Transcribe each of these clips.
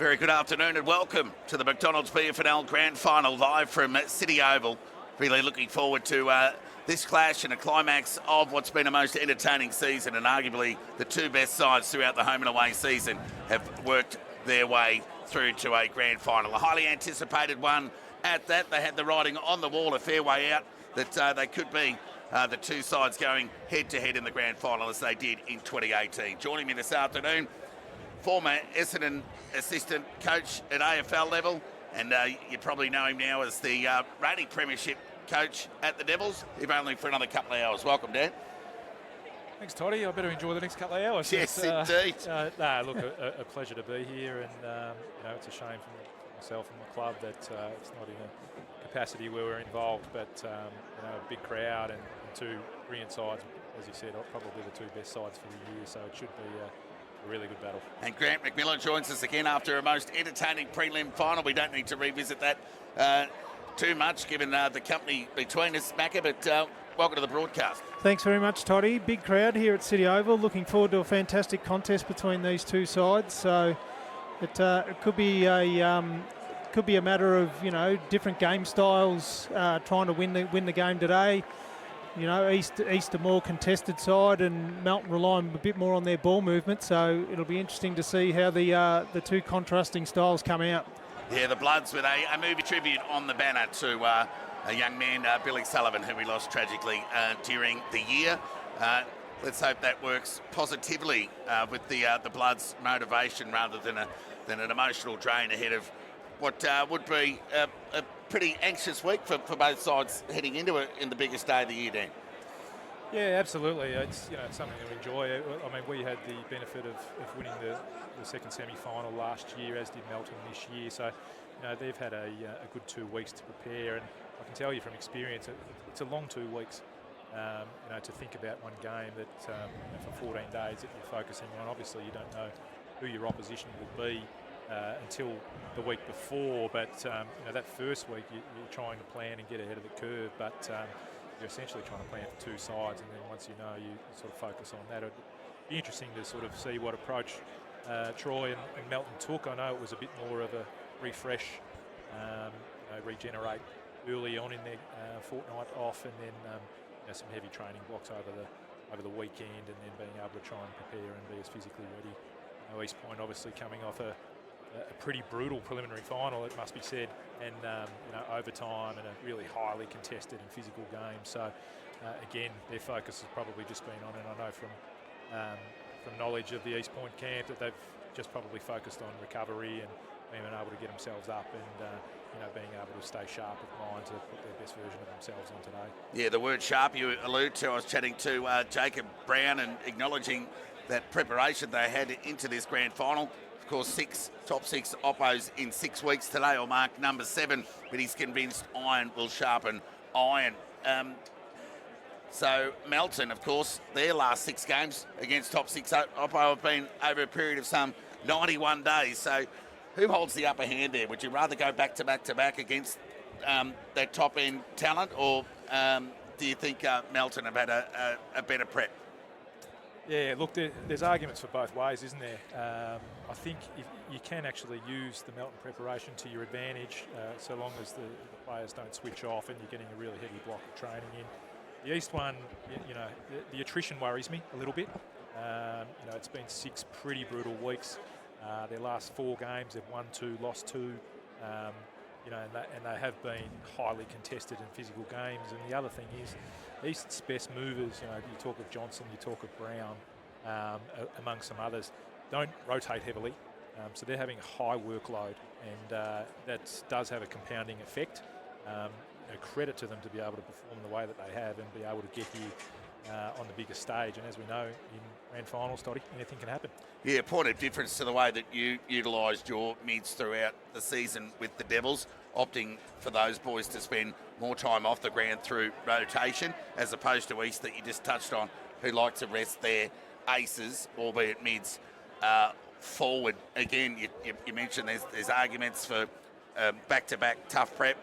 Very good afternoon and welcome to the McDonald's BFNL Grand Final live from City Oval. Really looking forward to this clash and a climax of what's been a most entertaining season, and arguably the two best sides throughout the home and away season have worked their way through to a grand final. A highly anticipated one at that. They had the writing on the wall a fair way out that they could be the two sides going head-to-head in the grand final as they did in 2018. Joining me this afternoon, former Essendon assistant coach at AFL level, and you probably know him now as the reigning premiership coach at the Devils, if only for another couple of hours. Welcome, Dan. Thanks, Toddy. I better enjoy the next couple of hours. Yes, indeed. Look, a pleasure to be here, and it's a shame for myself and my club that it's not in a capacity where we're involved, but a big crowd and two brilliant sides, as you said, probably the two best sides for the year, so it should be a really good battle. And Grant McMillan joins us again after a most entertaining prelim final. We don't need to revisit that too much, given the company between us, Macca, but welcome to the broadcast. Thanks very much, Toddy. Big crowd here at City Oval. Looking forward to a fantastic contest between these two sides. So it could be a matter of different game styles, trying to win the game today. East a more contested side, and Melton relying a bit more on their ball movement. So it'll be interesting to see how the two contrasting styles come out. Yeah, the Bloods with a movie tribute on the banner to a young man, Billy Sullivan, who we lost tragically during the year. Let's hope that works positively with the Bloods' motivation rather than an emotional drain ahead of what would be a pretty anxious week for both sides heading into it in the biggest day of the year, Dan. Yeah, absolutely. It's something to enjoy. I mean, we had the benefit of winning the second semi-final last year, as did Melton this year. So, they've had a good 2 weeks to prepare, and I can tell you from experience, it's a long 2 weeks. To think about one game that for 14 days that you're focusing on. Obviously, you don't know who your opposition will be until the week before, but that first week you're trying to plan and get ahead of the curve, but you're essentially trying to plan for two sides, and then once you know, you sort of focus on that. It'd be interesting to sort of see what approach Troy and Melton took. I know it was a bit more of a refresh, regenerate early on in their fortnight off, and then some heavy training blocks over the weekend, and then being able to try and prepare and be as physically ready. East Point obviously coming off a pretty brutal preliminary final, it must be said, and overtime and a really highly contested and physical game. So again, their focus has probably just been on, and I know from knowledge of the East Point camp that they've just probably focused on recovery and being able to get themselves up and being able to stay sharp of mind to put their best version of themselves on today. Yeah, the word sharp you allude to. I was chatting to Jacob Brown and acknowledging that preparation they had into this grand final. Of course, top six oppos in 6 weeks today will mark number 7, but he's convinced iron will sharpen iron. So Melton, of course, their last 6 games against top 6 oppo have been over a period of some 91 days. So who holds the upper hand there? Would you rather go back to back against that top end talent, or do you think Melton have had a better prep? Yeah, look, there's arguments for both ways, isn't there? I think if you can actually use the Melton preparation to your advantage, so long as the players don't switch off and you're getting a really heavy block of training in. The East one, the attrition worries me a little bit. It's been 6 pretty brutal weeks. Their last 4 games, they've won 2, lost 2. And they have been highly contested in physical games. And the other thing is, East's best movers, you talk of Johnson, you talk of Brown, among some others, don't rotate heavily. So they're having a high workload, and that does have a compounding effect. Credit to them to be able to perform the way that they have and be able to get here on the biggest stage. And as we know, in grand finals, Toddy, anything can happen. Yeah, point of difference to the way that you utilised your mids throughout the season with the Devils, opting for those boys to spend more time off the ground through rotation, as opposed to East that you just touched on, who like to rest their aces, albeit mids, forward. Again, you mentioned there's arguments for back-to-back tough prep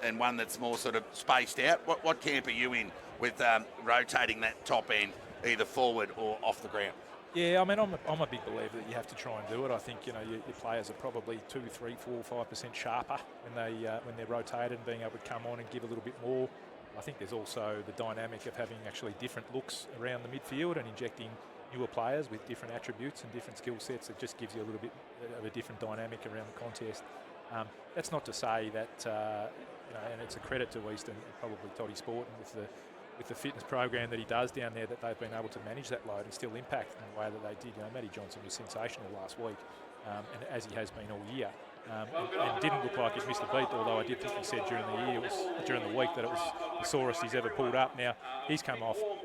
and one that's more sort of spaced out. What camp are you in with rotating that top end, either forward or off the ground? Yeah, I mean, I'm a big believer that you have to try and do it. I think your players are probably 2, 3, 4, 5% sharper when they're rotated and being able to come on and give a little bit more. I think there's also the dynamic of having actually different looks around the midfield and injecting newer players with different attributes and different skill sets. It just gives you a little bit of a different dynamic around the contest. That's not to say that and it's a credit to Easton and probably Toddy Sporton with the fitness program that he does down there, that they've been able to manage that load and still impact in the way that they did. Matty Johnson was sensational last week, and as he has been all year, and didn't look like he's missed a beat. Although I did think he said during the week that it was the sorest he's ever pulled up. Now he's come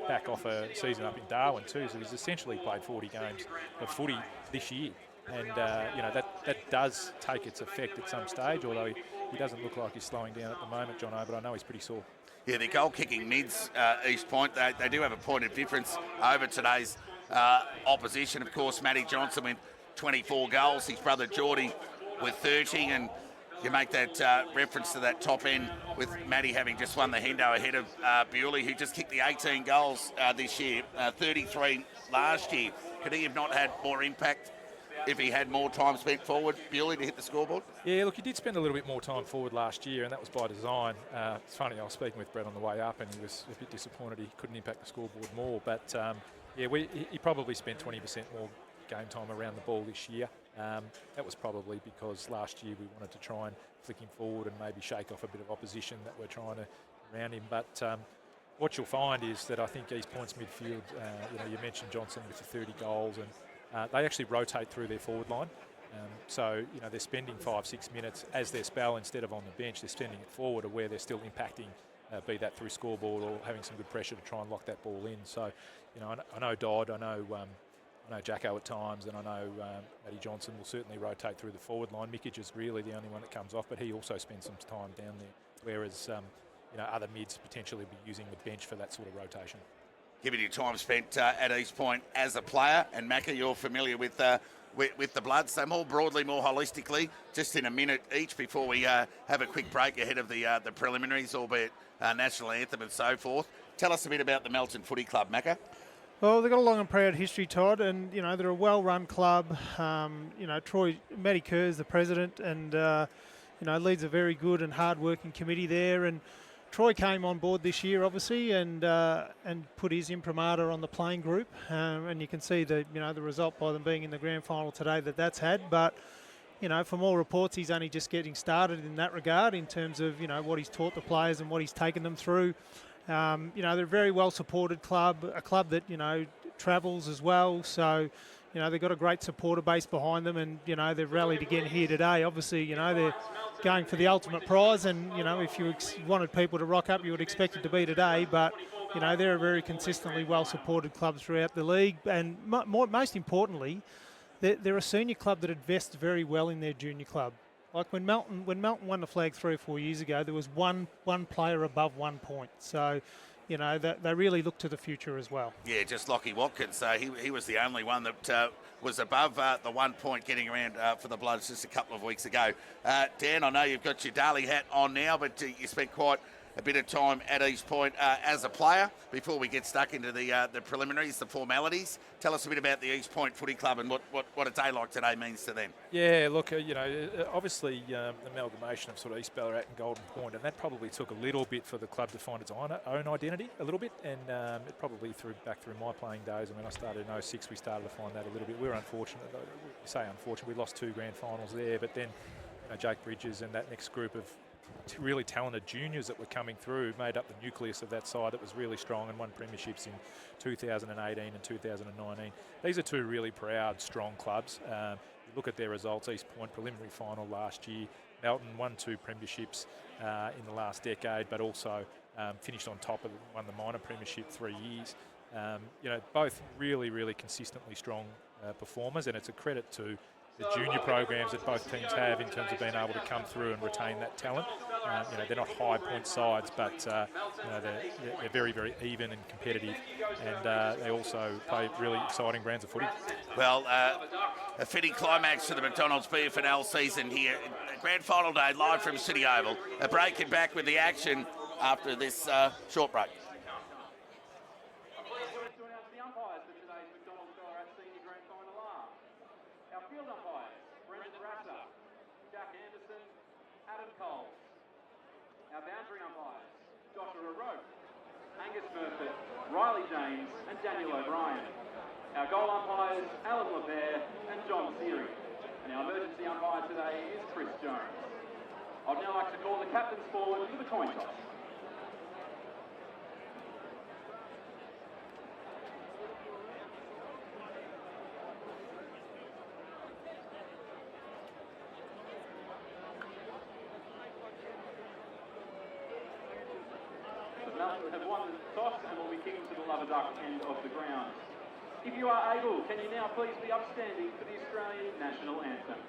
back off a season up in Darwin too, so he's essentially played 40 games of footy this year. And that does take its effect at some stage, although he doesn't look like he's slowing down at the moment, Jono, but I know he's pretty sore. Yeah, the goal-kicking mids, East Point, they do have a point of difference over today's opposition. Of course, Matty Johnson with 24 goals, his brother Geordie with 30, and you make that reference to that top end with Matty having just won the Hendo ahead of Bewley, who just kicked the 18 goals this year, 33 last year. Could he have not had more impact if he had more time spent forward, Bewley, to hit the scoreboard? Yeah, look, he did spend a little bit more time forward last year, and that was by design. It's funny, I was speaking with Brett on the way up, and he was a bit disappointed he couldn't impact the scoreboard more. But, he probably spent 20% more game time around the ball this year. That was probably because last year we wanted to try and flick him forward and maybe shake off a bit of opposition that we're trying to around him. But what you'll find is that I think East Point's midfield, you mentioned Johnson with the 30 goals, and they actually rotate through their forward line. So they're spending 5-6 minutes as their spell instead of on the bench. They're spending it forward, or where they're still impacting, be that through scoreboard or having some good pressure to try and lock that ball in. So, I know Dodd, I know Jacko at times, and I know Matty Johnson will certainly rotate through the forward line. Mikic is really the only one that comes off, but he also spends some time down there, whereas other mids potentially be using the bench for that sort of rotation. Given your time spent at East Point as a player, and Macca, you're familiar with the Bloods, so more broadly, more holistically, just in a minute each before we have a quick break ahead of the preliminaries, albeit national anthem and so forth. Tell us a bit about the Melton Footy Club, Macca. Well, they've got a long and proud history, Todd, and they're a well-run club. Matty Kerr's the president, and leads a very good and hard-working committee there. And Troy came on board this year, obviously, and put his imprimatur on the playing group, and you can see the result by them being in the grand final today that's had. But from all reports, he's only just getting started in that regard in terms of what he's taught the players and what he's taken them through. They're a very well supported club, a club that travels as well. So they've got a great supporter base behind them, and they've rallied again here today. Obviously, they're going for the ultimate prize, and if you wanted people to rock up, you would expect it to be today. But they're a very consistently well supported club throughout the league, and most importantly, they're a senior club that invests very well in their junior club. Like when Melton won the flag 3 or 4 years ago, there was one player above 1 point. So, they really look to the future as well. Yeah, just Lockie Watkins. He was the only one that was above the 1 point getting around for the Bloods just a couple of weeks ago. Dan, I know you've got your Darley hat on now, but you spent quite a bit of time at East Point as a player. Before we get stuck into the preliminaries, the formalities, tell us a bit about the East Point Footy Club and what a day like today means to them. Yeah, look, obviously the amalgamation of sort of East Ballarat and Golden Point, and that probably took a little bit for the club to find its own identity a little bit, and it probably back through my playing days. I mean, I started in 06, we started to find that a little bit. We were unfortunate, we lost 2 grand finals there, but then Jake Bridges and that next group of really talented juniors that were coming through made up the nucleus of that side that was really strong and won premierships in 2018 and 2019. These are 2 really proud, strong clubs. You look at their results, East Point preliminary final last year, Melton won 2 premierships in the last decade, but also finished on top of won the minor premiership 3 years. Both really, really consistently strong performers, and it's a credit to the junior programs that both teams have in terms of being able to come through and retain that talent. They're not high point sides, but they're very, very even and competitive, and they also play really exciting brands of footy. Well, a fitting climax to the McDonald's BFNL season here. Grand final day live from City Oval. A break and back with the action after this short break. field umpires, Brendan Rasser, Jack Anderson, Adam Cole. Our boundary umpires, Joshua Rope, Angus Murphy, Riley James and Daniel O'Brien. Our goal umpires, Alan LeBaire and John Seary. And our emergency umpire today is Chris Jones. I'd now like to call the captains forward for the coin toss. Melton have won the toss and will be kicking to the Lubber Duck end of the ground. If you are able, can you now please be upstanding for the Australian National Anthem?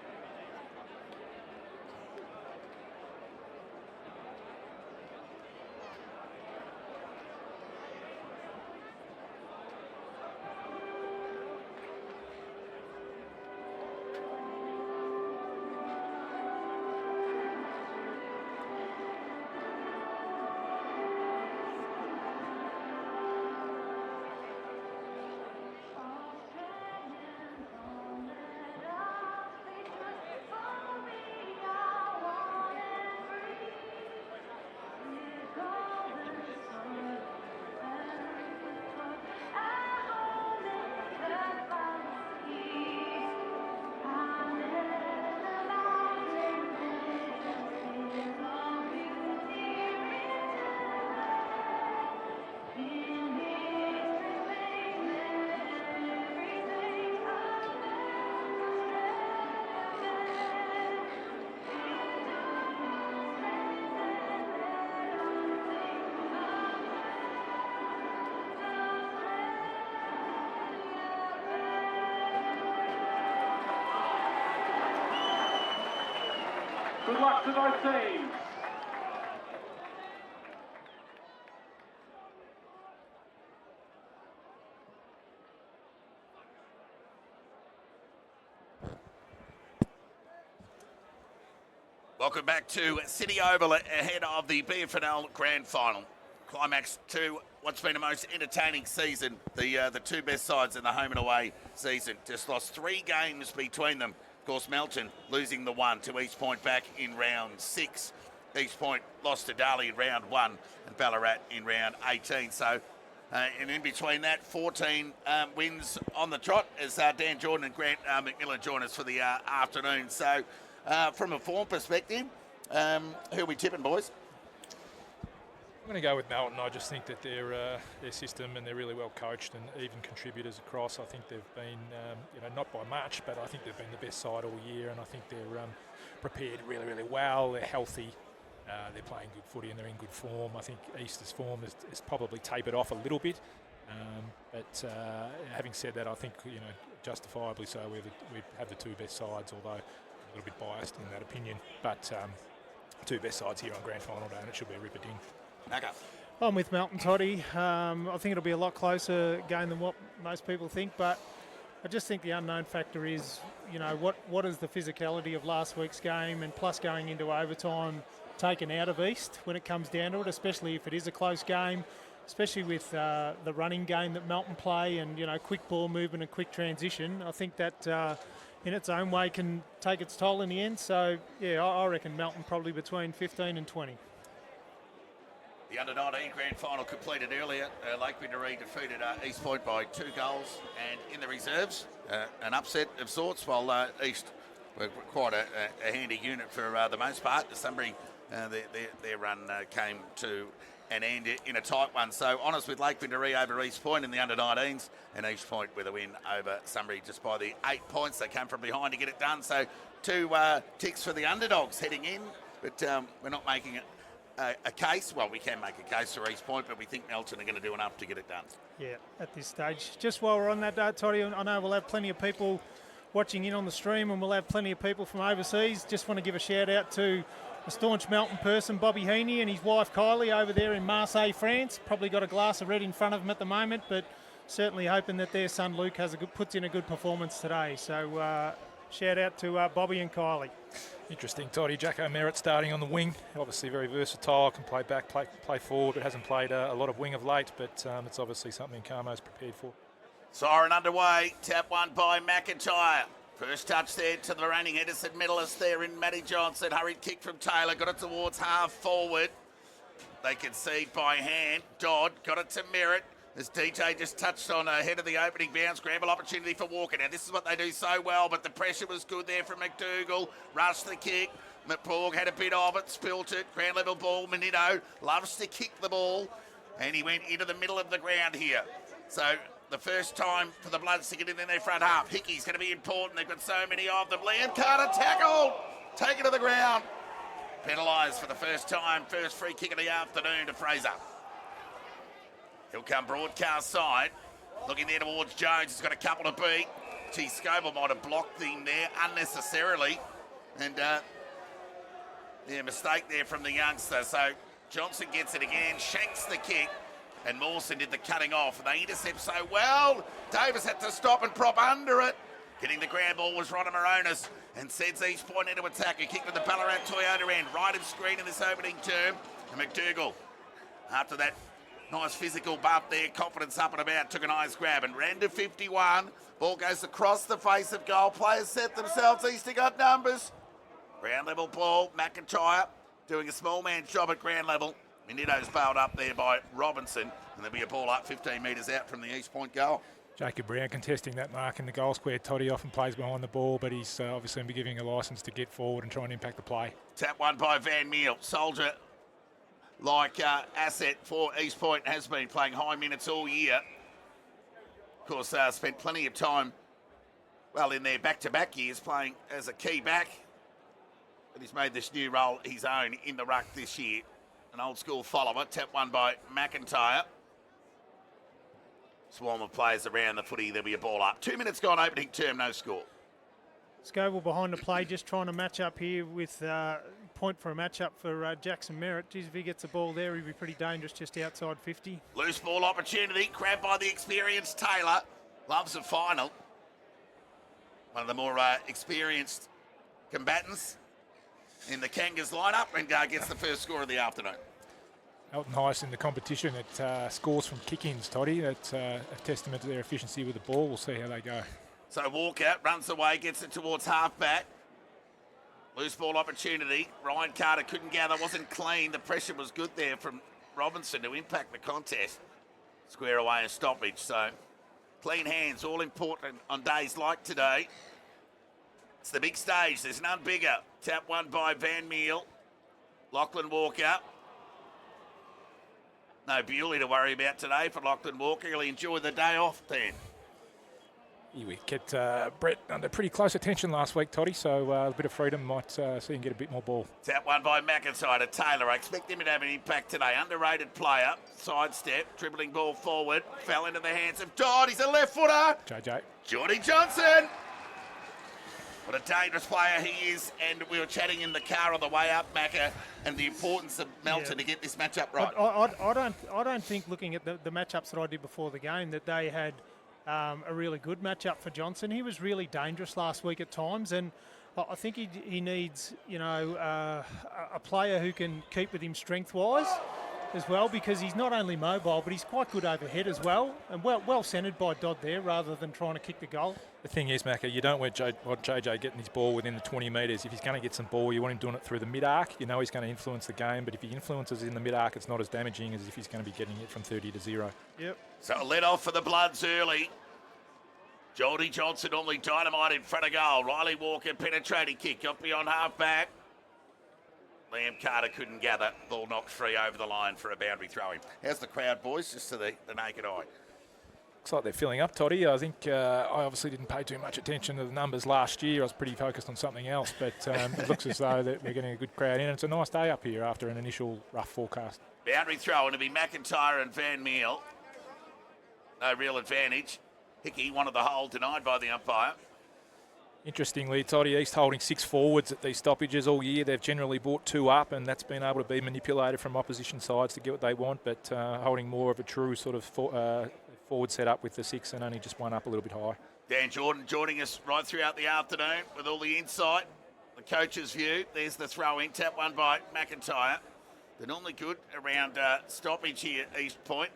Good luck to both teams. Welcome back to City Oval ahead of the BFNL Grand Final. Climax to what's been the most entertaining season. The two best sides in the home and away season. Just lost 3 games between them. Of course, Melton losing the one to East Point back in round 6. East Point lost to Darley in round 1 and Ballarat in round 18. So, and in between that, 14 wins on the trot as Dan Jordan and Grant McMillan join us for the afternoon. So, from a form perspective, who are we tipping, boys? I'm going to go with Melton. I just think that their system and they're really well coached and even contributors across. I think they've been, not by much, but I think they've been the best side all year, and I think they're prepared really, really well. They're healthy. They're playing good footy and they're in good form. I think Easter's form has probably tapered off a little bit. But having said that, I think justifiably so. We have the two best sides, although a little bit biased in that opinion. But two best sides here on Grand Final day, and it should be a ripper ding. Okay. I'm with Melton, Toddy. I think it'll be a lot closer game than what most people think, but I just think the unknown factor is, what is the physicality of last week's game, and plus going into overtime taken out of East when it comes down to it, especially if it is a close game, especially with the running game that Melton play and, quick ball movement and quick transition. I think that in its own way can take its toll in the end. So, yeah, I reckon Melton probably between 15 and 20. The under-19 grand final completed earlier. Lake Windaree defeated East Point by 2 goals, and in the reserves, an upset of sorts, while East were quite a handy unit for the most part. Sunbury, their run came to an end in a tight one. So honours with Lake Windaree over East Point in the under-19s, and East Point with a win over Sunbury just by the 8 points. They came from behind to get it done. So 2 ticks for the underdogs heading in, but we're not making it a case. Well, we can make a case for East Point, but we think Melton are going to do enough to get it done. Yeah, at this stage. Just while we're on that, Toddy, I know we'll have plenty of people watching in on the stream, and we'll have plenty of people from overseas. Just want to give a shout out to a staunch Melton person, Bobby Heaney, and his wife Kylie over there in Marseille, France. Probably got a glass of red in front of them at the moment, but certainly hoping that their son Luke puts in a good performance today. So shout out to Bobby and Kylie. Interesting, Toddy. Jacko Merritt starting on the wing. Obviously very versatile, can play back, play forward, but hasn't played a lot of wing of late, but it's obviously something Carmo's prepared for. Siren underway. Tap one by McIntyre. First touch there to the reigning Edison medalist there in Matty Johnson. Hurried kick from Taylor, got it towards half forward. They concede by hand. Dodd got it to Merritt. As DJ just touched on ahead of the opening bounce, scramble opportunity for Walker. Now this is what they do so well, but the pressure was good there from McDougall. Rushed the kick. McPorg had a bit of it, spilt it. Ground level ball. Menino loves to kick the ball, and he went into the middle of the ground here. So the first time for the Bloods to get in their front half. Hickey's going to be important. They've got so many of them. Liam Carter tackled. Taken to the ground. Penalised for the first time. First free kick of the afternoon to Fraser. He'll come broadcast side. Looking there towards Jones. He's got a couple to beat. Gee, Scoble might have blocked him there unnecessarily. And, mistake there from the youngster. So Johnson gets it again. Shanks the kick. And Mawson did the cutting off. They intercept so well. Davis had to stop and prop under it. Getting the ground ball was Ronald Moronis. And sends East Point into attack. He kicked with the Ballarat Toyota end. Right of screen in this opening term. And McDougall, after that nice physical bump there, confidence up and about, took a nice grab and ran to 51. Ball goes across the face of goal. Players set themselves. Easter got numbers. Ground level ball. McIntyre doing a small man's job at ground level. Minito's bailed up there by Robinson. And there'll be a ball up 15 metres out from the East Point goal. Jacob Brown contesting that mark in the goal square. Toddy often plays behind the ball, but he's obviously going to be giving a licence to get forward and try and impact the play. Tap one by Van Meel. Soldier like asset for East Point, has been playing high minutes all year. Of course, spent plenty of time, well, in their back-to-back years playing as a key back. But he's made this new role his own in the ruck this year. An old-school follower. Tap one by McIntyre. Swarm of players around the footy. There'll be a ball up. 2 minutes gone, opening term, no score. Scoville behind the play, just trying to match up here with point for a match-up for Jackson Merritt. Geez, if he gets the ball there, he'd be pretty dangerous just outside 50. Loose ball opportunity, grabbed by the experienced Taylor. Loves a final. One of the more experienced combatants in the Kangas lineup, and gets the first score of the afternoon. Melton highest in the competition. It scores from kick-ins, Toddy. That's a testament to their efficiency with the ball. We'll see how they go. So Walker runs away, gets it towards half-back. Loose ball opportunity. Ryan Carter couldn't gather, wasn't clean. The pressure was good there from Robinson to impact the contest. Square away a stoppage. So clean hands, all important on days like today. It's the big stage. There's none bigger. Tap one by Van Meel. Lachlan Walker. No Bewley to worry about today for Lachlan Walker. He'll enjoy the day off then. We kept Brett under pretty close attention last week, Toddy, so a bit of freedom might see him get a bit more ball. Tap one by McIntyre to Taylor. I expect him to have an impact today. Underrated player. Sidestep, dribbling ball forward. Fell into the hands of Dodd. He's a left footer. JJ. Geordie Johnson. What a dangerous player he is. And we were chatting in the car on the way up, Macca, and the importance of Melton to get this matchup right. I don't think, looking at the matchups that I did before the game, that they had a really good matchup for Johnson. He was really dangerous last week at times, and I think he needs, a player who can keep with him strength-wise as well, because he's not only mobile, but he's quite good overhead as well, and well centred by Dodd there rather than trying to kick the goal. The thing is, Macca, you don't want JJ getting his ball within the 20 metres. If he's going to get some ball, you want him doing it through the mid-arc. You know he's going to influence the game, but if he influences in the mid-arc, it's not as damaging as if he's going to be getting it from 30 to 0. Yep. So let off for the Bloods early. Geordie Johnson normally dynamite in front of goal. Riley Walker penetrating kick, got beyond half-back. Liam Carter couldn't gather. Ball knocked free over the line for a boundary throw-in. How's the crowd, boys, just to the naked eye? Looks like they're filling up, Toddy. I think I obviously didn't pay too much attention to the numbers last year. I was pretty focused on something else, but it looks as though that we're getting a good crowd in. It's a nice day up here after an initial rough forecast. Boundary throw-in to be McIntyre and Van Meel. No real advantage. Hickey wanted the hole, denied by the umpire. Interestingly, Toddy, East holding 6 forwards at these stoppages all year. They've generally brought 2 up, and that's been able to be manipulated from opposition sides to get what they want, but holding more of a true sort of forward setup with the 6 and only just 1 up a little bit high. Dan Jordan joining us right throughout the afternoon with all the insight, the coach's view. There's the throw-in, tap one by McIntyre. They're normally good around stoppage here at East Point.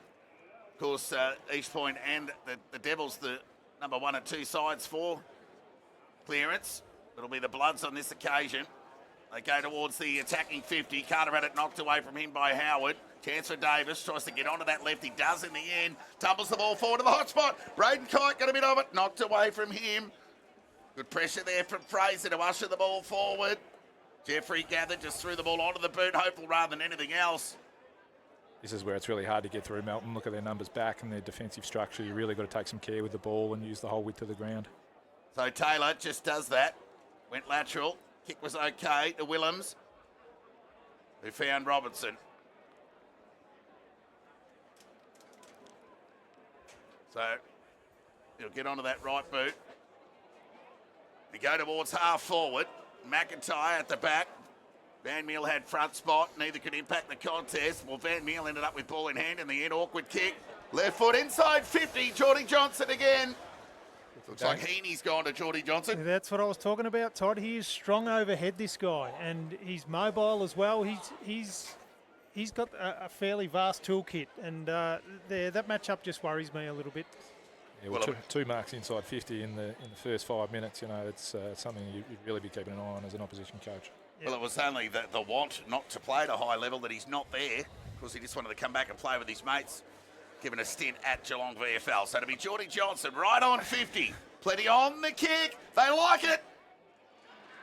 Of course, East Point and the Devils, the number 1 and 2 sides for clearance. It'll be the Bloods on this occasion. They go towards the attacking 50. Carter had it knocked away from him by Howard. Chance for Davis. Tries to get onto that left. He does in the end. Tumbles the ball forward to the hot spot. Braden Kite got a bit of it. Knocked away from him. Good pressure there from Fraser to usher the ball forward. Jeffrey gathered, just threw the ball onto the boot, hopeful rather than anything else. This is where it's really hard to get through Melton. Look at their numbers back and their defensive structure. You really got to take some care with the ball and use the whole width of the ground. So Taylor just does that. Went lateral. Kick was okay to Willems, who found Robertson. So he'll get onto that right boot. They go towards half forward. McIntyre at the back. Van Meel had front spot. Neither could impact the contest. Well, Van Meel ended up with ball in hand in the end. Awkward kick. Left foot inside 50. Geordie Johnson again. Looks like Heaney's gone to Geordie Johnson. Yeah, that's what I was talking about, Todd. He is strong overhead, this guy, and he's mobile as well. He's got a fairly vast toolkit, and that matchup just worries me a little bit. Yeah, well, two marks inside 50 in the first 5 minutes. You know, it's something you'd really be keeping an eye on as an opposition coach. Yeah. Well, it was only the want not to play at a high level that he's not there, because he just wanted to come back and play with his mates, given a stint at Geelong VFL. So to be Geordie Johnson right on 50. Plenty on the kick. They like it.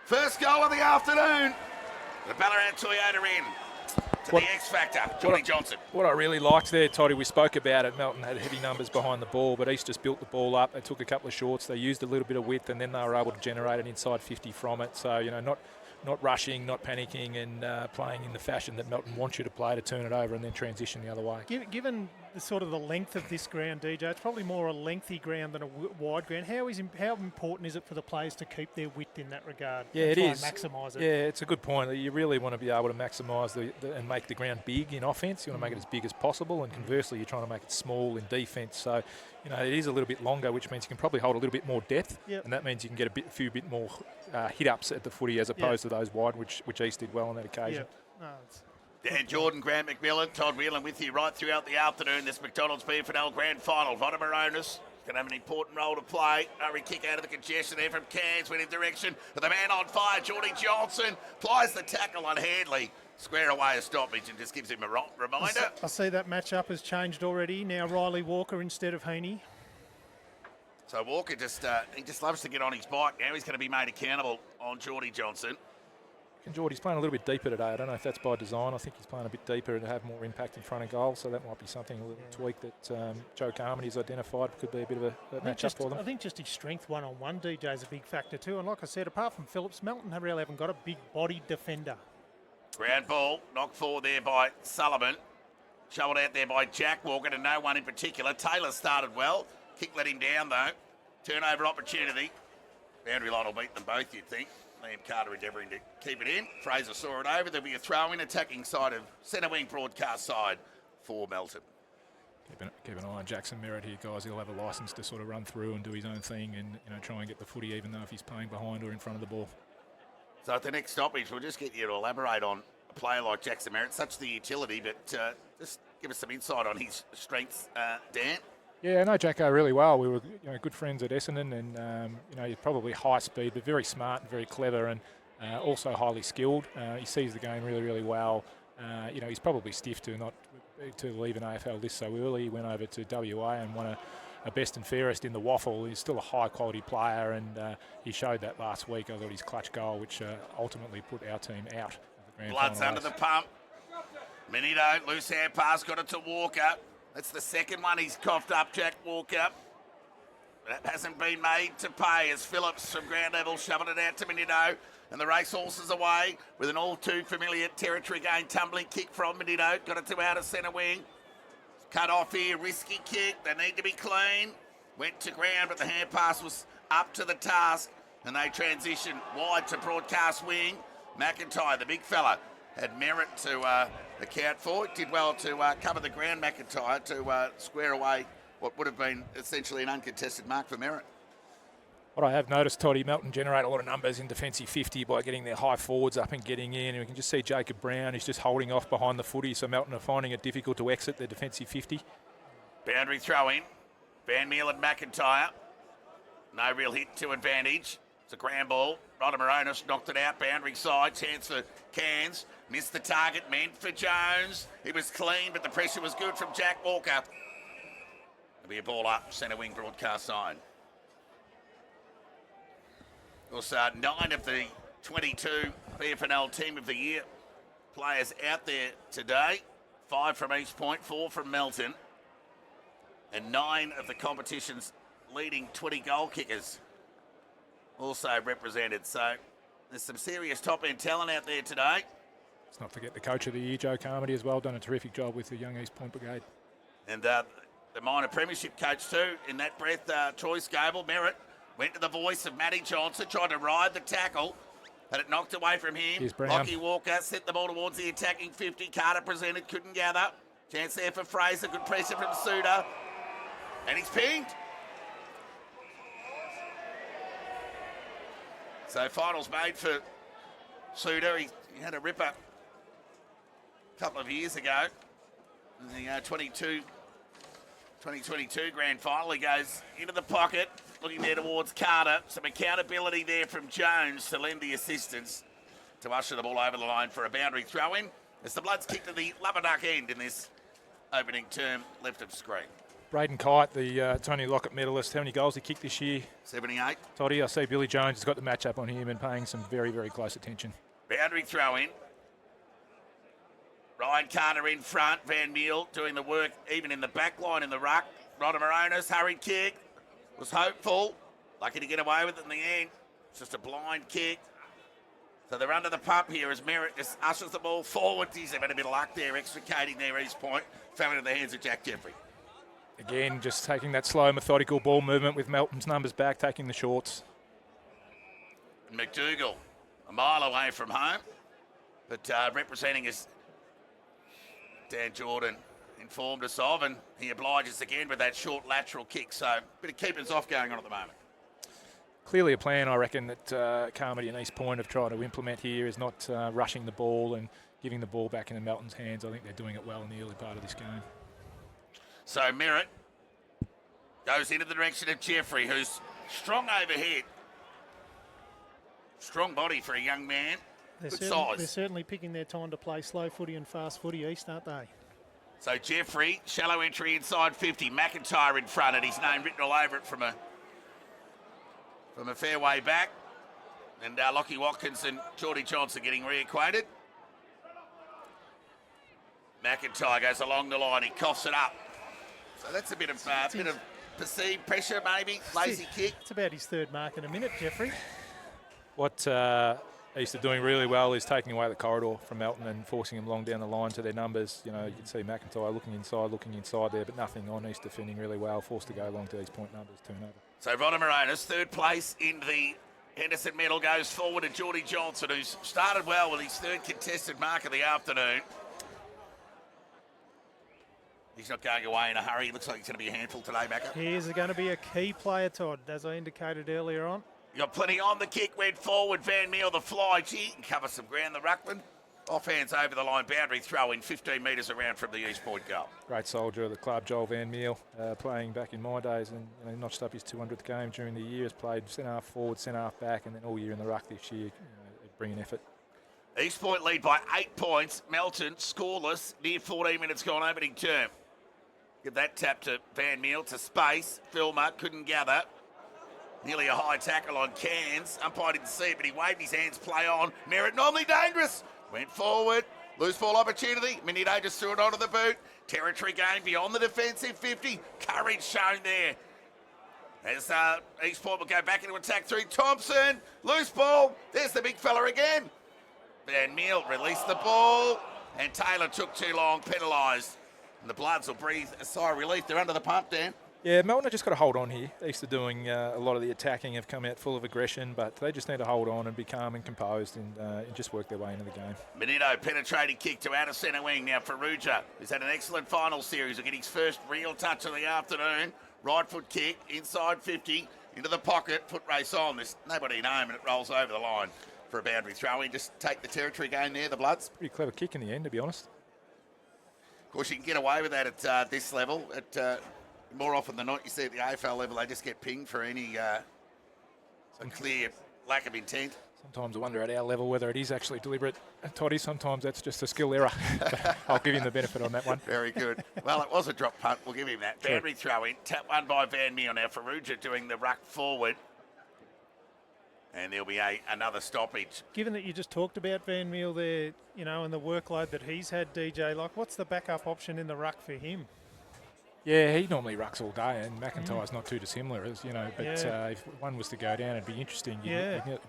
First goal of the afternoon. The Ballarat Toyota in. To the X Factor, Geordie Johnson. What I really liked there, Toddy, we spoke about it. Melton had heavy numbers behind the ball, but East just built the ball up. They took a couple of shorts. They used a little bit of width, and then they were able to generate an inside 50 from it. So, you know, not rushing, not panicking, and playing in the fashion that Melton wants you to play to turn it over and then transition the other way. Given the sort of the length of this ground, DJ, it's probably more a lengthy ground than a wide ground. How important is it for the players to keep their width in that regard? Yeah, it is. And maximise it. Yeah, it's a good point. You really want to be able to maximise and make the ground big in offence. You want to make it as big as possible, and conversely, you're trying to make it small in defence. So, you know, it is a little bit longer, which means you can probably hold a little bit more depth, and that means you can get a few bit more hit-ups at the footy as opposed to those wide, which East did well on that occasion. No, Dan Jordan, Grant McMillan, Todd Whelan with you right throughout the afternoon. This McDonald's BFNL Grand Final. Vladimir Onis going to have an important role to play. Hurry kick out of the congestion there from Cairns. Went in direction of the man on fire, Geordie Johnson. Plies the tackle on Handley. Square away a stoppage and just gives him a reminder. I see that matchup has changed already. Now Riley Walker instead of Heaney. So Walker he just loves to get on his bike. Now he's going to be made accountable on Geordie Johnson. Geordie's playing a little bit deeper today. I don't know if that's by design. I think he's playing a bit deeper to have more impact in front of goal, so that might be something, a little tweak that Joe Carmody's identified could be a bit of a matchup for them. I think just his strength one-on-one, DJ, is a big factor too. And like I said, apart from Phillips, Melton really haven't got a big-bodied defender. Ground ball, knocked forward there by Sullivan. Shoveled out there by Jack Walker to no one in particular. Taylor started well. Kick let him down though. Turnover opportunity. Boundary line will beat them both, you'd think. Liam Carter endeavouring to keep it in. Fraser saw it over. There'll be a throw in, attacking side of centre wing broadcast side for Melton. Keep an eye on Jackson Merritt here, guys. He'll have a licence to sort of run through and do his own thing and, you know, try and get the footy even though if he's playing behind or in front of the ball. So at the next stoppage, we'll just get you to elaborate on a player like Jackson Merritt. Such the utility, but just give us some insight on his strengths, Dan. Yeah, I know Jacko really well. We were good friends at Essendon, and he's probably high speed, but very smart and very clever, and also highly skilled. He sees the game really, really well. He's probably stiff to leave an AFL list so early. He went over to WA and won a best and fairest in the waffle. He's still a high quality player, and he showed that last week. I thought his clutch goal, which ultimately put our team out of the grand final. Blood's under the pump. Minito, loose hand pass, got it to Walker. That's the second one he's coughed up, Jack Walker. That hasn't been made to pay as Phillips from ground level shoving it out to Minito. And the racehorses away with an all too familiar territory gain, tumbling kick from Minito. Got it to outer centre wing. Cut off here, risky kick. They need to be clean. Went to ground, but the hand pass was up to the task. And they transition wide to broadcast wing. McIntyre, the big fella, had merit to account for. Did well to cover the ground, McIntyre, to square away what would have been essentially an uncontested mark for merit. What I have noticed, Toddy, Melton generate a lot of numbers in defensive 50 by getting their high forwards up and getting in. And we can just see Jacob Brown, who's just holding off behind the footy. So Melton are finding it difficult to exit their defensive 50. Boundary throw in. Van Meel and McIntyre. No real hit to advantage. It's a grand ball. Ryder Moronis knocked it out, boundary side. Chance for Cairns. Missed the target, meant for Jones. He was clean, but the pressure was good from Jack Walker. There'll be a ball up, centre wing broadcast sign. Also, 9 of the 22 BFNL Team of the Year players out there today. 5 from East Point, 4 from Melton. And 9 of the competition's leading 20 goal kickers also represented. So there's some serious top-end talent out there today. Let's not forget the coach of the year, Joe Carmody, as well. Done a terrific job with the young East Point Brigade. And the minor premiership coach too, in that breath, Troy Scoble. Merritt went to the voice of Matty Johnson, tried to ride the tackle, but it knocked away from him. Here's Brown. Lockie Walker sent the ball towards the attacking 50. Carter presented, couldn't gather. Chance there for Fraser, good pressure from Suter. And he's pinged. So finals made for Suter. He had a ripper a couple of years ago. In the 2022 grand final, he goes into the pocket, looking there towards Carter. Some accountability there from Jones to lend the assistance to usher the ball over the line for a boundary throw-in as the Bloods kick to the Lubberduck end in this opening term left of screen. Braden Kite, the Tony Lockett medalist. How many goals he kicked this year? 78. Toddy, I see Billy Jones has got the match up on him and paying some very, very close attention. Boundary throw-in. Ryan Carter in front. Van Meel doing the work even in the back line in the ruck. Ryder Moronis, hurried kick. Was hopeful. Lucky to get away with it in the end. It's just a blind kick. So they're under the pump here as Merritt just ushers the ball forward. He's had a bit of luck there, extricating their East Point. Fell into the hands of Jack Jeffrey. Again, just taking that slow, methodical ball movement with Melton's numbers back, taking the shorts. And McDougall, a mile away from home, but representing us, Dan Jordan informed us of, and he obliges again with that short lateral kick. So a bit of keepers off going on at the moment. Clearly a plan, I reckon, that Carmody and East Point have tried to implement here is not rushing the ball and giving the ball back into Melton's hands. I think they're doing it well in the early part of this game. So Merritt goes into the direction of Jeffrey, who's strong overhead. Strong body for a young man. Good size. They're certainly picking their time to play slow footy and fast footy East, aren't they? So Jeffrey, shallow entry inside 50. McIntyre in front, and his name written all over it from a fair way back. And Lockie Watkins and Geordie Johnson getting reacquainted. McIntyre goes along the line. He coughs it up. So that's a bit of perceived pressure, maybe. Lazy kick. It's about his third mark in a minute, Jeffrey. What East are doing really well is taking away the corridor from Melton and forcing them long down the line to their numbers. You know, you can see McIntyre looking inside there, but nothing on. East defending really well, forced to go long to these point numbers, turnover. So Ryder Moronis, third place in the Henderson medal, goes forward to Geordie Johnson, who's started well with his third contested mark of the afternoon. He's not going away in a hurry. Looks like he's going to be a handful today, Macca. He is going to be a key player, Todd, as I indicated earlier on. You got plenty on. The kick went forward. Van Meel, the fly. Gee, he can cover some ground. The ruckman. Off hands over the line. Boundary throw in 15 metres around from the East Point goal. Great soldier of the club, Joel Van Meel, playing back in my days, and notched up his 200th game during the year. Has played centre half forward, centre half back, and then all year in the ruck this year. Brilliant effort. East Point lead by 8 points. Melton scoreless. Near 14 minutes gone opening term. Get that tap to Van Meel to space. Filmer couldn't gather. Nearly a high tackle on Cairns. Umpire didn't see it, but he waved his hands, play on. Merritt normally dangerous. Went forward. Loose ball opportunity. Minito just threw it onto the boot. Territory gain beyond the defensive 50. Courage shown there. As East Point will go back into attack through Thompson. Loose ball. There's the big fella again. Van Meel released the ball. And Taylor took too long, penalised. And the Bloods will breathe a sigh of relief. They're under the pump, Dan. Yeah, Melton have just got to hold on here. East are doing a lot of the attacking, have come out full of aggression, but they just need to hold on and be calm and composed and just work their way into the game. Minito, penetrating kick to outer centre wing. Now Ferrugia, who's had an excellent final series. Will get his first real touch of the afternoon. Right foot kick, inside 50, into the pocket, foot race on. There's nobody in home and it rolls over the line for a boundary throw. We just take the territory gain there, the Bloods. Pretty clever kick in the end, to be honest. Of course, you can get away with that at this level. More often than not, you see at the AFL level, they just get pinged for any clear lack of intent. Sometimes I wonder at our level whether it is actually deliberate, Toddy. Sometimes that's just a skill error. I'll give him the benefit on that one. Very good. Well, it was a drop punt. We'll give him that. Sure. Boundary throw in. Tap one by Van Meer. Now Faruja doing the ruck forward. And there'll be another stoppage. Given that you just talked about Van Meel there, you know, and the workload that he's had, DJ, like what's the backup option in the ruck for him? Yeah, he normally rucks all day, and McIntyre's not too dissimilar, as you know. But if one was to go down, it'd be interesting.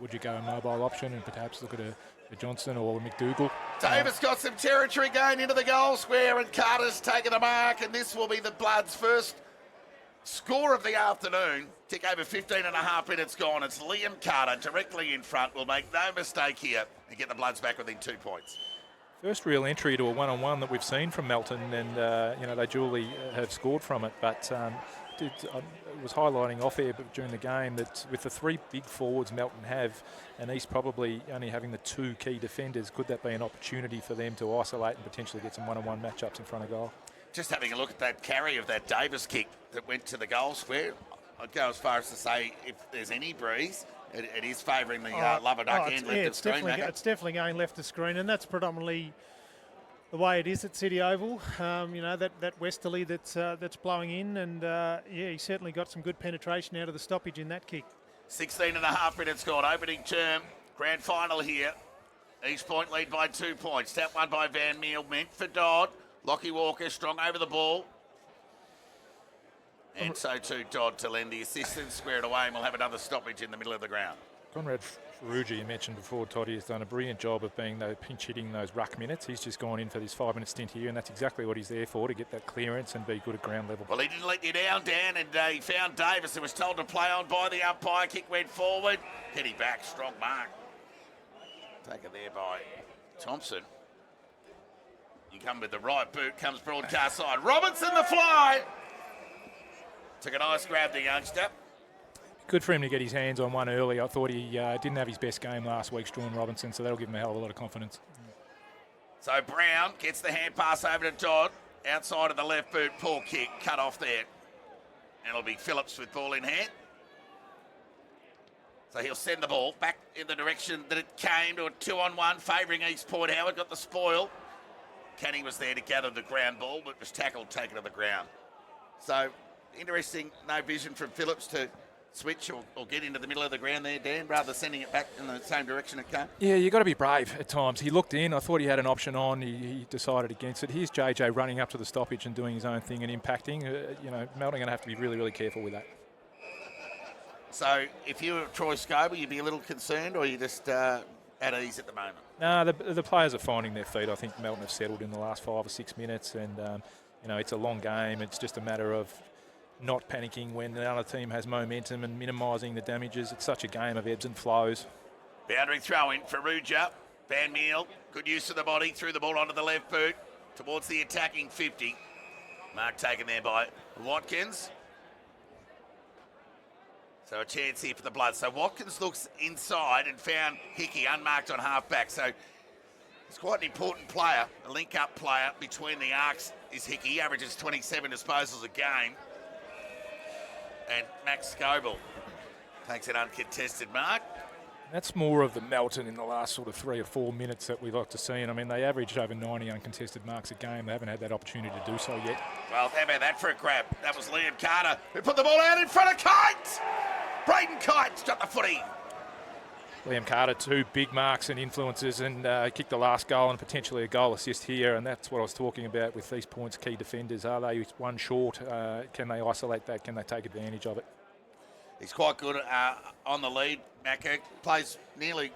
Would you go a mobile option and perhaps look at a Johnson or a McDougall? Davis got some territory going into the goal square, and Carter's taken the mark, and this will be the Bloods' first score of the afternoon. Tick over 15 and a half minutes gone. It's Liam Carter directly in front. Will make no mistake here and get the Bloods back within 2 points. First real entry to a one-on-one that we've seen from Melton, and they duly have scored from it. But it was highlighting off air during the game that with the three big forwards Melton have, and East probably only having the two key defenders, could that be an opportunity for them to isolate and potentially get some one-on-one matchups in front of goal? Just having a look at that carry of that Davis kick that went to the goal square, I'd go as far as to say if there's any breeze, it is favouring the Lover Duck end left of screen. It's definitely going left of screen, and that's predominantly the way it is at City Oval. That westerly that's blowing in, and he certainly got some good penetration out of the stoppage in that kick. 16 and a half minutes gone, opening term, grand final here. East Point lead by 2 points. Tap one by Van Meel, meant for Dodd. Lockie Walker strong over the ball. And so too Dodd to lend the assistance, square it away, and we'll have another stoppage in the middle of the ground. Conrad Faruji, you mentioned before, Toddy, has done a brilliant job of being pinch hitting those ruck minutes. He's just gone in for this 5 minute stint here, and that's exactly what he's there for, to get that clearance and be good at ground level. Well, he didn't let you down, Dan, and he found Davis, who was told to play on by the umpire. Kick went forward. Penny back, strong mark. Taken there by Thompson. You come with the right boot, comes broadcast side. Robinson the fly. Took a nice grab, the youngster. Good for him to get his hands on one early. I thought he didn't have his best game last week, Strawn Robinson, so that'll give him a hell of a lot of confidence. So Brown gets the hand pass over to Dodd. Outside of the left boot, poor kick, cut off there. And it'll be Phillips with ball in hand. So he'll send the ball back in the direction that it came, to a 2-on-1, favouring East Point. Howard got the spoil. Canny was there to gather the ground ball, but was tackled, taken to the ground. So interesting, no vision from Phillips to switch or get into the middle of the ground there, Dan, rather than sending it back in the same direction it came. Yeah, you've got to be brave at times. He looked in. I thought he had an option on. He decided against it. Here's JJ running up to the stoppage and doing his own thing and impacting. Melton going to have to be really, really careful with that. So if you were Troy Scoble, you'd be a little concerned, or you just at ease at the moment? No, the players are finding their feet. I think Melton have settled in the last 5 or 6 minutes, and it's a long game. It's just a matter of not panicking when the other team has momentum and minimising the damages. It's such a game of ebbs and flows. Boundary throw in for Ruja. Van Meel, good use of the body, threw the ball onto the left boot towards the attacking 50. Mark taken there by Watkins. So a chance here for the Bloods. So Watkins looks inside and found Hickey unmarked on half-back. So it's quite an important player, a link-up player between the arcs is Hickey. He averages 27 disposals a game. And Max Scoble takes an uncontested mark. That's more of the Melton in the last sort of 3 or 4 minutes that we like to see. And I mean, they averaged over 90 uncontested marks a game. They haven't had that opportunity to do so yet. Well, how about that for a grab? That was Liam Carter who put the ball out in front of Kite. Braden Kite's got the footy. Liam Carter, 2 big marks and influences, and kicked the last goal and potentially a goal assist here. And that's what I was talking about with these points, key defenders. Are they one short? Can they isolate that? Can they take advantage of it? He's quite good on the lead. Macca plays nearly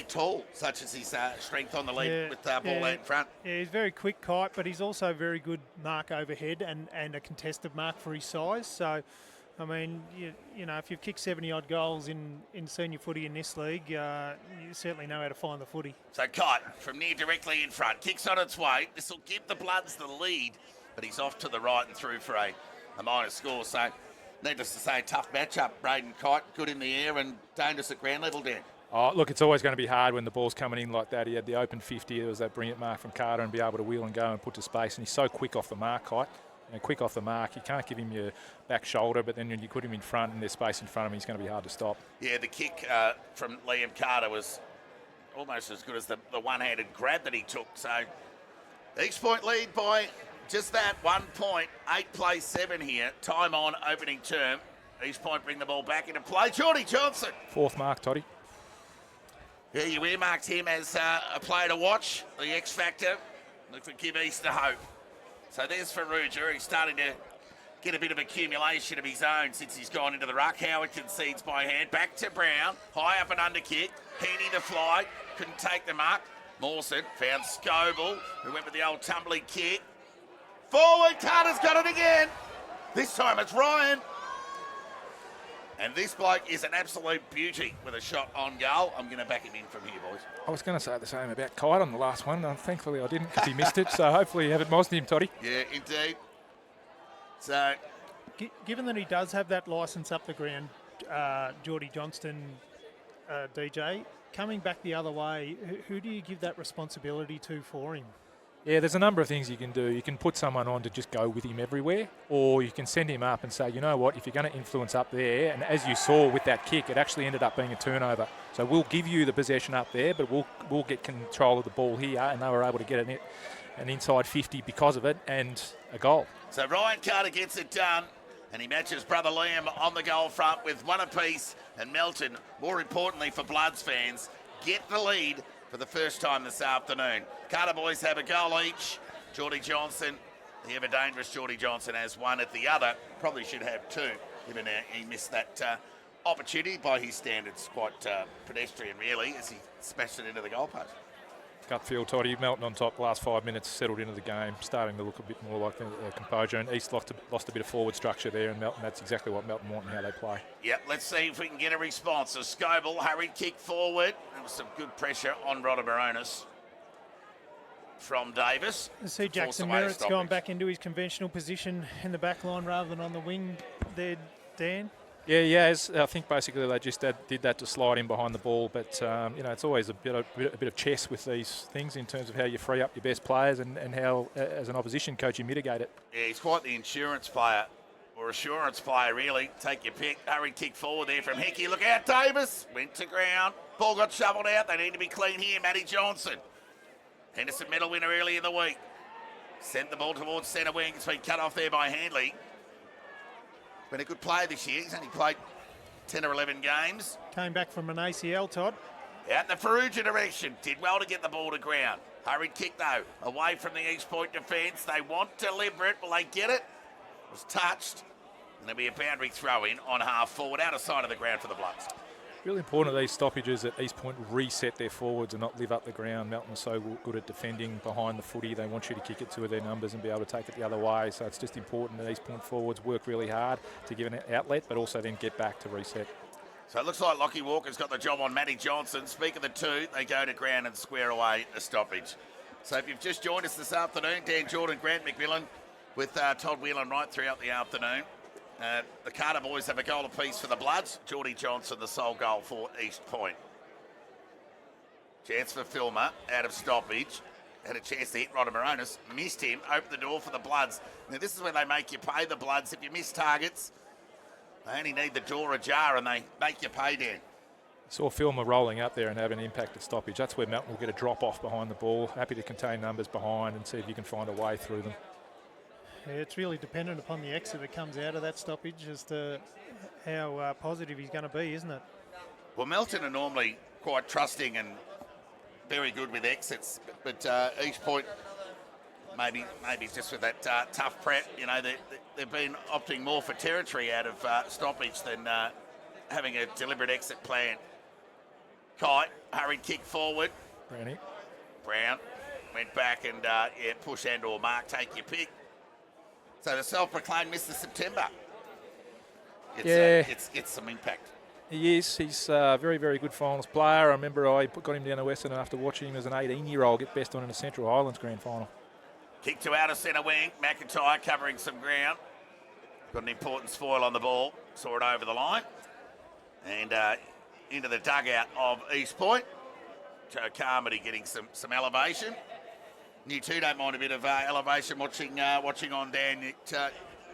tall, such as his strength on the lead with the ball out in front. Yeah, he's very quick, Kite, but he's also very good mark overhead and a contested mark for his size. So, I mean, you know, if you've kicked 70-odd goals in senior footy in this league, you certainly know how to find the footy. So Kite from near directly in front, kicks on its way. This will give the Bloods the lead, but he's off to the right and through for a minor score. So, needless to say, tough matchup. Braden Kite, good in the air and dangerous at ground level, Dan. Oh, look, it's always going to be hard when the ball's coming in like that. He had the open 50. There was that brilliant mark from Carter and be able to wheel and go and put to space. And he's so quick off the mark, Kite. quick off the mark. You can't give him your back shoulder, but then when you put him in front and there's space in front of him, he's going to be hard to stop. Yeah, the kick from Liam Carter was almost as good as the one-handed grab that he took. So East Point lead by just that 1 point. 8 plays 7 here. Time on opening term. East Point bring the ball back into play. Geordie Johnson. 4th mark, Toddy. Yeah, you earmarked him as a player to watch. The X Factor. Look to give East a hope. So there's Farrugia. He's starting to get a bit of accumulation of his own since he's gone into the ruck. Howard concedes by hand. Back to Brown. High up and under kick. Heaney the fly. Couldn't take the mark. Mawson found Scoble, who went with the old tumbly kick. Forward. Carter's got it again. This time it's Ryan. And this bloke is an absolute beauty with a shot on goal. I'm going to back him in from here, boys. I was going to say the same about Kite on the last one. Thankfully I didn't because he missed it. So hopefully you haven't mozzed him, Toddy. Yeah, indeed. So, Given that he does have that licence up the ground, Geordie Johnston, DJ, coming back the other way, who do you give that responsibility to for him? Yeah, there's a number of things you can do. You can put someone on to just go with him everywhere, or you can send him up and say, you know what, if you're going to influence up there, and as you saw with that kick, it actually ended up being a turnover. So we'll give you the possession up there, but we'll get control of the ball here, and they were able to get an inside 50 because of it, and a goal. So Ryan Carter gets it done, and he matches brother Liam on the goal front with one apiece, and Melton, more importantly for Bloods fans, get the lead for the first time this afternoon. Carter boys have a goal each. Geordie Johnson, the ever dangerous Geordie Johnson, has one at the other. Probably should have two, given he missed that opportunity by his standards. Quite pedestrian, really, as he smashed it into the goalpost. Gut feel, Toddy. Melton on top the last 5 minutes, settled into the game, starting to look a bit more like composure. And East lost a bit of forward structure there, and Melton, that's exactly what Melton want and how they play. Yep, let's see if we can get a response. A Scoble, hurried kick forward. There was some good pressure on Rodamaronis from Davis. I see Jackson Merritt's gone back into his conventional position in the back line rather than on the wing there, Dan. Yeah, I think basically they just did that to slide in behind the ball, but it's always a bit of chess with these things in terms of how you free up your best players and how, as an opposition coach, you mitigate it. Yeah, he's quite the insurance player, or assurance player, really. Take your pick. Hurried kick forward there from Hickey. Look out, Davis. Went to ground. Ball got shoveled out. They need to be clean here. Matty Johnson. Henderson medal winner early in the week. Sent the ball towards centre wing. It's been cut off there by Handley. Been a good player this year. He's only played 10 or 11 games. Came back from an ACL, Todd. Out in the Farrugia direction. Did well to get the ball to ground. Hurried kick, though. Away from the East Point defence. They want deliberate. Will they get it? It was touched. And there'll be a boundary throw in on half forward, out of sight of the ground for the Bloods. Really important at these stoppages that East Point reset their forwards and not live up the ground. Melton are so good at defending behind the footy. They want you to kick it to their numbers and be able to take it the other way. So it's just important that East Point forwards work really hard to give an outlet, but also then get back to reset. So it looks like Lockie Walker's got the job on Matty Johnson. Speak of the two, they go to ground and square away a stoppage. So if you've just joined us this afternoon, Dan Jordan, Grant McMillan with Todd Whelan right throughout the afternoon. The Carter boys have a goal apiece for the Bloods. Geordie Johnson, the sole goal for East Point. Chance for Filmer, out of stoppage. Had a chance to hit Rodamaronis. Missed him, opened the door for the Bloods. Now this is where they make you pay, the Bloods. If you miss targets, they only need the door ajar and they make you pay, Dan. Saw Filmer rolling up there and have an impact at stoppage. That's where Melton will get a drop off behind the ball. Happy to contain numbers behind and see if you can find a way through them. Yeah, it's really dependent upon the exit that comes out of that stoppage as to how positive he's going to be, isn't it? Well, Melton are normally quite trusting and very good with exits, but East Point maybe just with that tough prep, they've been opting more for territory out of stoppage than having a deliberate exit plan. Kite, hurried kick forward. Brown went back and push and or mark, take your pick. So the self-proclaimed Mr. September gets some impact. He is. He's a very, very good finals player. I remember I got him down to Western after watching him as an 18-year-old get best on in a Central Highlands grand final. Kick to outer centre wing. McIntyre covering some ground. Got an important spoil on the ball. Saw it over the line. And into the dugout of East Point. Joe Carmody getting some elevation. You too don't mind a bit of elevation watching on, Dan.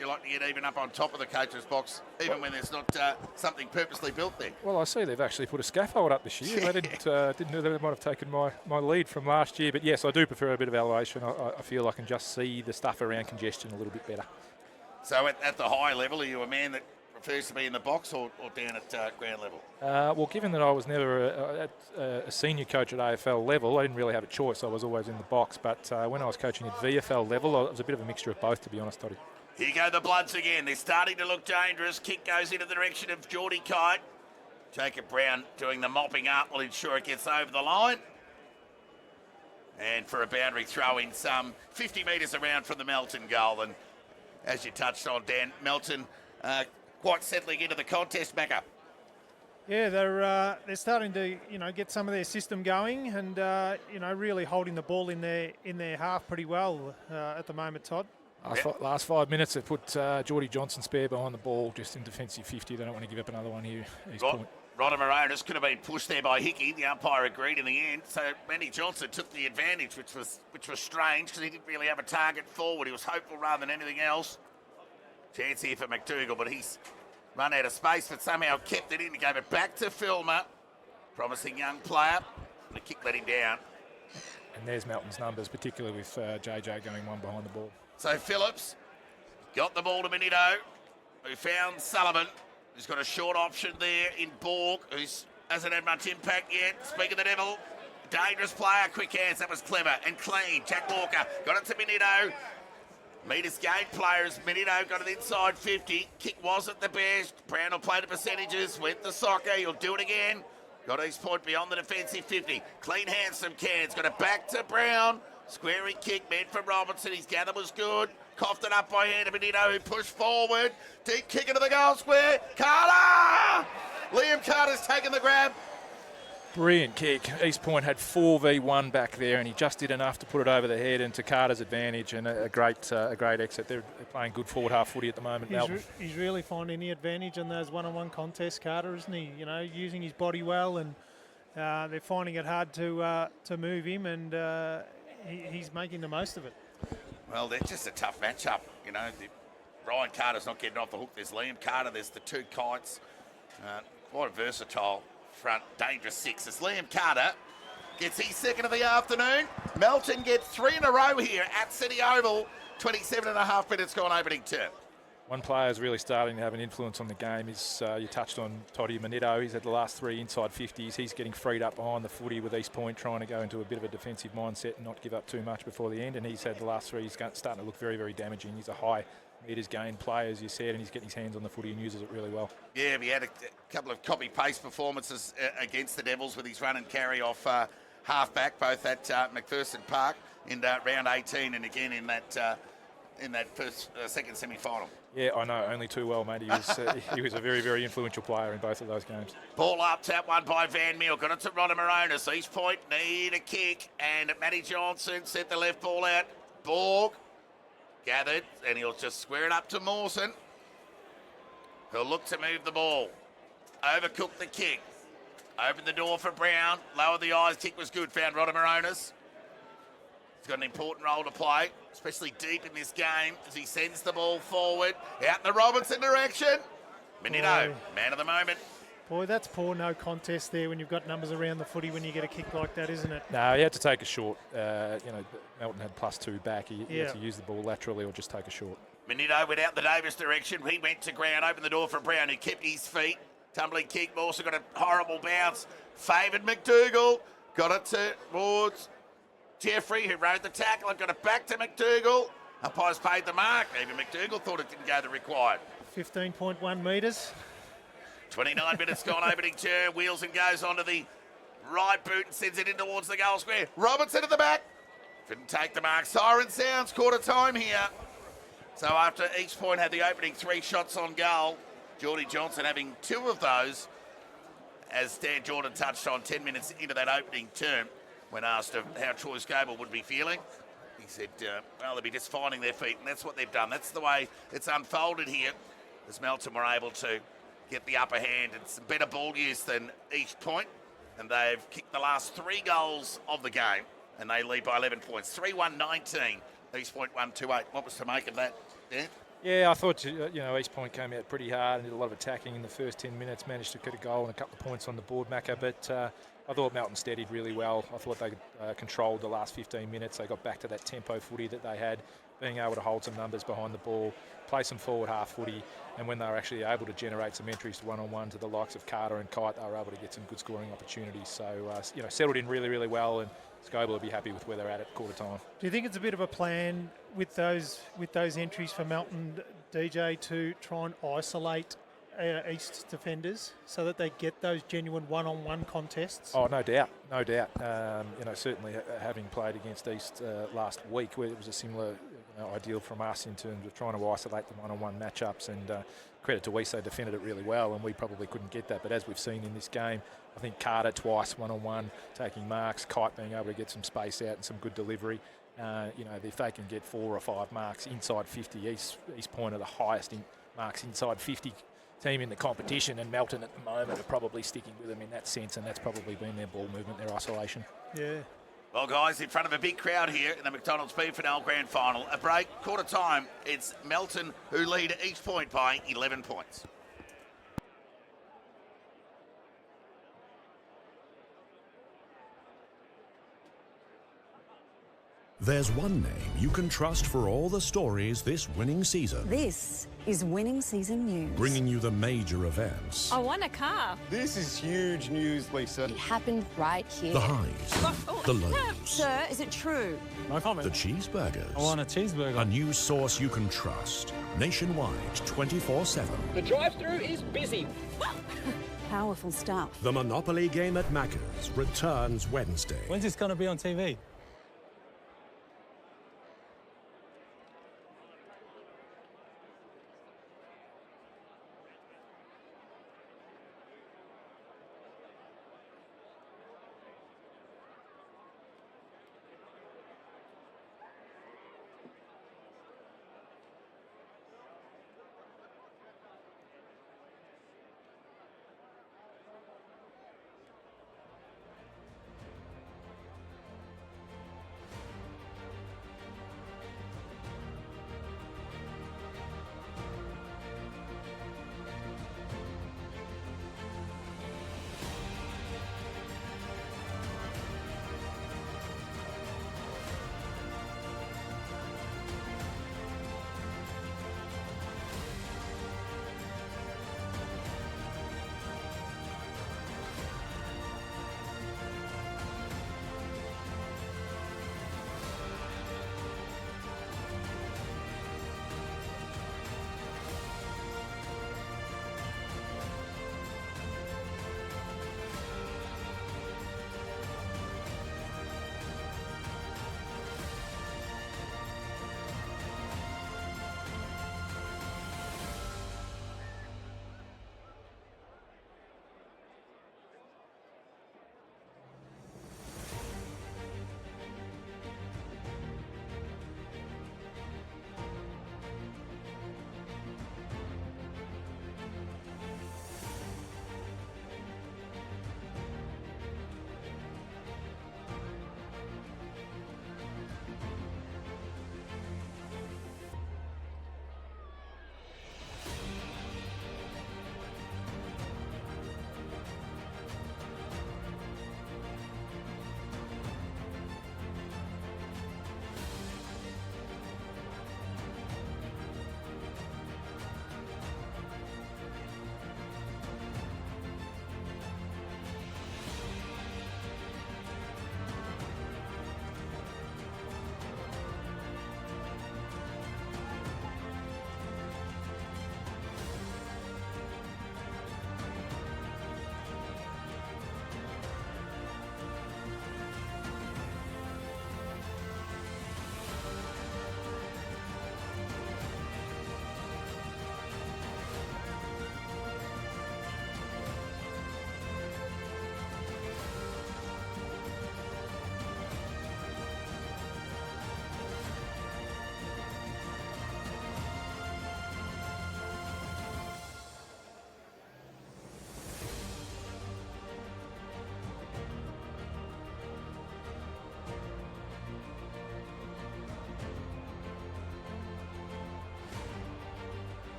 You like to get even up on top of the coach's box, even when there's not something purposely built there. Well, I see they've actually put a scaffold up this year. They didn't know they might have taken my lead from last year. But yes, I do prefer a bit of elevation. I feel I can just see the stuff around congestion a little bit better. So at the high level, are you a man that prefers to be in the box or down at ground level? Well, given that I was never a senior coach at AFL level, I didn't really have a choice. I was always in the box. But when I was coaching at VFL level, it was a bit of a mixture of both, to be honest, Toddy. Here go the Bloods again. They're starting to look dangerous. Kick goes into the direction of Geordie Kite. Jacob Brown doing the mopping up will ensure it gets over the line. And for a boundary throw in some 50 metres around from the Melton goal. And as you touched on, Dan, Melton quite settling into the contest, Macca. Yeah, they're starting to get some of their system going, and really holding the ball in their half pretty well at the moment, Todd. Last 5 minutes, they've put Geordie Johnson spare behind the ball, just in defensive 50. They don't want to give up another one here. Rodder Moronis could have been pushed there by Hickey. The umpire agreed in the end. So Manny Johnson took the advantage, which was strange because he didn't really have a target forward. He was hopeful rather than anything else. Chance here for McDougall, but he's run out of space, but somehow kept it in. He gave it back to Filmer. Promising young player. The kick let him down. And there's Melton's numbers, particularly with JJ going one behind the ball. So Phillips got the ball to Minito, who found Sullivan, who's got a short option there in Borg, who hasn't had much impact yet. Speak of the devil, dangerous player, quick hands, that was clever and clean. Jack Walker got it to Minito. Meters gained players, Minito got it inside 50. Kick wasn't the best. Brown will play the percentages, went the soccer, he'll do it again. Got East Point beyond the defensive 50. Clean hands from Cairns, got it back to Brown. Squaring kick meant for Robertson. His gather was good. Coughed it up by hand of Benito, who pushed forward. Deep kick into the goal square. Carter! Liam Carter's taken the grab. Brilliant kick. East Point had 4v1 back there, and he just did enough to put it over the head and to Carter's advantage, and a great exit. They're playing good forward half footy at the moment. He's really finding the advantage in those one-on-one contests, Carter, isn't he? Using his body well, and they're finding it hard to move him, and he's making the most of it. Well, they're just a tough matchup. Ryan Carter's not getting off the hook. There's Liam Carter. There's the two Kites. Quite a versatile front, dangerous six. As Liam Carter gets his second of the afternoon. Melton gets 3 in a row here at City Oval. 27 and a half minutes gone opening term. One player is really starting to have an influence on the game is, you touched on Toddy Manito. He's had the last 3 inside 50s. He's getting freed up behind the footy with East Point, trying to go into a bit of a defensive mindset and not give up too much before the end. And he's had the last 3. He's starting to look very, very damaging. He's a high metres gain player, as you said, and he's getting his hands on the footy and uses it really well. Yeah, he had a couple of copy-paste performances against the Devils with his run and carry off half-back, both at McPherson Park in round 18 and again in that second semi-final. Yeah, I know, only too well, mate. He was a very, very influential player in both of those games. Ball up, tap one by Van Meel. Got it to Rodder Moronis. East Point need a kick, and Matty Johnson sent the left ball out. Borg gathered, and he'll just square it up to Mawson. He'll look to move the ball. Overcook the kick. Open the door for Brown. Lower the eyes. Kick was good. Found Rodder Moronis. He's got an important role to play, especially deep in this game as he sends the ball forward. Out in the Robinson direction. Minito, man of the moment. Boy, that's poor no contest there when you've got numbers around the footy when you get a kick like that, isn't it? No, he had to take a short. Melton had +2 back. He had to use the ball laterally or just take a short. Minito went out the Davis direction. He went to ground, opened the door for Brown, who kept his feet. Tumbling kick, also got a horrible bounce. Favoured McDougall. Got it towards Jeffrey, who rode the tackle and got it back to McDougall. Umpires paid the mark. Even McDougall thought it didn't go the required. 15.1 metres. 29 minutes gone opening term. Wheels and goes onto the right boot and sends it in towards the goal square. Robertson at the back. Couldn't take the mark. Siren sounds, quarter time here. So after East Point had the opening 3 shots on goal, Geordie Johnson having 2 of those, as Stan Jordan touched on 10 minutes into that opening term, when asked of how Troy Scoble would be feeling. He said, they'll be just finding their feet, and that's what they've done. That's the way it's unfolded here, as Melton were able to get the upper hand and some better ball use than East Point, and they've kicked the last 3 goals of the game. and they lead by 11 points. 3-1-19. East Point 1-2-8. What was to make of that, Dan? Yeah, I thought, East Point came out pretty hard and did a lot of attacking in the first 10 minutes, managed to get a goal and a couple of points on the board, Macca, but I thought Melton steadied really well. I thought they controlled the last 15 minutes. They got back to that tempo footy that they had, being able to hold some numbers behind the ball, play some forward half footy, and when they were actually able to generate some entries to one-on-one to the likes of Carter and Kite, they were able to get some good scoring opportunities. So, settled in really, really well, and Scoble will be happy with where they're at quarter time. Do you think it's a bit of a plan with those entries for Melton, DJ, to try and isolate East defenders so that they get those genuine one-on-one contests? Oh, no doubt. Certainly having played against East last week, where it was a similar ideal from us in terms of trying to isolate the one-on-one matchups, and credit to East, they defended it really well, and we probably couldn't get that. But as we've seen in this game, I think Carter twice one-on-one, taking marks, Kite being able to get some space out and some good delivery. If they can get 4 or 5 marks inside 50, East Point are the highest in marks inside 50 team in the competition, and Melton at the moment are probably sticking with them in that sense, and that's probably been their ball movement, their isolation. Yeah. Well, guys, in front of a big crowd here in the McDonald's PFL Grand Final. A break, quarter time. It's Melton who lead East Point by 11 points. There's one name you can trust for all the stories this winning season. This is Winning Season News. Bringing you the major events. I won a car. This is huge news, Lisa. It happened right here. The highs, the lows. Sir, is it true? No comment. The cheeseburgers. I want a cheeseburger. A news source you can trust. Nationwide, 24/7. The drive-through is busy. Powerful stuff. The Monopoly game at Macca's returns Wednesday. When's this going to be on TV?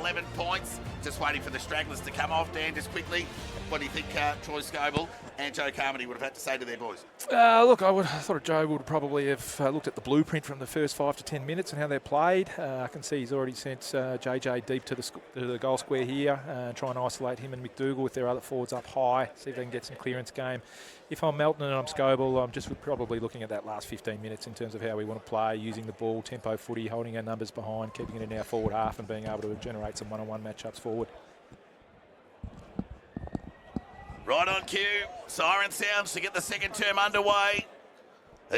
11 points. Just waiting for the stragglers to come off. Dan, just quickly, what do you think Troy Scoble and Joe Carmody would have had to say to their boys? Look, I thought Joe would probably have looked at the blueprint from the first 5 to 10 minutes and how they played. I can see he's already sent JJ deep to the goal square here, try and isolate him and McDougall with their other forwards up high, see if they can get some clearance game. If I'm Melton and I'm Scoble, I'm just probably looking at that last 15 minutes in terms of how we want to play, using the ball, tempo footy, holding our numbers behind, keeping it in our forward half and being able to generate some one-on-one matchups forward. Right on cue, siren sounds to get the second term underway.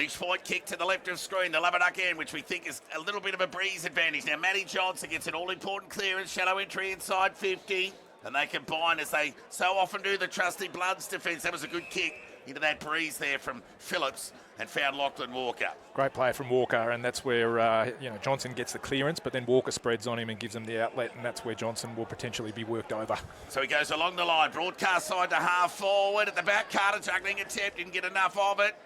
Each point kick to the left of screen, the Lubberduck end, which we think is a little bit of a breeze advantage. Now, Matty Johnson gets an all-important clearance, shallow entry inside 50, and they combine as they so often do, the trusty Bloods defence. That was a good kick into that breeze there from Phillips and found Lachlan Walker. Great play from Walker, and that's where Johnson gets the clearance, but then Walker spreads on him and gives him the outlet, and that's where Johnson will potentially be worked over. So he goes along the line, broadcast side to half forward. At the back, Carter juggling attempt, didn't get enough of it.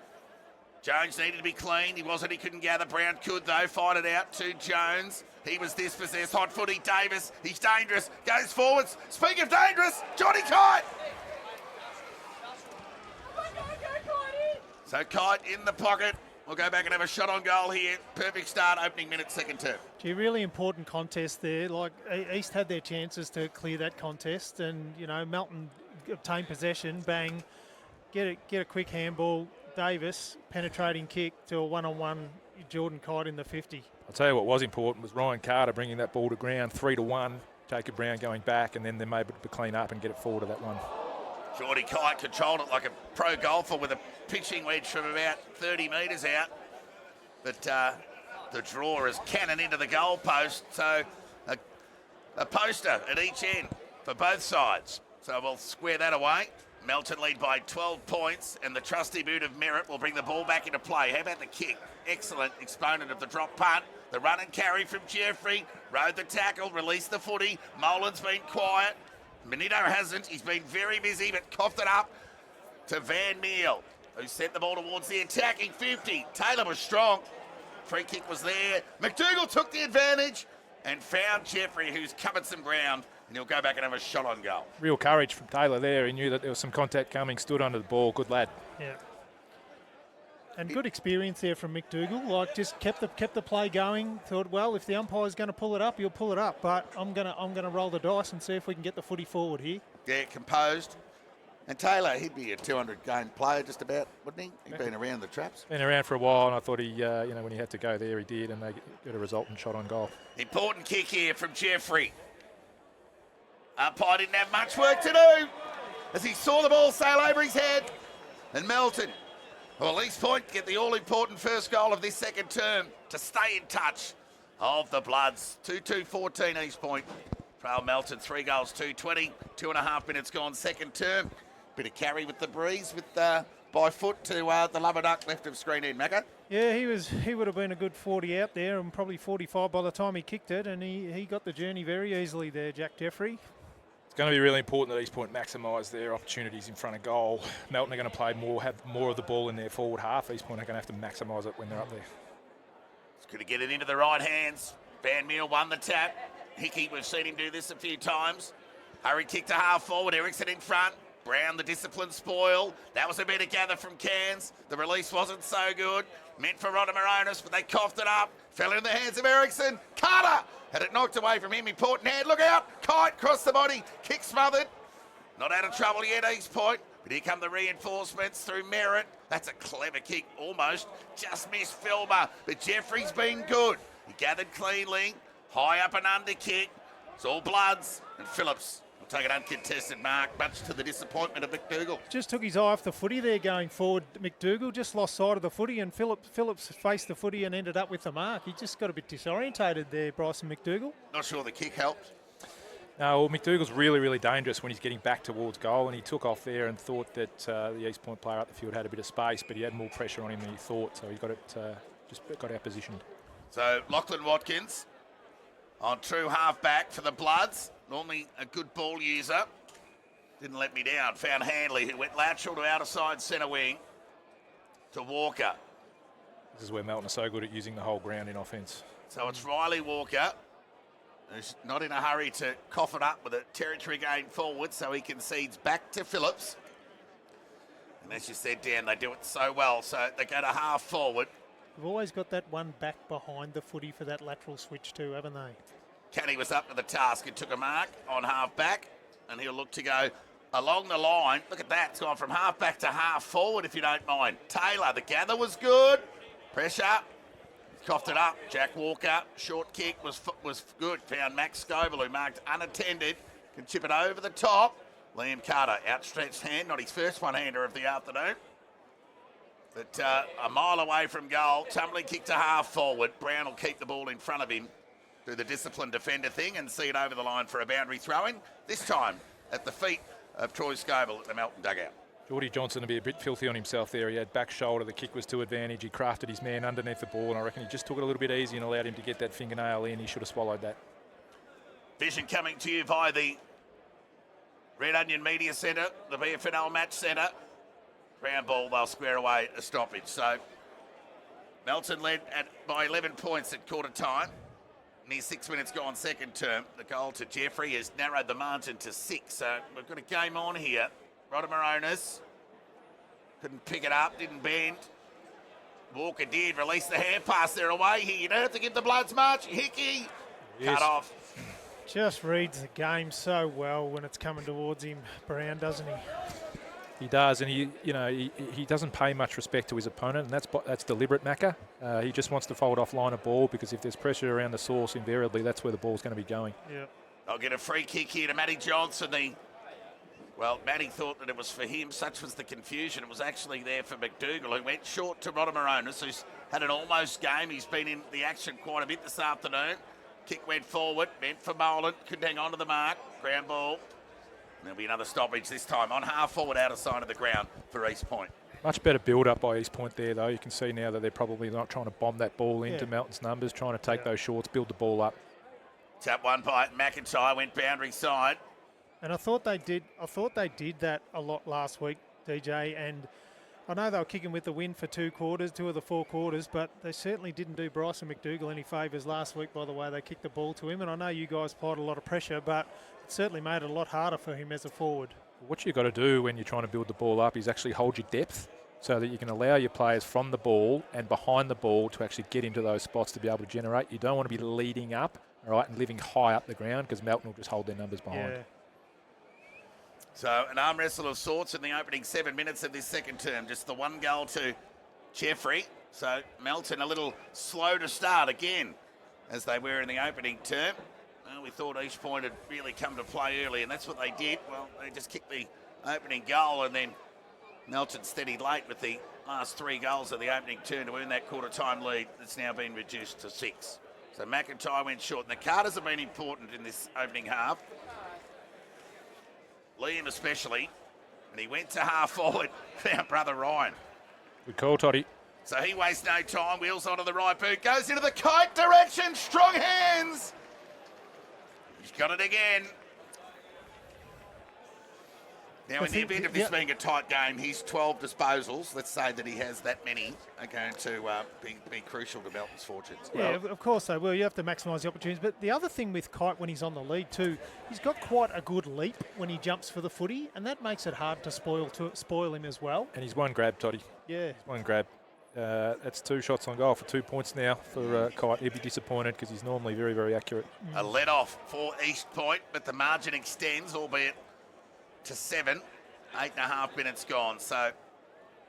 Jones needed to be clean. He wasn't, he couldn't gather. Brown could, though, fight it out to Jones. He was dispossessed. Hot footy, Davis. He's dangerous. Goes forwards. Speaking of dangerous, Johnny Kite. So Kite in the pocket. We'll go back and have a shot on goal here. Perfect start, opening minute, second term. Gee, really important contest there. Like, East had their chances to clear that contest, and, Melton obtained possession, bang, get a quick handball. Davis, penetrating kick to a one-on-one Jordan Kite in the 50. I'll tell you what was important was Ryan Carter bringing that ball to ground 3-1, Jacob Brown going back, and then they're able to clean up and get it forward to that one. Geordie Kite controlled it like a pro golfer with a pitching wedge from about 30 metres out. But the draw is cannon into the goal post, so a poster at each end for both sides. So we'll square that away. Melton lead by 12 points, and the trusty boot of Merritt will bring the ball back into play. How about the kick? Excellent exponent of the drop punt. The run and carry from Jeffrey. Rode the tackle, released the footy. Molan's been quiet. Benito hasn't. He's been very busy, but coughed it up to Van Meel, who sent the ball towards the attacking 50. Taylor was strong. Free kick was there. McDougall took the advantage and found Jeffrey, who's covered some ground, and he'll go back and have a shot on goal. Real courage from Taylor there. He knew that there was some contact coming, stood under the ball. Good lad. Yeah. And good experience there from McDougall. Like, just kept the play going. Thought, well, if the umpire's going to pull it up, he'll pull it up. But I'm gonna roll the dice and see if we can get the footy forward here. Yeah, composed. And Taylor, he'd be a 200-game player just about, wouldn't he? He'd been around the traps. Been around for a while, and I thought he, when he had to go there, he did, and they got a resultant shot on goal. Important kick here from Jeffrey. Umpire didn't have much work to do as he saw the ball sail over his head. And Melton, well, East Point get the all-important first goal of this second term to stay in touch of the Bloods. 2-2-14 East Point. Trail Melton, 3 goals, 2-20. 2.5 minutes gone second term. Bit of carry with the breeze with by foot to the Lubberduck left of screen end, Macca. Yeah, he would have been a good 40 out there and probably 45 by the time he kicked it, and he got the journey very easily there, Jack Jeffrey. It's going to be really important that East Point maximise their opportunities in front of goal. Melton are going to play more, have more of the ball in their forward half. East Point are going to have to maximise it when they're up there. It's going to get it into the right hands. Van Meel won the tap. Hickey, we've seen him do this a few times. Hurry kick to half forward. Erickson in front. Brown, the discipline spoil. That was a better gather from Cairns. The release wasn't so good. Meant for Rodamaronis, but they coughed it up. Fell in the hands of Erickson. Carter had it knocked away from him. Important hand. Look out. Kite crossed the body. Kick smothered. Not out of trouble yet, East Point. But here come the reinforcements through Merritt. That's a clever kick, almost. Just missed Filmer. But Jeffrey's been good. He gathered cleanly. High up and under kick. It's all Bloods. And Phillips will take an uncontested mark, much to the disappointment of McDougall. Just took his eye off the footy there going forward. McDougall just lost sight of the footy, and Phillips faced the footy and ended up with the mark. He just got a bit disorientated there, Bryson McDougall. Not sure the kick helped. No, well, McDougall's really, really dangerous when he's getting back towards goal, and he took off there and thought that the East Point player up the field had a bit of space, but he had more pressure on him than he thought, so he got it just got out positioned. So Lachlan Watkins on true half-back for the Bloods. Normally a good ball user. Didn't let me down. Found Handley, who went lateral to outer side centre wing to Walker. This is where Melton are so good at using the whole ground in offence. So it's Riley Walker who's not in a hurry to cough it up with a territory gain forward, so he concedes back to Phillips. And as you said, Dan, they do it so well, so they go to half forward. They've always got that one back behind the footy for that lateral switch too, haven't they? Caddy was up to the task and took a mark on half back, and he'll look to go along the line. Look at that, it's gone from half back to half forward, if you don't mind. Taylor, the gather was good. Pressure, coughed it up. Jack Walker, short kick was good. Found Max Scoville, who marked unattended, can chip it over the top. Liam Carter, outstretched hand, not his first one-hander of the afternoon. But a mile away from goal, tumbling kick to half forward. Brown will keep the ball in front of him, do the disciplined defender thing and see it over the line for a boundary throw-in. This time at the feet of Troy Scoville at the Melton dugout. Geordie Johnson to be a bit filthy on himself there. He had back shoulder, the kick was to advantage. He crafted his man underneath the ball, and I reckon he just took it a little bit easy and allowed him to get that fingernail in. He should have swallowed that. Vision coming to you via the Red Onion Media Centre, the BFNL Match Centre. Ground ball, they'll square away a stoppage. So Melton led by 11 points at quarter time. Near 6 minutes gone second term. The goal to Jeffrey has narrowed the margin to 6. So we've got a game on here. Rodamaronis couldn't pick it up, didn't bend. Walker did, release the hand pass there away. You don't have to give the Bloods much. Hickey, cut off. Just reads the game so well when it's coming towards him, Brown, doesn't he? He does, and he doesn't pay much respect to his opponent, and that's deliberate, Macca. He just wants to fold off line of ball because if there's pressure around the source, invariably that's where the ball's going to be going. Yeah. I'll get a free kick here to Matty Johnson. Matty thought that it was for him. Such was the confusion. It was actually there for McDougall, who went short to Rodamaronis, who's had an almost game. He's been in the action quite a bit this afternoon. Kick went forward, meant for Melton. Couldn't hang on to the mark. Ground ball. There'll be another stoppage this time on half forward out of side of the ground for East Point. Much better build-up by East Point there, though. You can see now that they're probably not trying to bomb that ball into Melton's numbers, trying to take those shorts, build the ball up. Tap one by McIntyre, went boundary side. And I thought they did that a lot last week, DJ, and I know they were kicking with the win for 2 of the 4 quarters, but they certainly didn't do Bryson McDougall any favours last week by the way they kicked the ball to him. And I know you guys applied a lot of pressure, but it certainly made it a lot harder for him as a forward. What you've got to do when you're trying to build the ball up is actually hold your depth so that you can allow your players from the ball and behind the ball to actually get into those spots to be able to generate. You don't want to be leading up, all right, and living high up the ground because Melton will just hold their numbers behind. Yeah. So an arm wrestle of sorts in the opening 7 minutes of this second term. Just the one goal to Jeffrey. So Melton a little slow to start again, as they were in the opening term. Well, we thought East Point had really come to play early, and that's what they did. Well, they just kicked the opening goal, and then Melton steadied late with the last 3 goals of the opening term to earn that quarter-time lead that's now been reduced to 6. So McIntyre went short, and the Carters have been important in this opening half. Liam especially, and he went to half forward, found brother Ryan. Good call, Toddy. So he wastes no time, wheels onto the right boot, goes into the kite direction, strong hands. He's got it again. Now, in the event of this being a tight game, his 12 disposals, let's say that he has that many, are going to be crucial to Melton's fortunes. Yeah, of course they will. You have to maximise the opportunities. But the other thing with Kite when he's on the lead too, he's got quite a good leap when he jumps for the footy, and that makes it hard to spoil him as well. And he's one grab, Toddy. Yeah. He's one grab. That's 2 shots on goal for 2 points now for Kite. He'd be disappointed because he's normally very, very accurate. A let-off for East Point, but the margin extends, albeit to 7. 8.5 minutes gone. So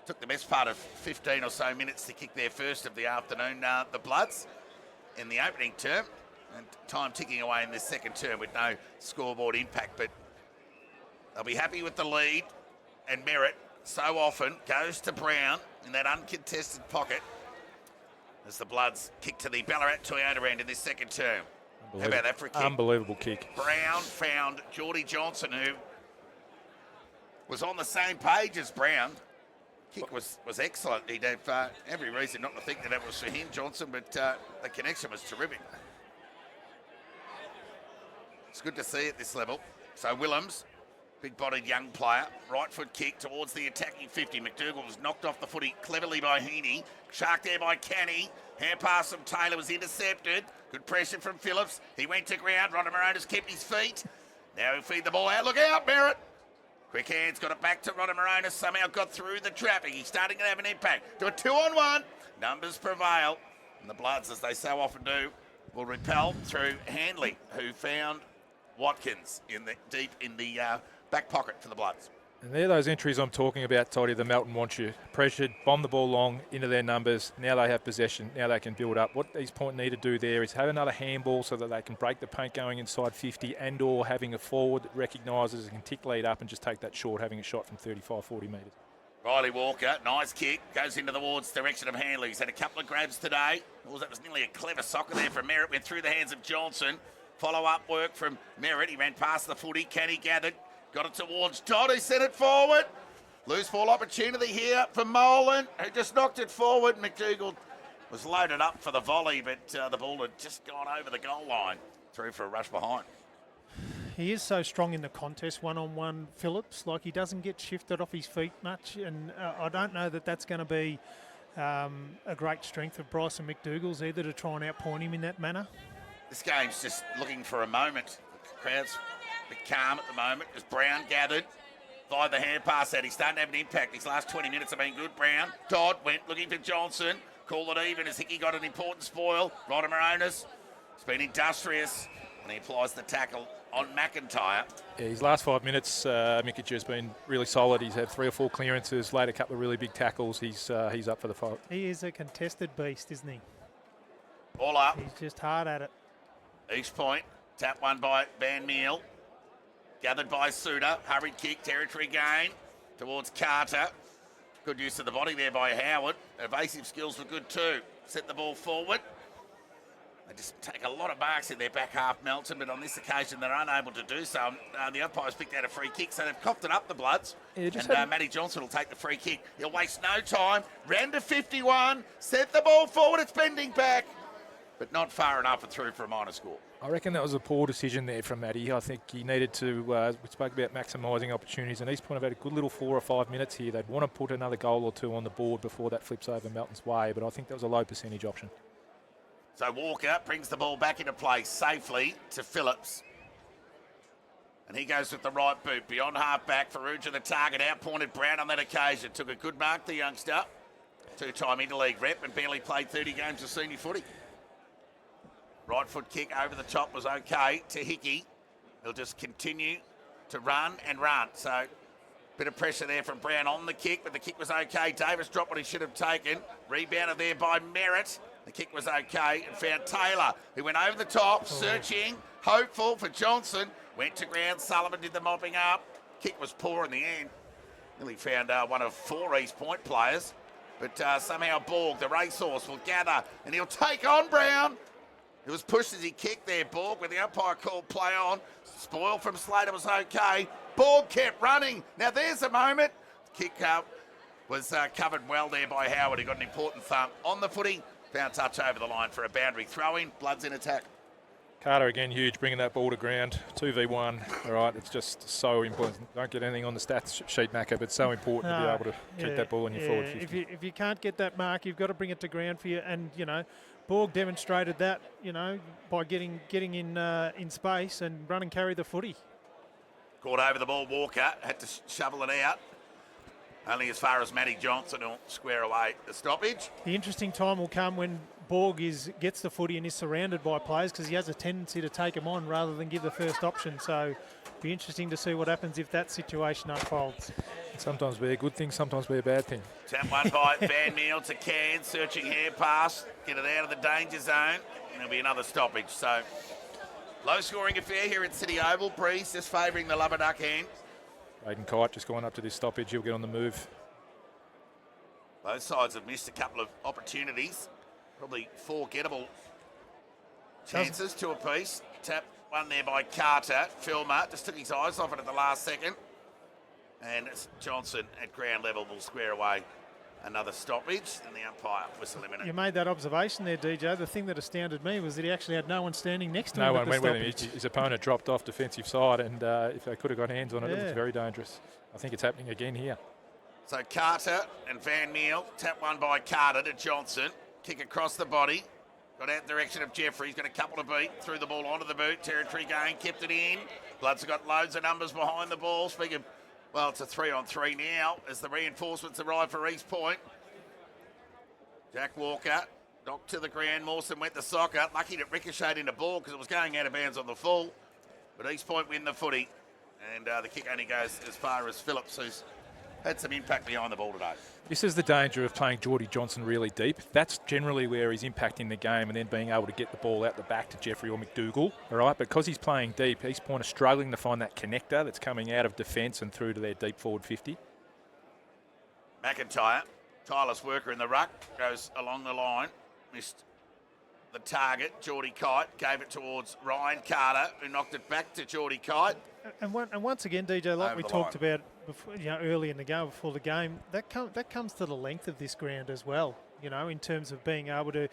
took the best part of 15 or so minutes to kick their first of the afternoon, the Bloods, in the opening term. And time ticking away in this second term with no scoreboard impact. But they'll be happy with the lead, and Merritt so often goes to Brown in that uncontested pocket as the Bloods kick to the Ballarat Toyota end in this second term. How about that for a kick? Unbelievable kick. Brown found Geordie Johnson, who was on the same page as Brown. Kick was excellent. He'd have every reason not to think that was for him, Johnson, but the connection was terrific. It's good to see at this level. So Willems big-bodied young player. Right foot kick towards the attacking 50. McDougall was knocked off the footy cleverly by Heaney. Shark there by Canny. Hand pass from Taylor was intercepted. Good pressure from Phillips. He went to ground. Ronda Moronis kept his feet. Now he'll feed the ball out. Look out, Merritt. Quick hands, got it back to Ronda Moronis. Somehow got through the trapping. He's starting to have an impact. To a 2-on-1. Numbers prevail. And the Bloods, as they so often do, will repel through Handley, who found Watkins deep in the back pocket for the Bloods. And they're those entries I'm talking about, Toddy. The Melton wants you pressured, bomb the ball long into their numbers. Now they have possession. Now they can build up. What these Point need to do there is have another handball so that they can break the paint going inside 50 and or having a forward that recognises and can tick lead up and just take that short, having a shot from 35, 40 metres. Riley Walker, nice kick, goes into the Wards direction of Handley. He's had a couple of grabs today. That was nearly a clever soccer there from Merritt. Went through the hands of Johnson. Follow-up work from Merritt. He ran past the footy. Kenny gathered. Got it towards Todd, who sent it forward. Loose ball opportunity here for Melton, who just knocked it forward. McDougall was loaded up for the volley, but the ball had just gone over the goal line. Through for a rush behind. He is so strong in the contest, one-on-one, Phillips. Like, he doesn't get shifted off his feet much, and I don't know that that's going to be a great strength of Bryson McDougall's either, to try and outpoint him in that manner. This game's just looking for a moment. The crowd's a bit calm at the moment as Brown gathered. Via the hand pass out. He's starting to have an impact. These last 20 minutes have been good, Brown. Dodd went looking for Johnson. Called it even as Hickey got an important spoil. Ronda Moronis has been industrious, and he applies the tackle on McIntyre. Yeah, his last 5 minutes, Mikic has been really solid. He's had 3 or 4 clearances, laid a couple of really big tackles. He's up for the fight. He is a contested beast, isn't he? All up. He's just hard at it. East Point, tap one by Van Meel. Gathered by Suter. Hurried kick, territory gain towards Carter. Good use of the body there by Howard. Evasive skills were good too. Set the ball forward. They just take a lot of marks in their back half, Melton, but on this occasion they're unable to do so. The umpires picked out a free kick, so they've coughed it up, the Bloods. Yeah, and Matty Johnson will take the free kick. He'll waste no time. Ran to 51. Set the ball forward. It's bending back, but not far enough and through for a minor score. I reckon that was a poor decision there from Matty. I think he needed to, we spoke about maximising opportunities, and East Point have had a good little 4 or 5 minutes here. They'd want to put another goal or 2 on the board before that flips over Melton's way, but I think that was a low percentage option. So Walker brings the ball back into play safely to Phillips. And he goes with the right boot. Beyond half-back, Farrugia the target, outpointed Brown on that occasion. Took a good mark, the youngster. 2-time interleague rep and barely played 30 games of senior footy. Right foot kick over the top was okay to Hickey. He'll just continue to run and run. So bit of pressure there from Brown on the kick, but the kick was okay. Davis dropped what he should have taken. Rebounded there by Merritt. The kick was okay and found Taylor, who went over the top, searching, hopeful for Johnson. Went to ground. Sullivan did the mopping up. Kick was poor in the end. Nearly found one of 4 East Point players. But somehow Borg, the racehorse, will gather and he'll take on Brown. It was pushed as he kicked there, Borg, with the umpire called play on. Spoil from Slater was okay. Borg kept running. Now there's a moment. Kick was covered well there by Howard. He got an important thump on the footy. Found touch over the line for a boundary throw-in. Bloods in attack. Carter again huge, bringing that ball to ground. 2v1. All right, it's just so important. Don't get anything on the stats sheet, Macca, but so important to be able to keep that ball in your forward 50. If you can't get that mark, you've got to bring it to ground for you. And, you know, Borg demonstrated that, you know, by getting in space and run and carry the footy. Caught over the ball, Walker had to shovel it out. Only as far as Matty Johnson will square away the stoppage. The interesting time will come when Borg gets the footy and is surrounded by players, because he has a tendency to take them on rather than give the first option. So it'll be interesting to see what happens if that situation unfolds. Sometimes be a good thing, sometimes be a bad thing. Tap one by Van Meel to Cairns, searching hand pass, get it out of the danger zone, and there'll be another stoppage. So low scoring affair here at City Oval. Breeze just favouring the Lubber Duck hand. Aiden Kite just going up to this stoppage, he'll get on the move. Both sides have missed a couple of opportunities. Probably 4 gettable chances, 2 apiece. Tap one there by Carter. Filmer just took his eyes off it at the last second. And Johnson at ground level will square away another stoppage, and the umpire whistle him in. You made that observation there, DJ. The thing that astounded me was that he actually had no one standing next to him. No at one the went with him. stoppage. His opponent dropped off defensive side, and if they could have got hands on it, it was Yeah. very dangerous. I think it's happening again here. So Carter and Van Meel, tap one by Carter to Johnson, kick across the body, got out the direction of Jeffrey. He's got a couple to beat, threw the ball onto the boot, territory gain, kept it in. Bloods have got loads of numbers behind the ball. Speaking of, well, it's a 3-on-3 now as the reinforcements arrive for East Point. Jack Walker knocked to the ground. Mawson went to soccer. Lucky to ricochet into ball because it was going out of bounds on the full. But East Point win the footy. And the kick only goes as far as Phillips, who's had some impact behind the ball today. This is the danger of playing Geordie Johnson really deep. That's generally where he's impacting the game, and then being able to get the ball out the back to Jeffrey or McDougall. All right, because he's playing deep, East Point are struggling to find that connector that's coming out of defence and through to their deep forward 50. McIntyre, tireless worker in the ruck, goes along the line, missed the target. Geordie Kite gave it towards Ryan Carter, who knocked it back to Geordie Kite. And once again, DJ, like Over we the talked line. about before, early in the game, before the game, that comes to the length of this ground as well. In terms of being able to,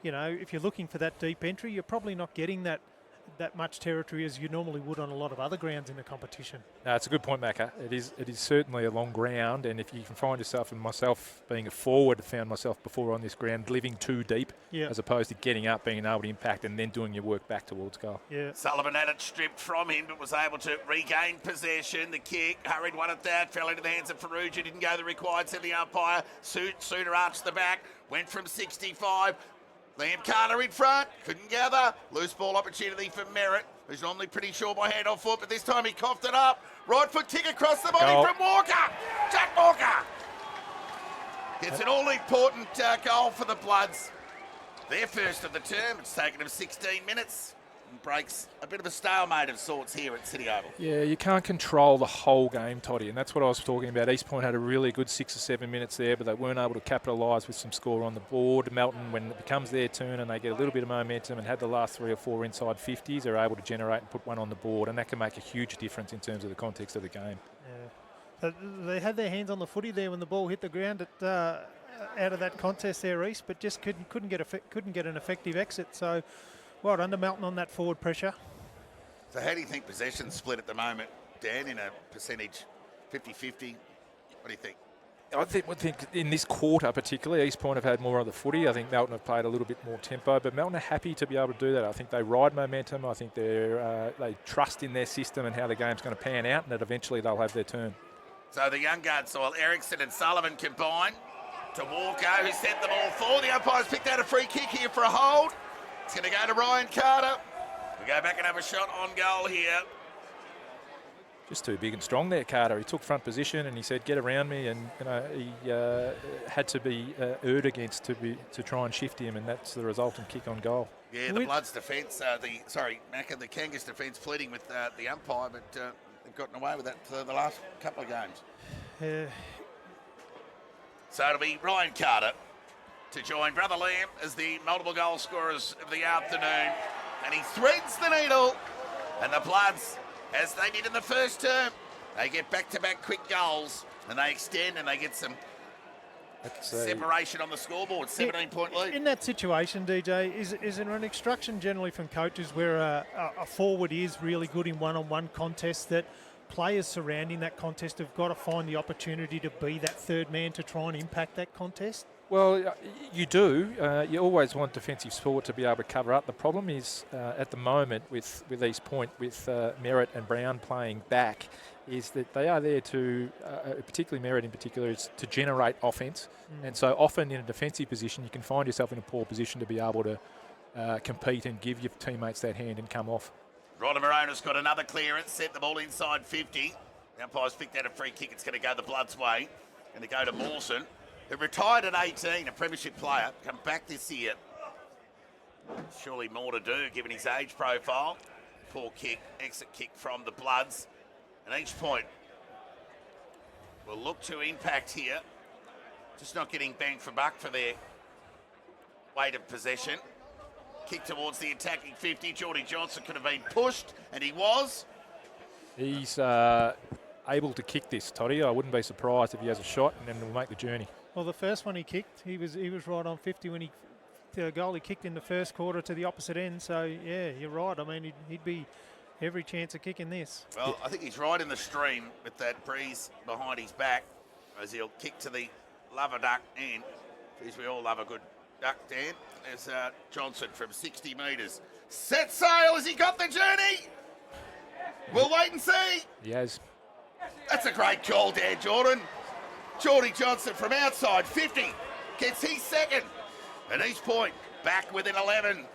if you're looking for that deep entry, you're probably not getting that much territory as you normally would on a lot of other grounds in the competition. No, it's a good point, Macca. It is certainly a long ground, and if you can find yourself, and myself being a forward, found myself before on this ground, living too deep, as opposed to getting up, being able to impact, and then doing your work back towards goal. Yeah. Sullivan had it stripped from him, but was able to regain possession. The kick, hurried one at that, fell into the hands of Ferrugia, didn't go the required, said the umpire. Sooner arched the back, went from 65. Liam Carter in front, couldn't gather. Loose ball opportunity for Merritt, who's normally pretty sure by hand or foot, but this time he coughed it up. Right foot kick across the body Goal. from Walker. Jack Walker. It's an all-important goal for the Bloods. Their first of the term. It's taken them 16 minutes. And breaks a bit of a stalemate of sorts here at City Oval. Yeah, you can't control the whole game, Toddy, and that's what I was talking about. East Point had a really good 6 or 7 minutes there, but they weren't able to capitalise with some score on the board. Melton, when it becomes their turn and they get a little bit of momentum and had the last 3 or 4 inside 50s, they're able to generate and put one on the board, and that can make a huge difference in terms of the context of the game. Yeah. They had their hands on the footy there when the ball hit the ground out of that contest there, East, but just couldn't get an effective exit. So, well done to Melton on that forward pressure. So how do you think possession's split at the moment, Dan, in a percentage 50-50? What do you think? I think in this quarter particularly, East Point have had more of the footy. I think Melton have played a little bit more tempo, but Melton are happy to be able to do that. I think they ride momentum. I think they trust in their system and how the game's going to pan out, and that eventually they'll have their turn. So the young guard soil, Ericsson and Sullivan combine to Walker, who sent the ball forward. The umpire's picked out a free kick here for a hold. It's going to go to Ryan Carter. We go back and have a shot on goal here. Just too big and strong there, Carter. He took front position and he said, "Get around me," and he had to be erred against to try and shift him, and that's the resultant kick on goal. Yeah, the Bloods' defence, Macca, the Kangas' defence pleading with the umpire, but they've gotten away with that for the last couple of games. So it'll be Ryan Carter to join Brother Liam as the multiple goal scorers of the afternoon. And he threads the needle. And the Bloods, as they did in the first term, they get back-to-back quick goals. And they extend and they get some separation on the scoreboard. 17-point lead. In that situation, DJ, is there an instruction generally from coaches where a forward is really good in one-on-one contests that players surrounding that contest have got to find the opportunity to be that third man to try and impact that contest? Well, you do. You always want defensive support to be able to cover up. The problem is at the moment with East Point, with Merritt and Brown playing back, is that they are there to, particularly Merritt in particular, is to generate offence. And so often in a defensive position, you can find yourself in a poor position to be able to compete and give your teammates that hand and come off. Ryder Morona's got another clearance, set the ball inside 50. The umpire's picked out a free kick. It's going to go the Bloods' way. Going to go to Mawson, who retired at 18, a premiership player, come back this year. Surely more to do, given his age profile. Poor kick, exit kick from the Bloods. And East Point will look to impact here. Just not getting bang for buck for their weight of possession. Kick towards the attacking 50. Geordie Johnson could have been pushed, and he was. He's able to kick this, Toddy. I wouldn't be surprised if he has a shot, and then we'll make the journey. Well, the first one he kicked, he was right on 50 when the goal he kicked in the first quarter to the opposite end. So, yeah, you're right. I mean, he'd be every chance of kicking this. Well, I think he's right in the stream with that breeze behind his back as he'll kick to the lover duck end. Geez, we all love a good duck, Dan. There's Johnson from 60 metres. Set sail. Has he got the journey? We'll wait and see. He has. That's a great call, Dan Jordan. Geordie Johnson from outside 50 gets his second. And East Point back within 11.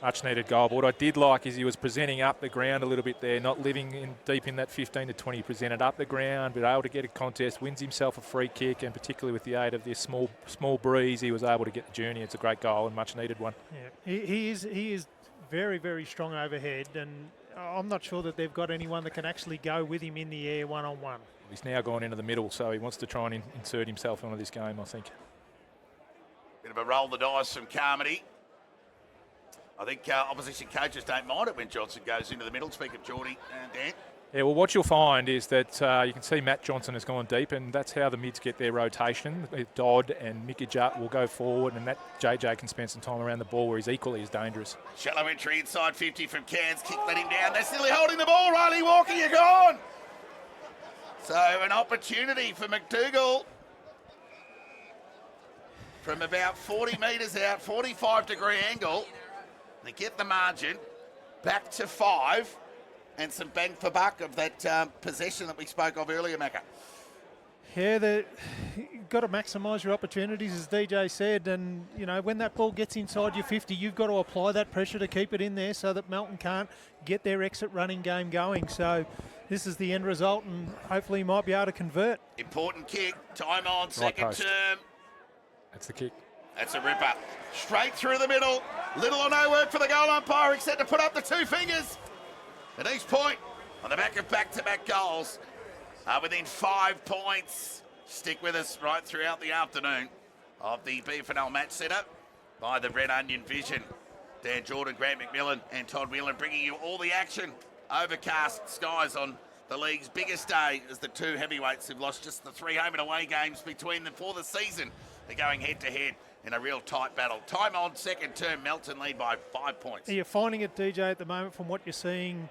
Much needed goal. But what I did like is he was presenting up the ground a little bit there, not living in deep in that 15 to 20. Presented up the ground, but able to get a contest, wins himself a free kick, and particularly with the aid of this small breeze, he was able to get the journey. It's a great goal and much needed one. Yeah, he is very, very strong overhead, and I'm not sure that they've got anyone that can actually go with him in the air one-on-one. He's now gone into the middle, so he wants to try and insert himself into this game, I think. Bit of a roll the dice from Carmody. I think opposition coaches don't mind it when Johnson goes into the middle. Speak of Geordie and Dan. Yeah, well, what you'll find is that you can see Matt Johnson has gone deep, and that's how the mids get their rotation. Dodd and Mickey Jutt will go forward, and that JJ can spend some time around the ball where he's equally as dangerous. Shallow entry inside 50 from Cairns. Kick let him down. They're still holding the ball. Riley Walker, you're gone. So an opportunity for McDougall from about 40 metres out, 45-degree angle. They get the margin back to 5 and some bang for buck of that possession that we spoke of earlier, Macca. Yeah, you've got to maximise your opportunities, as DJ said, and, you know, when that ball gets inside your 50, you've got to apply that pressure to keep it in there so that Melton can't get their exit running game going. So this is the end result, and hopefully he might be able to convert. Important kick, time on, second term. That's the kick. That's a ripper. Straight through the middle. Little or no work for the goal umpire except to put up the 2 fingers. And East Point on the back of back-to-back goals are within 5 points. Stick with us right throughout the afternoon of the BFNL match setup by the Red Onion Vision. Dan Jordan, Grant McMillan and Todd Whelan bringing you all the action. Overcast skies on the league's biggest day as the 2 heavyweights who've lost just the 3 home and away games between them for the season. They're going head-to-head in a real tight battle. Time on, second term, Melton lead by 5 points. Are you finding it, DJ, at the moment from what you're seeing?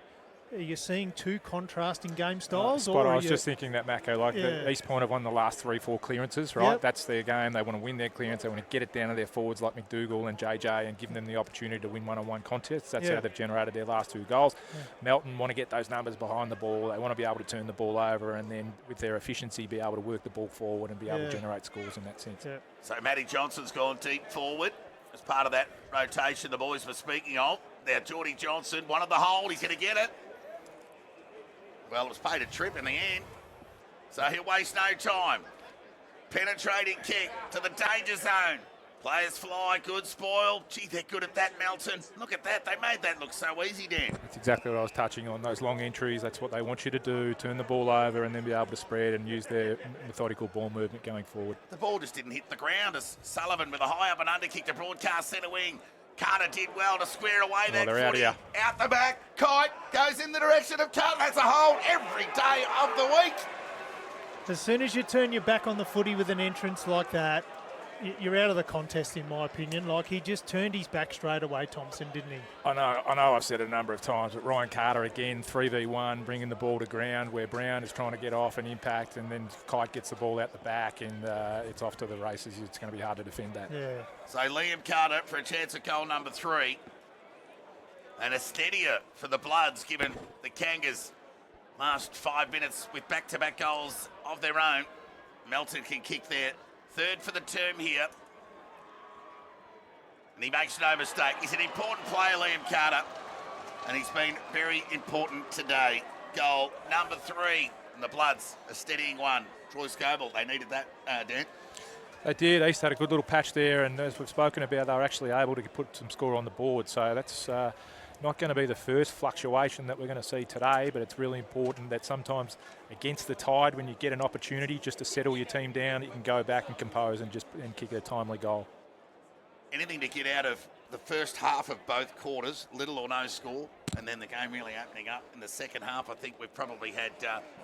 Are you seeing 2 contrasting game styles? I was just thinking that, Macco, the East Point have won the last 3-4 clearances, right? Yep. That's their game. They want to win their clearance. They want to get it down to their forwards like McDougall and JJ and give them the opportunity to win one-on-one contests. That's how they've generated their last 2 goals. Yeah. Melton want to get those numbers behind the ball. They want to be able to turn the ball over and then, with their efficiency, be able to work the ball forward and be able to generate scores in that sense. Yeah. So Matty Johnson's gone deep forward as part of that rotation the boys were speaking of. Now Geordie Johnson, one of the hold. He's going to get it. Well, it was paid a trip in the end, so he'll waste no time. Penetrating kick to the danger zone. Players fly, good spoil. Gee, they're good at that, Melton. Look at that. They made that look so easy, Dan. That's exactly what I was touching on. Those long entries, that's what they want you to do, turn the ball over and then be able to spread and use their methodical ball movement going forward. The ball just didn't hit the ground as Sullivan with a high up and under kick to broadcast centre wing. Carter did well to square away that footy. Out the back, Kite goes in the direction of Carter. That's a hold every day of the week. As soon as you turn your back on the footy with an entrance like that, you're out of the contest, in my opinion. Like, he just turned his back straight away, Thompson, didn't he? I know I've said it a number of times, but Ryan Carter again, 3v1, bringing the ball to ground where Brown is trying to get off and impact, and then Kite gets the ball out the back and it's off to the races. It's going to be hard to defend that. Yeah. So Liam Carter for a chance at goal number 3. And a steadier for the Bloods, given the Kangas last 5 minutes with back-to-back goals of their own. Melton can kick their 3rd for the term here. And he makes no mistake. He's an important player, Liam Carter. And he's been very important today. Goal number 3. And the Bloods, a steadying one. Troy Scoble, they needed that, Dan. They did. East had a good little patch there. And as we've spoken about, they were actually able to put some score on the board. So that's not going to be the first fluctuation that we're going to see today, but it's really important that sometimes against the tide, when you get an opportunity just to settle your team down, you can go back and compose and kick a timely goal. Anything to get out of the first half of both quarters, little or no score, and then the game really opening up in the second half. I think we've probably had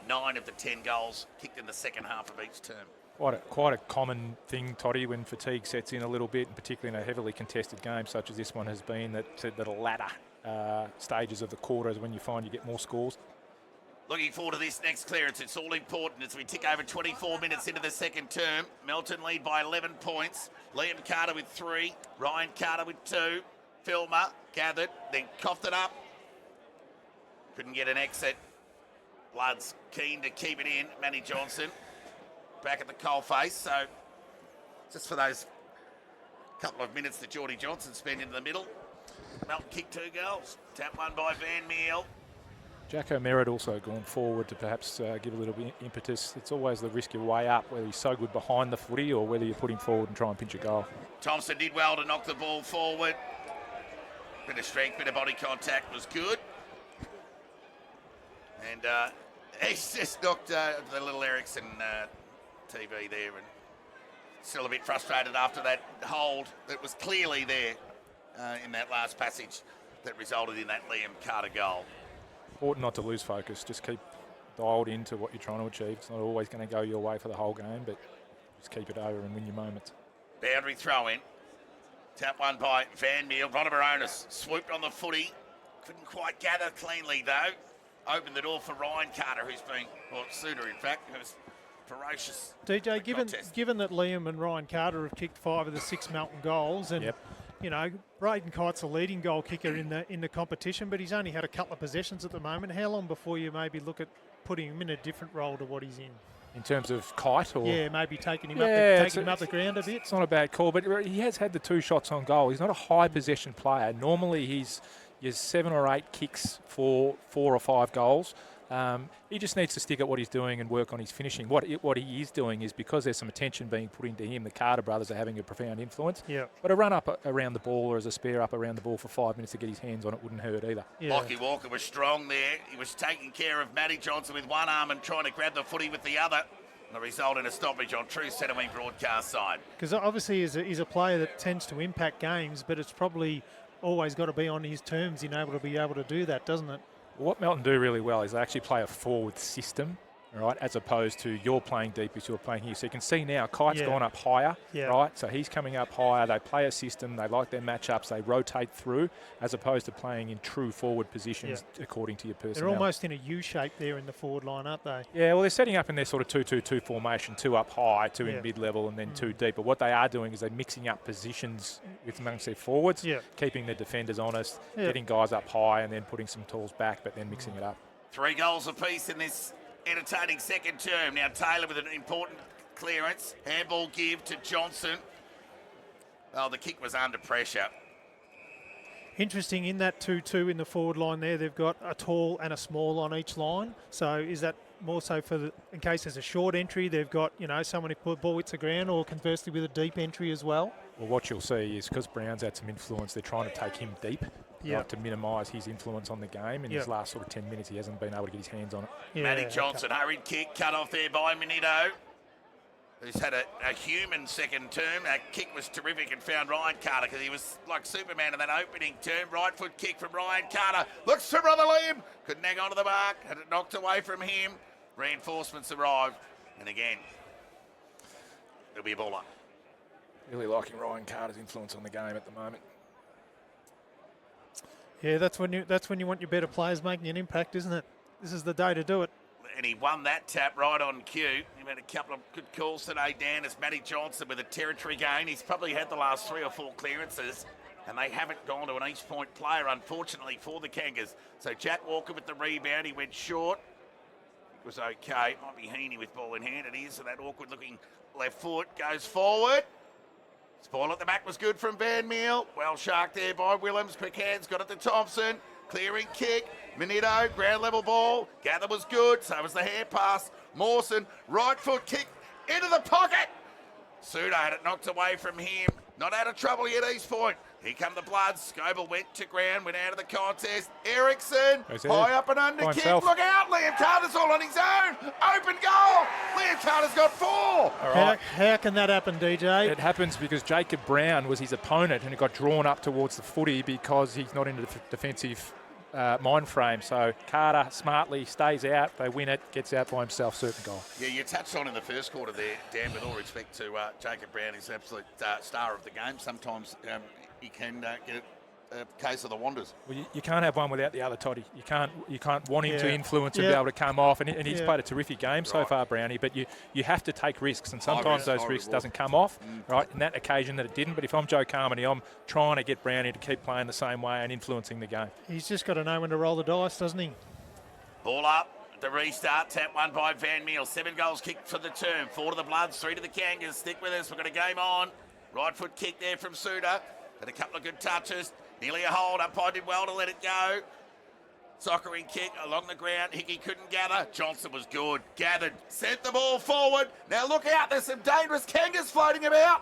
9 of the 10 goals kicked in the second half of each term. Quite a common thing, Toddy, when fatigue sets in a little bit, and particularly in a heavily contested game such as this one has been, that the latter stages of the quarter is when you find you get more scores. Looking forward to this next clearance. It's all important as we tick over 24 minutes into the second term. Melton lead by 11 points. Liam Carter with 3. Ryan Carter with 2. Filmer gathered, then coughed it up. Couldn't get an exit. Blood's keen to keep it in. Matty Johnson back at the coalface. So just for those couple of minutes that Geordie Johnson spent in the middle, Melton kicked 2 goals. Tap one by Van Meel. Jacko Merritt also gone forward to perhaps give a little bit impetus. It's always the risk your way up, whether he's so good behind the footy or whether you put him forward and try and pinch a goal. Thompson did well to knock the ball forward. Bit of strength, bit of body contact was good. And he's just knocked the little Ericsson TV there, and still a bit frustrated after that hold that was clearly there in that last passage that resulted in that Liam Carter goal. Important not to lose focus. Just keep dialed into what you're trying to achieve. It's not always going to go your way for the whole game, but just keep it over and win your moments. Boundary throw in. Tap one by Van Meel. Ron Baronis swooped on the footy. Couldn't quite gather cleanly though. Opened the door for Ryan Carter, who's been, well, Suter in fact, who was ferocious. DJ, given that Liam and Ryan Carter have kicked 5 of the 6 Melton goals, and you know, Braden Kite's the leading goal kicker in the competition, but he's only had a couple of possessions at the moment. How long before you maybe look at putting him in a different role to what he's in? In terms of Kite, or maybe taking him up the ground a bit. It's not a bad call, but he has had the 2 shots on goal. He's not a high possession player. Normally he's 7 or 8 kicks for 4 or 5 goals. He just needs to stick at what he's doing and work on his finishing. What he is doing is, because there's some attention being put into him, the Carter brothers are having a profound influence. Yeah. But a run up around the ball, or as a spare up around the ball for 5 minutes to get his hands on it, wouldn't hurt either. Yeah. Lockie Walker was strong there. He was taking care of Matty Johnson with one arm and trying to grab the footy with the other. The result in a stoppage on True Centre-Wing broadcast side. Because obviously he's a player that tends to impact games, but it's probably always got to be on his terms in able to do that, doesn't it? What Melton do really well is they actually play a forward system, right, as opposed to you're playing deep as you're playing here. So you can see now Kite's gone up higher, right? So he's coming up higher. They play a system. They like their matchups. They rotate through, as opposed to playing in true forward positions according to your personnel. They're almost in a U shape there in the forward line, aren't they? Yeah, well, they're setting up in their sort of 2-2-2 formation, 2 up high, 2 in mid-level, and then 2 deep. But what they are doing is they're mixing up positions with amongst their forwards, keeping their defenders honest, getting guys up high, and then putting some tools back, but then mixing it up. 3 goals apiece in this entertaining second term. Now Taylor with an important clearance. Handball give to Johnson. Oh, the kick was under pressure. Interesting, in that 2-2 in the forward line there, they've got a tall and a small on each line. So is that more so for in case there's a short entry, they've got, you know, someone who put ball hits the ground, or conversely with a deep entry as well? Well, what you'll see is, because Brown's had some influence, they're trying to take him deep. Right, to minimise his influence on the game. In his last sort of 10 minutes, he hasn't been able to get his hands on it. Matty Johnson, hurried kick, cut off there by Minito, who's had a human second term. That kick was terrific and found Ryan Carter, because he was like Superman in that opening term. Right foot kick from Ryan Carter. Looks for brother Liam. Couldn't hang on to the mark. Had it knocked away from him. Reinforcements arrived. And again, it'll be a baller. Really liking Ryan Carter's influence on the game at the moment. Yeah, that's when you want your better players making an impact, isn't it? This is the day to do it. And he won that tap right on cue. He had a couple of good calls today, Dan, as Matty Johnson with a territory gain. He's probably had the last 3 or 4 clearances, and they haven't gone to an East Point player, unfortunately, for the Kangas. So Jack Walker with the rebound. He went short. It was okay. Might be Heaney with ball in hand. It is. So that awkward-looking left foot goes forward. Spoil at the back was good from Van Meel. Well sharked there by Willems. Quick hands, got it to Thompson. Clearing kick. Minito, ground level ball. Gather was good, so was the hand pass. Mawson, right foot kick into the pocket. Suda had it knocked away from him. Not out of trouble yet, East Point. Here come the Bloods. Scoble went to ground, went out of the contest. Ericsson, high up and under kick. Look out, Liam Carter's all on his own. Open goal. Liam Carter's got 4. All right. How can that happen, DJ? It happens because Jacob Brown was his opponent, and it got drawn up towards the footy because he's not in a defensive mind frame. So Carter smartly stays out. They win it, gets out by himself, certain goal. Yeah, you touched on in the first quarter there, Dan, with all respect to Jacob Brown, he's the absolute star of the game. Sometimes he can get a case of the Wanderers. Well, you can't have one without the other, Toddy. You can't want him to Yeah. influence and Yeah. be able to come off. And he's Yeah. played a terrific game so Right. far, Brownie. But you have to take risks, and sometimes risk, those high risks reward. doesn't come off. Right, in that occasion that it didn't. But if I'm Joe Carmody, I'm trying to get Brownie to keep playing the same way and influencing the game. He's just got to know when to roll the dice, doesn't he? Ball up, the restart, tap one by Van Meel. 7 goals kicked for the term. 4 to the Bloods, 3 to the Kangas. Stick with us, we've got a game on. Right foot kick there from Suda. Had a couple of good touches. Nearly a hold. Umpire did well to let it go. Sockering kick along the ground. Hickey couldn't gather. Johnson was good. Gathered. Sent the ball forward. Now look out. There's some dangerous Kangas floating about.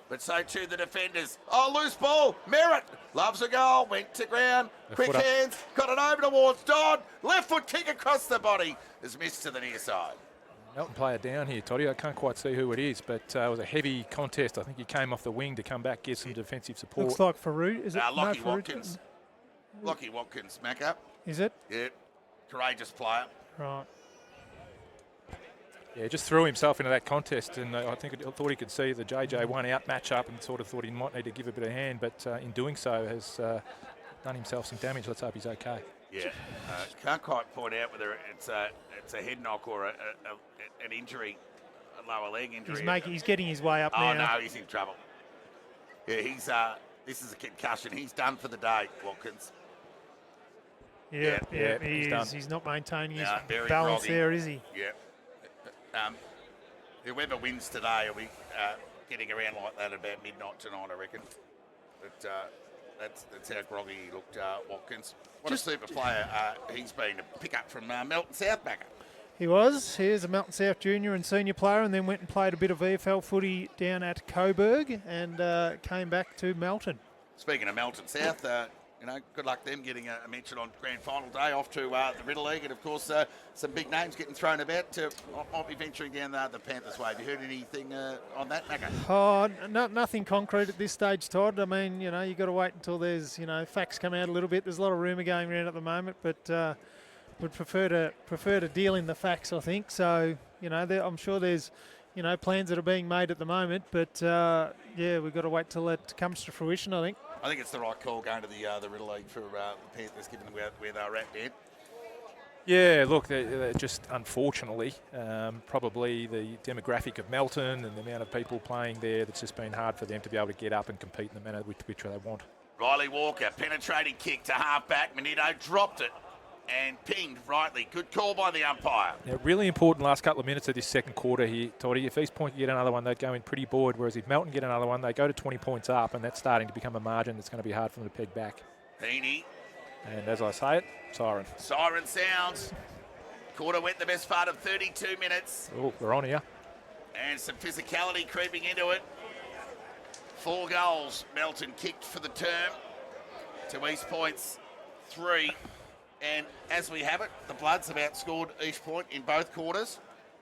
But so too the defenders. Oh, loose ball. Merritt loves a goal. Went to ground. Quick foot up. hands. Got it over towards Dodd. Left foot kick across the body. Is missed to the near side. Melton player down here, Toddy. I can't quite see who it is, but it was a heavy contest. I think he came off the wing to come back, get some defensive support. Looks like Farouk. Is it? Lockie Farouk? Watkins. Lockie Watkins, smack up. Is it? Yeah. Courageous player. Right. Yeah, just threw himself into that contest, and I thought he could see the JJ 1-out matchup and sort of thought he might need to give a bit of hand, but in doing so has done himself some damage. Let's hope he's okay. Yeah. Can't quite point out whether it's a head knock or an injury, a lower leg injury. He's getting his way up Oh, now. no, he's in trouble. Yeah, this is a concussion. He's done for the day, Watkins. Yeah, Yeah, he he's is. done. He's not maintaining his Very balance groggy. there, is he? Yeah. Whoever wins today will be getting around like that about midnight tonight, I reckon. But that's how groggy he looked, Watkins. What a super player he's been to pick up from Melton South backer. He was. Here's a Melton South junior and senior player, and then went and played a bit of VFL footy down at Coburg, and came back to Melton. Speaking of Melton South, good luck them getting a mention on grand final day off to the Riddle League, and of course some big names getting thrown about. Might be venturing down the Panthers way. Have you heard anything on that, Macca? Oh, nothing concrete at this stage, Todd. I mean, you've got to wait until there's, facts come out a little bit. There's a lot of rumour going around at the moment, but would prefer to deal in the facts, I think. So, I'm sure there's, plans that are being made at the moment, but we've got to wait till it comes to fruition, I think. I think it's the right call going to the Riddle League for the Panthers, given where they're at, Dan. Yeah, look, they're just unfortunately, probably the demographic of Melton and the amount of people playing there, that's just been hard for them to be able to get up and compete in the manner which they want. Riley Walker, penetrating kick to half-back. Manito dropped it and pinged rightly. Good call by the umpire. Yeah, really important last couple of minutes of this second quarter here, Toddy. If East Point get another one, they'd go in pretty bored, whereas if Melton get another one, they go to 20 points up, and that's starting to become a margin that's going to be hard for them to peg back. Heaney. And as I say it, siren. Siren sounds. Quarter went the best part of 32 minutes. Oh, we're on here. And some physicality creeping into it. 4 goals Melton kicked for the term to East Point's 3. And as we have it, the Bloods have outscored East Point in both quarters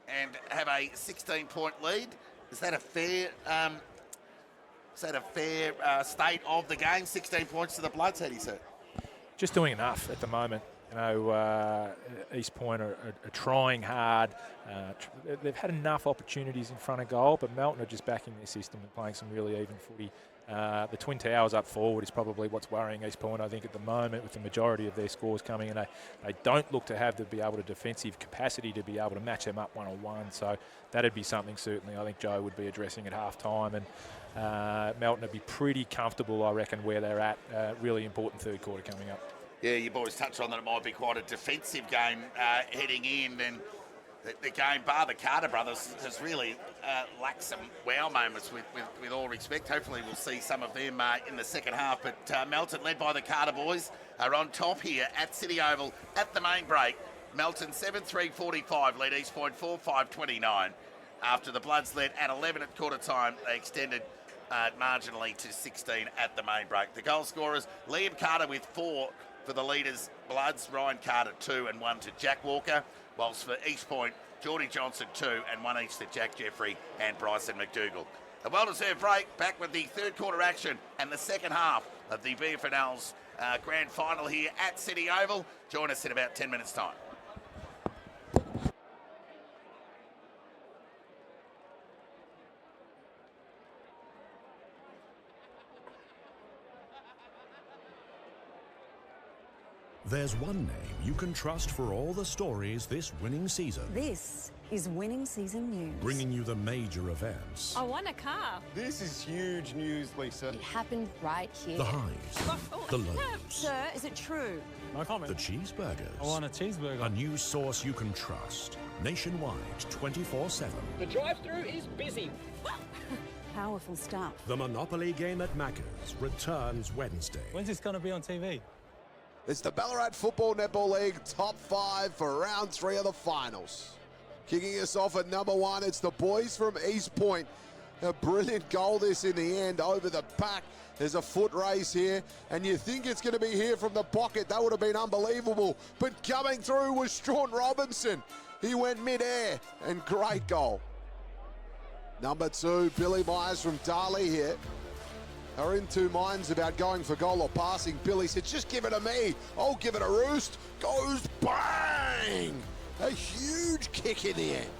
and have a 16-point lead. Is that a fair state of the game? 16 points to the Bloods, how do you say? Just doing enough at the moment. East Point are trying hard. They've had enough opportunities in front of goal, but Melton are just backing their system and playing some really even footy. The Twin Towers up forward is probably what's worrying East Point, I think, at the moment, with the majority of their scores coming, and they don't look to have to be able to defensive capacity to be able to match them up one-on-one. So that'd be something certainly I think Joe would be addressing at half-time, and Melton would be pretty comfortable, I reckon, where they're at. Really important third quarter coming up. Yeah, you boys touched on that it might be quite a defensive game heading in, and the game, bar the Carter brothers, has really lacked some wow moments with all respect. Hopefully we'll see some of them in the second half, but Melton, led by the Carter boys, are on top here at City Oval at the main break. Melton 7-3-45, lead East Point 4-5-29. After the Bloods led at 11 at quarter time, they extended marginally to 16 at the main break. The goal scorers, Liam Carter with 4 for the leaders, Bloods, Ryan Carter 2 and 1 to Jack Walker, whilst for East Point, Geordie Johnson 2 and 1 each to Jack Jeffrey and Bryson McDougall. A well-deserved break, back with the third quarter action and the second half of the BFNL's grand final here at City Oval. Join us in about 10 minutes' time. There's one name you can trust for all the stories this winning season. This is winning season news. Bringing you the major events. I won a car. This is huge news, Lisa. It happened right here. The highs, the lows, Sir, is it true? No comment. the cheeseburgers. I want a cheeseburger. A news source you can trust. Nationwide, 24/7. The drive-through is busy. Powerful stuff. The Monopoly game at Macca's returns Wednesday. When's this going to be on TV? It's the Ballarat Football Netball League top 5 for round 3 of the finals. Kicking us off at number 1, it's the boys from East Point. A brilliant goal this in the end over the back. There's a foot race here, and you think it's going to be here from the pocket. That would have been unbelievable. But coming through was Strawn Robinson. He went mid-air, and great goal. Number 2, Billy Myers from Darley here. Are in two minds about going for goal or passing. Billy said, just give it to me. I'll give it a roost. Goes bang! A huge kick in the end.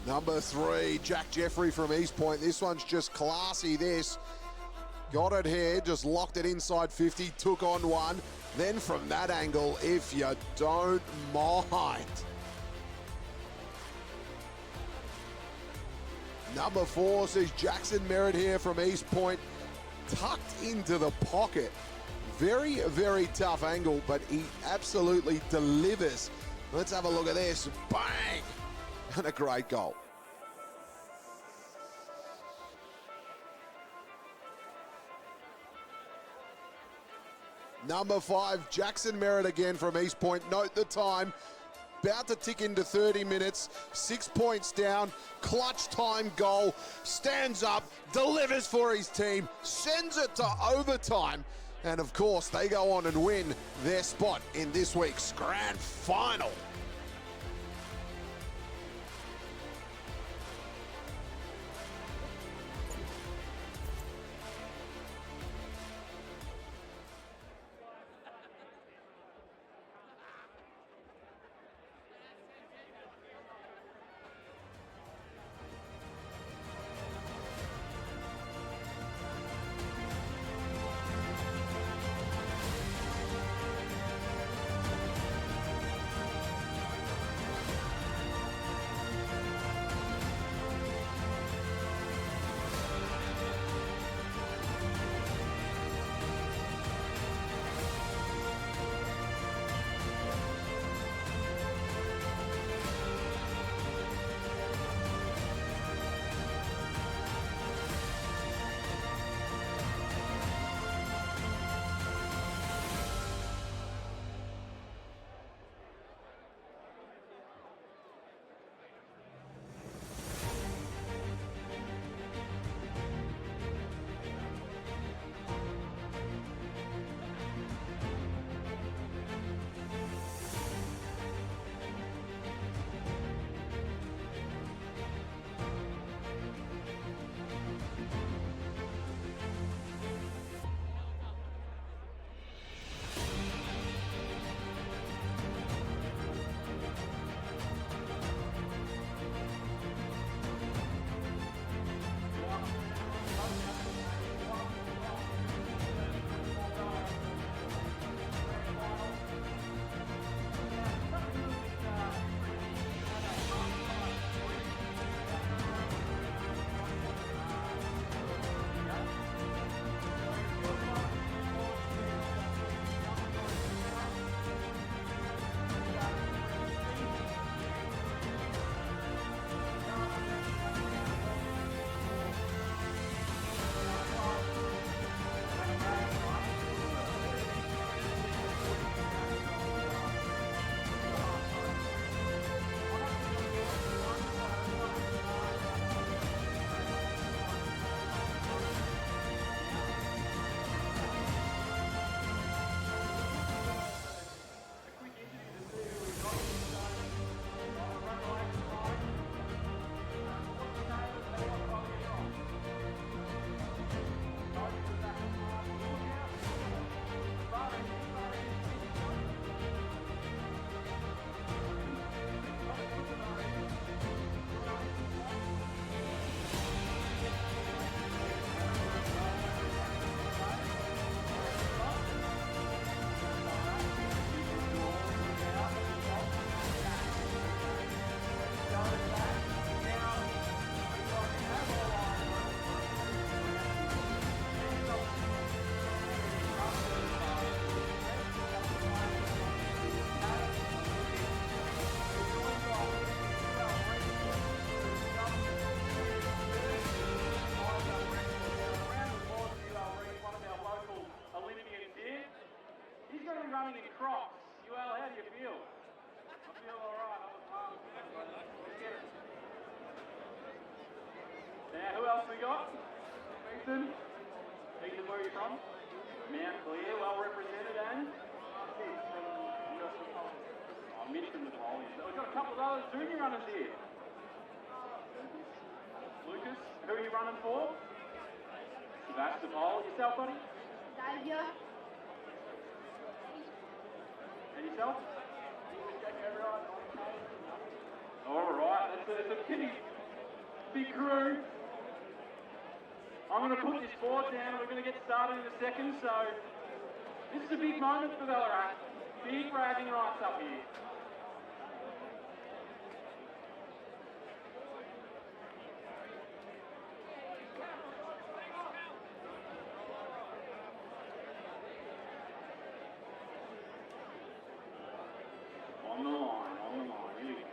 Number 3, Jack Jeffrey from East Point. This one's just classy, this. Got it here, just locked it inside 50, took on one. Then from that angle, if you don't mind. Number 4 says Jackson Merritt here from East Point, tucked into the pocket. Very, very tough angle, but he absolutely delivers. Let's have a look at this. Bang! And a great goal. Number 5, Jackson Merritt again from East Point. Note the time. About to tick into 30 minutes, 6 points down, clutch time goal, stands up, delivers for his team, sends it to overtime, and of course they go on and win their spot in this week's grand final. else we got? Ethan? Ethan, where are you from? Mount Clear, well represented, and? Mitch from the Polies. We've got a couple of other junior runners here. Lucas, who are you running for? Sebastopol. Yourself, buddy? Xavier. And yourself? All right, that's a pretty big crew. I'm going to put this board down and we're going to get started in a second. So this is a big moment for Ballarat. Big bragging rights up here. On the line, here we go.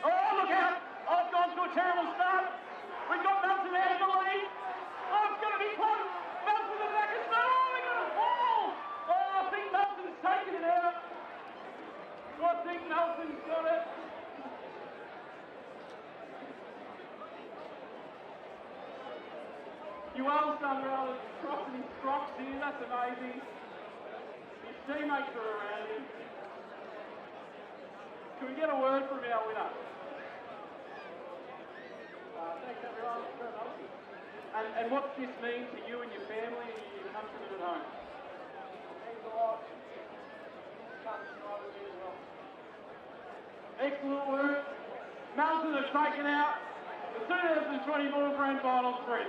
Oh, look out! Oh, it's gone to a terrible start. We've got Melton out of the lead. Oh, it's going to be close. Melton the back is not. Oh, we're going to fall. Oh, I think Melton's taken it out. I think Melton's got it. You well done, Rowland. Crossing his crocs here. That's amazing. His teammates are around him. Can we get a word from our winner? Thanks everyone. And what's this mean to you and your family and your countrymen at home? Thanks a lot. Excellent work. Melton have taken out the 2024 Grand Final 3.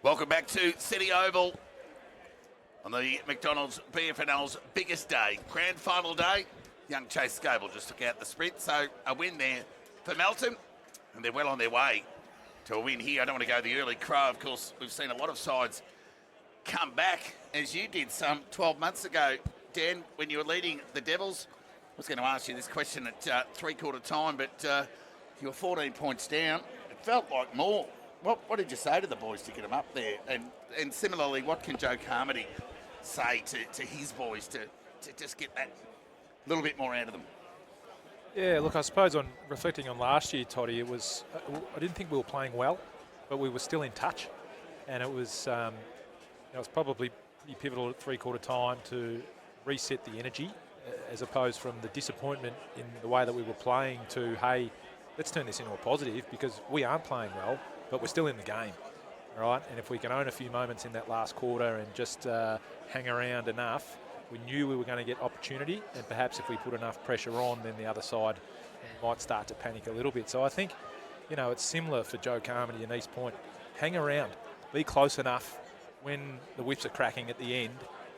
Welcome back to City Oval on the McDonald's BFNL's biggest day, grand final day. Young Chase Scable just took out the sprint, so a win there for Melton, and they're well on their way to a win here. I don't want to go the early crow. Of course, we've seen a lot of sides come back, as you did some 12 months ago, Dan, when you were leading the Devils. I was going to ask you this question at three-quarter time, but you were 14 points down. It felt like more. What did you say to the boys to get them up there? And similarly, what can Joe Carmody say to his boys to just get that little bit more out of them? Yeah, look, I suppose on reflecting on last year, Toddy, it was I didn't think we were playing well, but we were still in touch, and it was probably pretty pivotal at three-quarter time to reset the energy, as opposed from the disappointment in the way that we were playing to, hey, let's turn this into a positive because we aren't playing well, but we're still in the game, right? And if we can own a few moments in that last quarter and just hang around enough, we knew we were going to get opportunity, and perhaps if we put enough pressure on, then the other side might start to panic a little bit. So I think, it's similar for Joe Carmody and East Point. Hang around, be close enough when the whips are cracking at the end,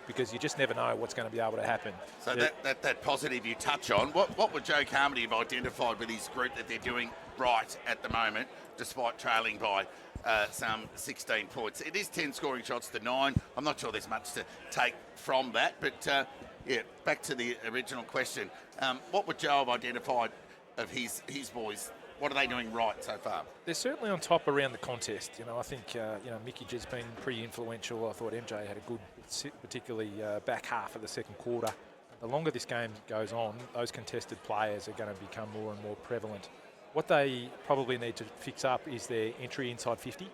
because you just never know what's going to be able to happen. So that positive you touch on, what would Joe Carmody have identified with his group that they're doing right at the moment, despite trailing by some 16 points? It is 10 scoring shots to 9. I'm not sure there's much to take from that, but back to the original question. What would Joe have identified of his boys? What are they doing right so far? They're certainly on top around the contest. I think Mickey has been pretty influential. I thought MJ had a good, particularly back half of the second quarter. The longer this game goes on, those contested players are going to become more and more prevalent. What they probably need to fix up is their entry inside 50.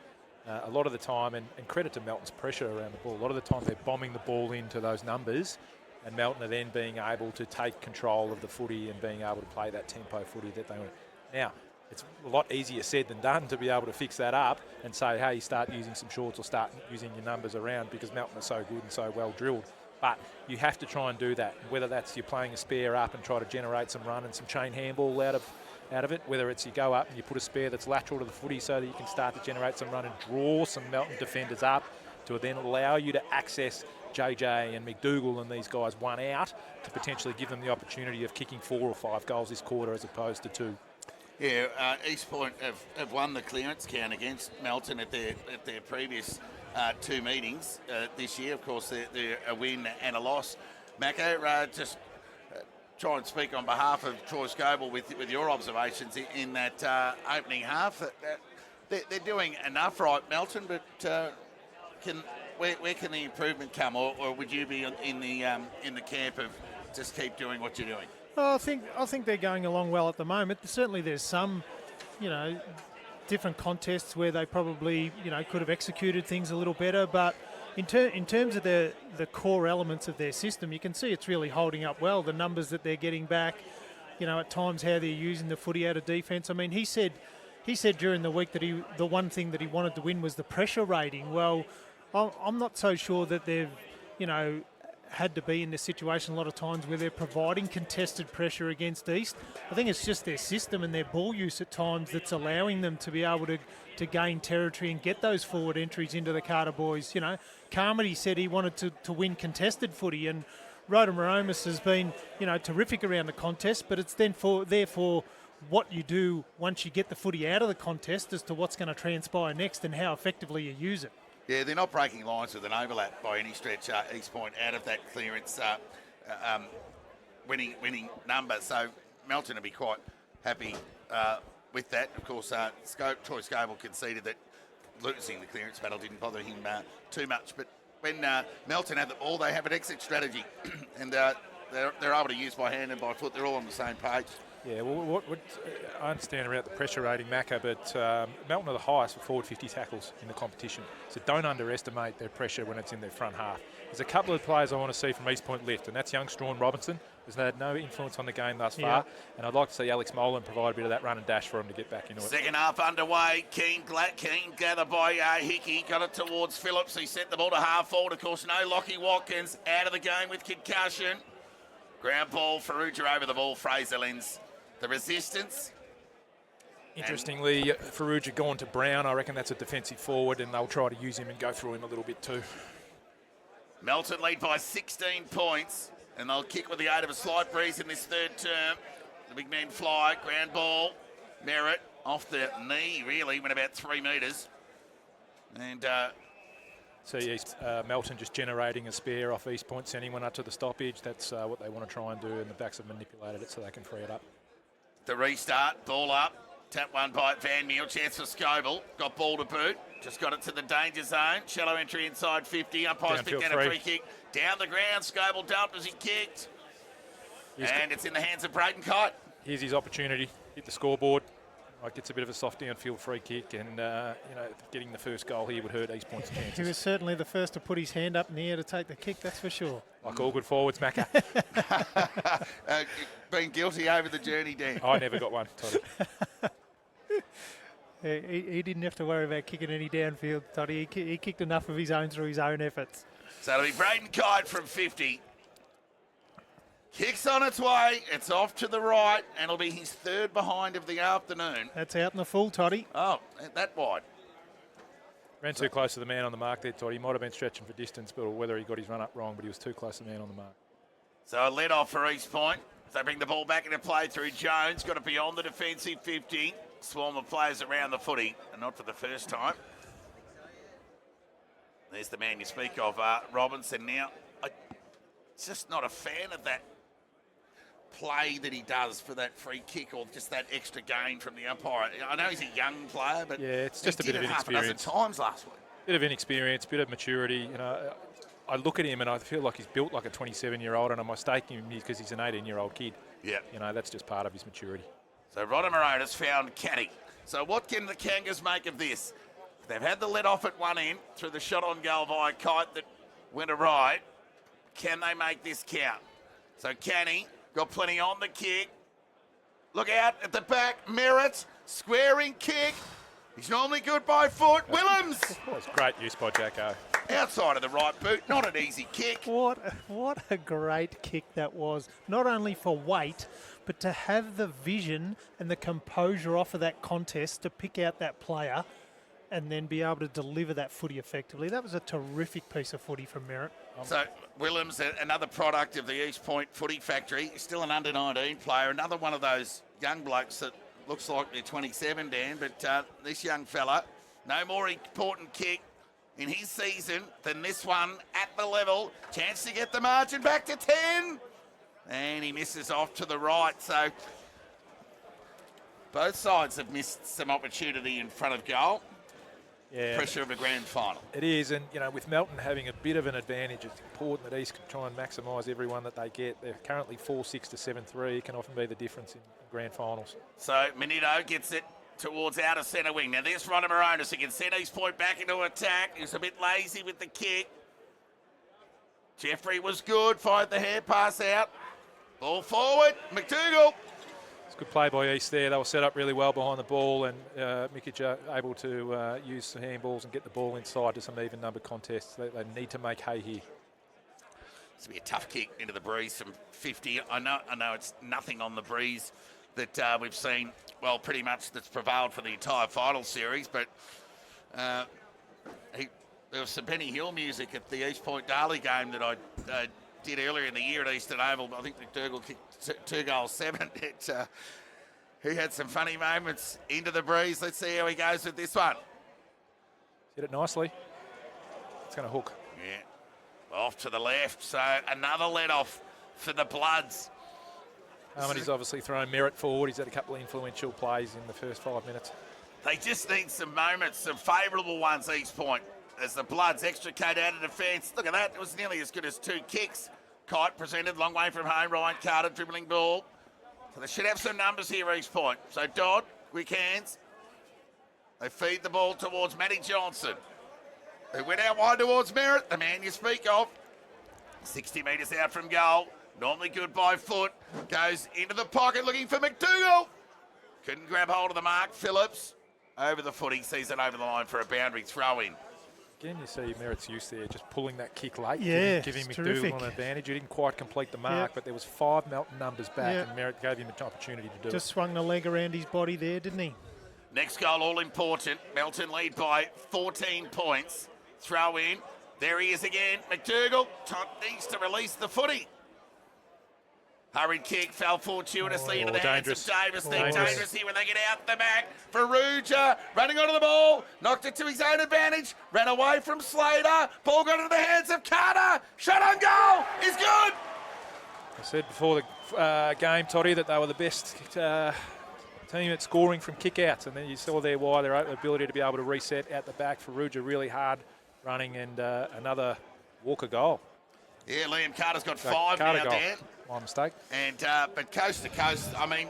A lot of the time, and credit to Melton's pressure around the ball, a lot of the time they're bombing the ball into those numbers, and Melton are then being able to take control of the footy and being able to play that tempo footy that they want. Now, it's a lot easier said than done to be able to fix that up and say, hey, start using some shorts or start using your numbers around, because Melton are so good and so well drilled. But you have to try and do that, whether that's you're playing a spare up and try to generate some run and some chain handball out of it, whether it's you go up and you put a spare that's lateral to the footy so that you can start to generate some run and draw some Melton defenders up to then allow you to access JJ and McDougall and these guys one out to potentially give them the opportunity of kicking 4 or 5 goals this quarter as opposed to 2. Yeah, East Point have won the clearance count against Melton at their previous 2 meetings this year. Of course, they're a win and a loss. Macca, just try and speak on behalf of Troy Scobell with your observations in that opening half. They're doing enough, right, Melton? But where can the improvement come, or would you be in the camp of just keep doing what you're doing? Well, I think they're going along well at the moment. Certainly, there's some, different contests where they probably, could have executed things a little better. But in terms of the core elements of their system, you can see it's really holding up well. The numbers that they're getting back, at times how they're using the footy out of defence. I mean, he said during the week that the one thing that he wanted to win was the pressure rating. Well, I'm not so sure that they've, had to be in this situation a lot of times where they're providing contested pressure against East. I think it's just their system and their ball use at times that's allowing them to be able to gain territory and get those forward entries into the Carter boys. Carmody said he wanted to win contested footy, and Rhoda Moromis has been, terrific around the contest, but it's then therefore what you do once you get the footy out of the contest as to what's going to transpire next and how effectively you use it. Yeah, they're not breaking lines with an overlap by any stretch, East Point, out of that clearance winning number. So Melton will be quite happy with that. Of course, Troy Scobell conceded that losing the clearance battle didn't bother him too much. But when Melton have the ball, they have an exit strategy. And they're able to use by hand and by foot. They're all on the same page. Yeah, well, I understand about the pressure rating, Macca, but Melton are the highest for forward 50 tackles in the competition. So don't underestimate their pressure when it's in their front half. There's a couple of players I want to see from East Point lift, and that's young Strawn Robinson. Has had no influence on the game thus far, and I'd like to see Alex Molan provide a bit of that run and dash for him to get back into it. Second half underway. Keen gather by Hickey. Got it towards Phillips. He sent the ball to half forward. Of course, no Lockie Watkins out of the game with concussion. Ground ball, Farrugia over the ball, Fraser Lenz. The resistance Interestingly, Farouja gone to Brown. I reckon that's a defensive forward, and they'll try to use him and go through him a little bit too. Melton lead by 16 points, and they'll kick with the aid of a slight breeze in this third term. The big men fly, ground ball, Merritt off the knee, really, went about 3 metres. And So Melton just generating a spare off East Point, sending one up to the stoppage. That's what they want to try and do, and the backs have manipulated it so they can free it up. the restart, ball up, tap one by Van Meel, chance for Scoble, got ball to boot, just got it to the danger zone, shallow entry inside 50, umpires picked out a free kick, down the ground, Scoble dumped as he kicked, and it's in the hands of Braden Kite. Here's his opportunity, hit the scoreboard. Gets a bit of a soft downfield free kick, and getting the first goal here would hurt East Point's chances. He was certainly the first to put his hand up in the air to take the kick, that's for sure. Like all good forwards, Macca. Been guilty over the journey, Dan. I never got one, Toddy. He didn't have to worry about kicking any downfield, Toddy. He kicked enough of his own through his own efforts. So it'll be Braden Kite from 50. Kicks on its way, it's off to the right, and it'll be his third behind of the afternoon. That's out in the full, Toddy. Oh, that wide. Ran too close to the man on the mark there, Toddy. He might have been stretching for distance, but or whether he got his run up wrong, but he was too close to the man on the mark. So a let off for East Point. They bring the ball back into play through Jones. Got it beyond the defensive 50. Swarm of players around the footy, and not for the first time. There's the man you speak of, Robinson. Now, I'm just not a fan of that play that he does for that free kick, or just that extra gain from the umpire. I know he's a young player, but yeah, it's just a bit of inexperience. Times last week. Bit of inexperience, bit of maturity. I look at him and I feel like he's built like a 27-year-old, and I'm mistaking him because he's an 18-year-old kid. Yeah, that's just part of his maturity. So Rodamoronis found Canny. So what can the Kangas make of this? They've had the let off at one end through the shot on goal via Kite that went awry. Can they make this count? So Canny got plenty on the kick. Look out at the back. Merritt, squaring kick. He's normally good by foot. Willems. That was great use by Jacko. Outside of the right boot. Not an easy kick. What a great kick that was. Not only for weight, but to have the vision and the composure off of that contest to pick out that player and then be able to deliver that footy effectively. That was a terrific piece of footy from Merritt. So Willems, another product of the East Point Footy Factory, still an under-19 player, another one of those young blokes that looks like they're 27, Dan, but this young fella, no more important kick in his season than this one at the level. Chance to get the margin back to 10. And he misses off to the right. So both sides have missed some opportunity in front of goal. Yeah, pressure of a grand final. It is, and with Melton having a bit of an advantage, it's important that East can try and maximise everyone that they get. They're currently 4-6 to 7-3. It can often be the difference in grand finals. So Manito gets it towards outer centre wing. Now there's Rodamoronis. He can send East Point back into attack. He's a bit lazy with the kick. Jeffrey was good, fired the hair pass out. Ball forward, McDougall. It's good play by East there. They were set up really well behind the ball, and Mikic able to use some handballs and get the ball inside to some even number contests. They need to make hay here. This will be a tough kick into the breeze from 50. I know it's nothing on the breeze that we've seen, well, pretty much that's prevailed for the entire final series, but there was some Benny Hill music at the East Point Darley game that I did earlier in the year at Eastern Oval. I think McDougall kicked 2 goals 7. He had some funny moments into the breeze. Let's see how he goes with this one. Hit it nicely. It's going to hook. Yeah. Off to the left. So another let off for the Bloods. Harmony's obviously thrown Merritt forward. He's had a couple of influential plays in the first 5 minutes. They just need some moments, some favourable ones, East Point, as the Bloods extricate out of defence. Look at that. It was nearly as good as 2 kicks. Kite presented, long way from home. Ryan Carter dribbling ball. So they should have some numbers here, East Point. So Dodd, quick hands. They feed the ball towards Matty Johnson, who went out wide towards Merritt, the man you speak of. 60 metres out from goal. Normally good by foot. Goes into the pocket looking for McDougall. Couldn't grab hold of the mark. Phillips over the foot. He sees it over the line for a boundary throw in. Again, you see Merritt's use there, just pulling that kick late, giving McDougall an advantage. He didn't quite complete the mark, but there was 5 Melton numbers back, and Merritt gave him an opportunity to do it. Just swung the leg around his body there, didn't he? Next goal, all important. Melton lead by 14 points. Throw in. There he is again. McDougall needs to release the footy. Hurried kick, fell fortuitously into the hands of Davis. They're dangerous here when they get out the back. Faruja running onto the ball, knocked it to his own advantage, ran away from Slater. Ball got into the hands of Carter. Shot on goal is good. I said before the game, Toddy, that they were the best team at scoring from kick-outs, and then you saw there why their ability to be able to reset out the back. Faruja really hard running, and another Walker goal. Yeah, Liam Carter's got 5 now, Dan. My mistake. And but coast to coast, I mean,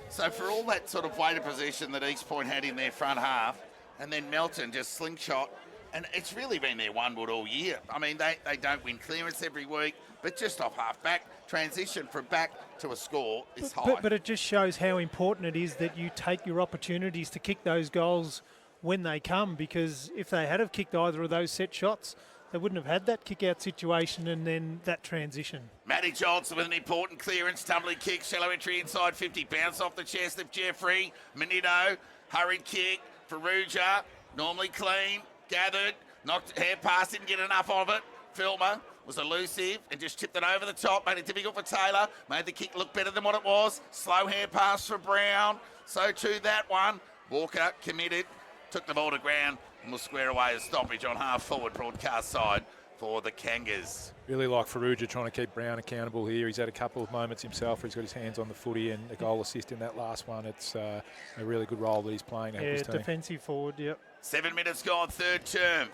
so for all that sort of weight of possession that East Point had in their front half, and then Melton just slingshot, and it's really been their one wood all year. I mean, they don't win clearance every week, but just off half back, transition from back to a score is high. But it just shows how important it is that you take your opportunities to kick those goals when they come, because if they had have kicked either of those set shots, they wouldn't have had that kick-out situation and then that transition. Matty Johnson with an important clearance, tumbling kick, shallow entry inside 50, bounce off the chest of Jeffrey. Menino, hurried kick, Faruja, normally clean, gathered, knocked, hair pass, didn't get enough of it. Filmer was elusive and just tipped it over the top, made it difficult for Taylor, made the kick look better than what it was. Slow hair pass for Brown, so too that one. Walker committed, took the ball to ground, and will square away a stoppage on half-forward broadcast side for the Kangas. Really like Faruja trying to keep Brown accountable here. He's had a couple of moments himself where he's got his hands on the footy, and a goal assist in that last one. It's a really good role that he's playing. Yeah, defensive forward, yep. 7 minutes gone, third term.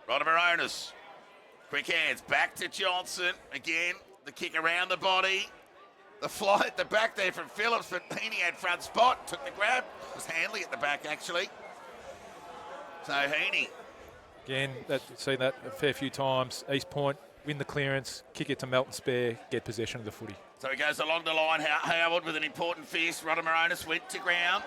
Rodomaronis, quick hands, back to Johnson. Again, the kick around the body. The fly at the back there from Phillips, but Heaney had front spot, took the grab. It was Hanley at the back, actually. So Heaney. Again, seen that a fair few times. East Point, win the clearance, kick it to Melton spare, get possession of the footy. So he goes along the line. Howard with an important fist. Rodomaronis went to ground.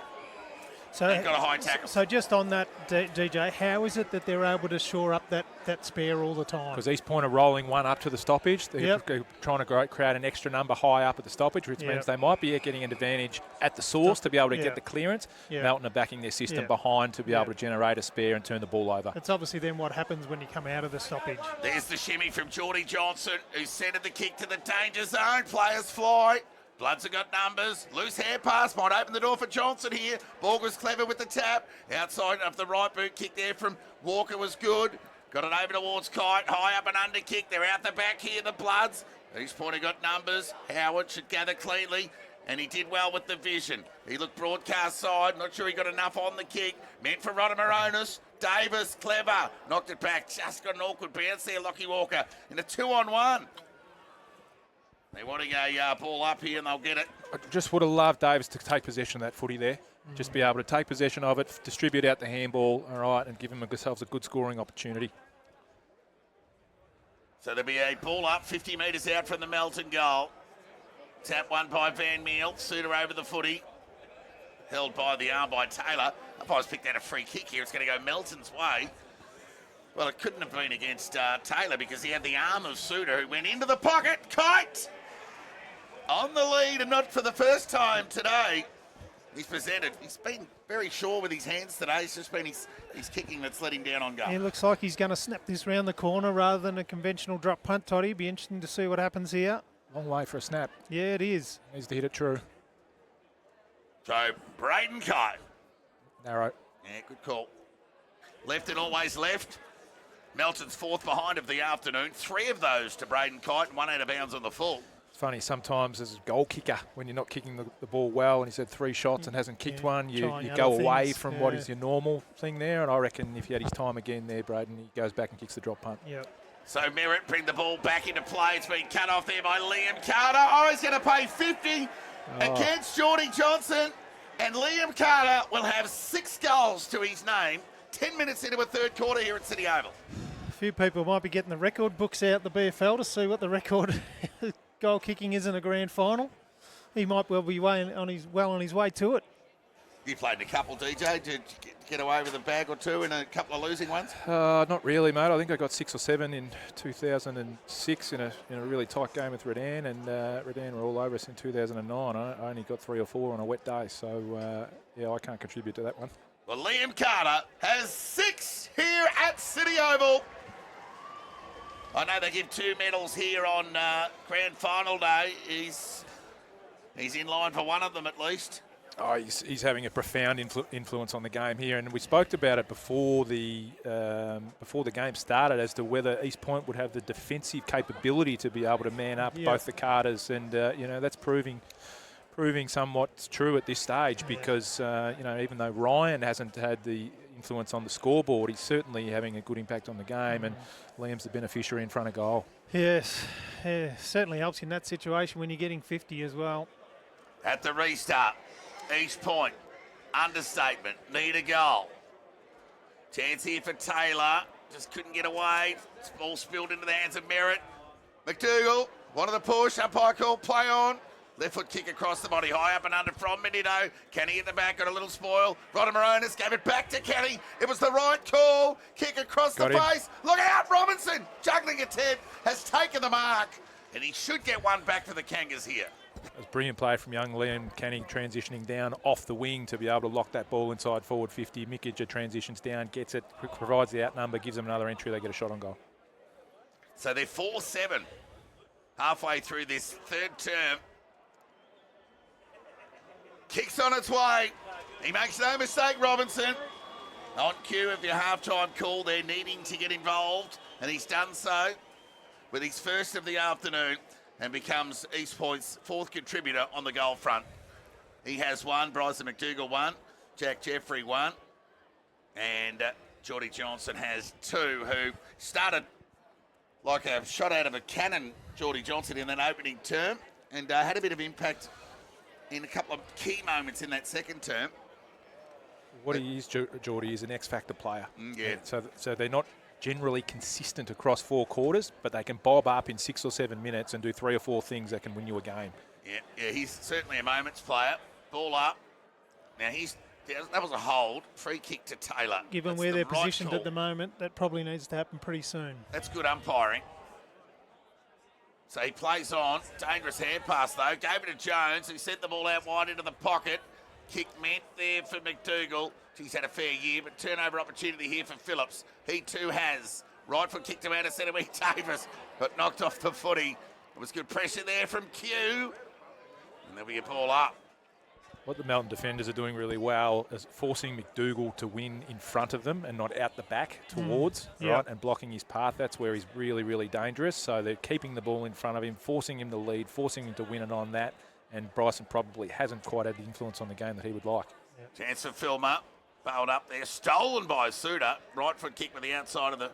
So got a high tackle. So just on that, DJ, how is it that they're able to shore up that spare all the time? Because East Point are rolling one up to the stoppage. They're trying to create an extra number high up at the stoppage, which means they might be getting an advantage at the source to be able to get the clearance. Melton are backing their system behind to be able to generate a spare and turn the ball over. It's obviously then what happens when you come out of the stoppage. There's the shimmy from Geordie Johnson, who centred the kick to the danger zone. Players fly. Bloods have got numbers. Loose hair pass might open the door for Johnson here. Borg was clever with the tap. Outside of the right boot kick there from Walker was good. Got it over towards Kite. High up and under kick. They're out the back here, the Bloods. East Point have got numbers. Howard should gather cleanly. And he did well with the vision. He looked broadcast side. Not sure he got enough on the kick. Meant for Rodomaronis. Davis, clever. Knocked it back. Just got an awkward bounce there, Lockie Walker. In a 2-on-1. They're wanting a ball up here and they'll get it. I just would have loved Davis to take possession of that footy there. Just be able to take possession of it, distribute out the handball, all right, and give themselves a good scoring opportunity. So there'll be a ball up 50 metres out from the Melton goal. Tap one by Van Meel. Suter over the footy. Held by the arm by Taylor. Umpire's picked out a free kick here. It's going to go Melton's way. Well, it couldn't have been against Taylor because he had the arm of Suter who went into the pocket. Kite! On the lead, and not for the first time today. He's presented. He's been very sure with his hands today. It's just been his kicking that's let him down on goal. It looks like he's going to snap this round the corner rather than a conventional drop punt, Toddy. Be interesting to see what happens here. Long way for a snap. Yeah, it is. Needs to hit it true. So, Braden Kite. Narrow. Yeah, good call. Left and always left. Melton's fourth behind of the afternoon. 3 of those to Braden Kite and 1 out of bounds on the full. It's funny, sometimes as a goal kicker, when you're not kicking the ball well and he's had 3 shots and hasn't kicked one, you go away from what is your normal thing there. And I reckon if he had his time again there, Braden, he goes back and kicks the drop punt. Yep. So Merritt bring the ball back into play. It's been cut off there by Liam Carter. Oh, he's going to pay 50 against Geordie Johnson. And Liam Carter will have 6 goals to his name. 10 minutes into a third quarter here at City Oval. A few people might be getting the record books out the BFL to see what the record goal kicking is in a grand final. He might well be on his way to it. You played in a couple, DJ. Did you get away with a bag or 2 in a couple of losing ones? Not really, mate. I think I got 6 or 7 in 2006 in a really tight game with Redan, and Redan were all over us in 2009. I only got 3 or 4 on a wet day, so I can't contribute to that one. Well, Liam Carter has 6 here at City Oval. I know they give 2 medals here on Grand Final Day. He's in line for one of them at least. Oh, he's having a profound influence on the game here, and we spoke about it before the game started as to whether East Point would have the defensive capability to be able to man up both the Carters, and that's proving somewhat true at this stage because even though Ryan hasn't had the influence on the scoreboard, he's certainly having a good impact on the game, and Liam's the beneficiary in front of goal. Yes, certainly helps in that situation when you're getting 50 as well. At the restart, East Point, understatement, need a goal. Chance here for Taylor, just couldn't get away. Ball spilled into the hands of Merritt. McDougall wanted the push, umpire call, play on. Left foot kick across the body, high up and under from Menino. Kenny at the back, got a little spoil. Rodham Moronis gave it back to Kenny. It was the right call. Kick across the face. Look out, Robinson! Juggling attempt, has taken the mark. And he should get one back for the Kangas here. It was brilliant play from young Liam Canning, transitioning down off the wing to be able to lock that ball inside forward 50. Mickinger transitions down, gets it, provides the outnumber, gives them another entry. They get a shot on goal. So they're 4-7 halfway through this third term. Kicks on its way. He makes no mistake, Robinson. On cue of your half-time call, they're needing to get involved, and he's done so with his first of the afternoon and becomes East Point's 4th contributor on the goal front. He has 1, Bryson McDougall 1, Jack Jeffrey 1, and Geordie Johnson has 2, who started like a shot out of a cannon, Geordie Johnson, in that opening term, and had a bit of impact in a couple of key moments in that second term. What he is, Geordie, is an X-factor player. Yeah. So they're not generally consistent across 4 quarters, but they can bob up in 6 or 7 minutes and do 3 or 4 things that can win you a game. Yeah, he's certainly a moments player. Ball up. Now that was a hold. Free kick to Taylor. Given where they're positioned at the moment, that probably needs to happen pretty soon. That's good umpiring. So he plays on. Dangerous hand pass, though. Gave it to Jones, who sent the ball out wide into the pocket. Kick meant there for McDougall. He's had a fair year, but turnover opportunity here for Phillips. He too has. Right foot kick to out of centre wing Davis, but knocked off the footy. It was good pressure there from Q. And there'll be a ball up. What the Melton defenders are doing really well is forcing McDougall to win in front of them and not out the back towards, right, and blocking his path. That's where he's really, really dangerous. So they're keeping the ball in front of him, forcing him to lead, forcing him to win it on that. And Bryson probably hasn't quite had the influence on the game that he would like. Chance for Filmer. Bailed up there. Stolen by Suter. Right foot kick with the outside of the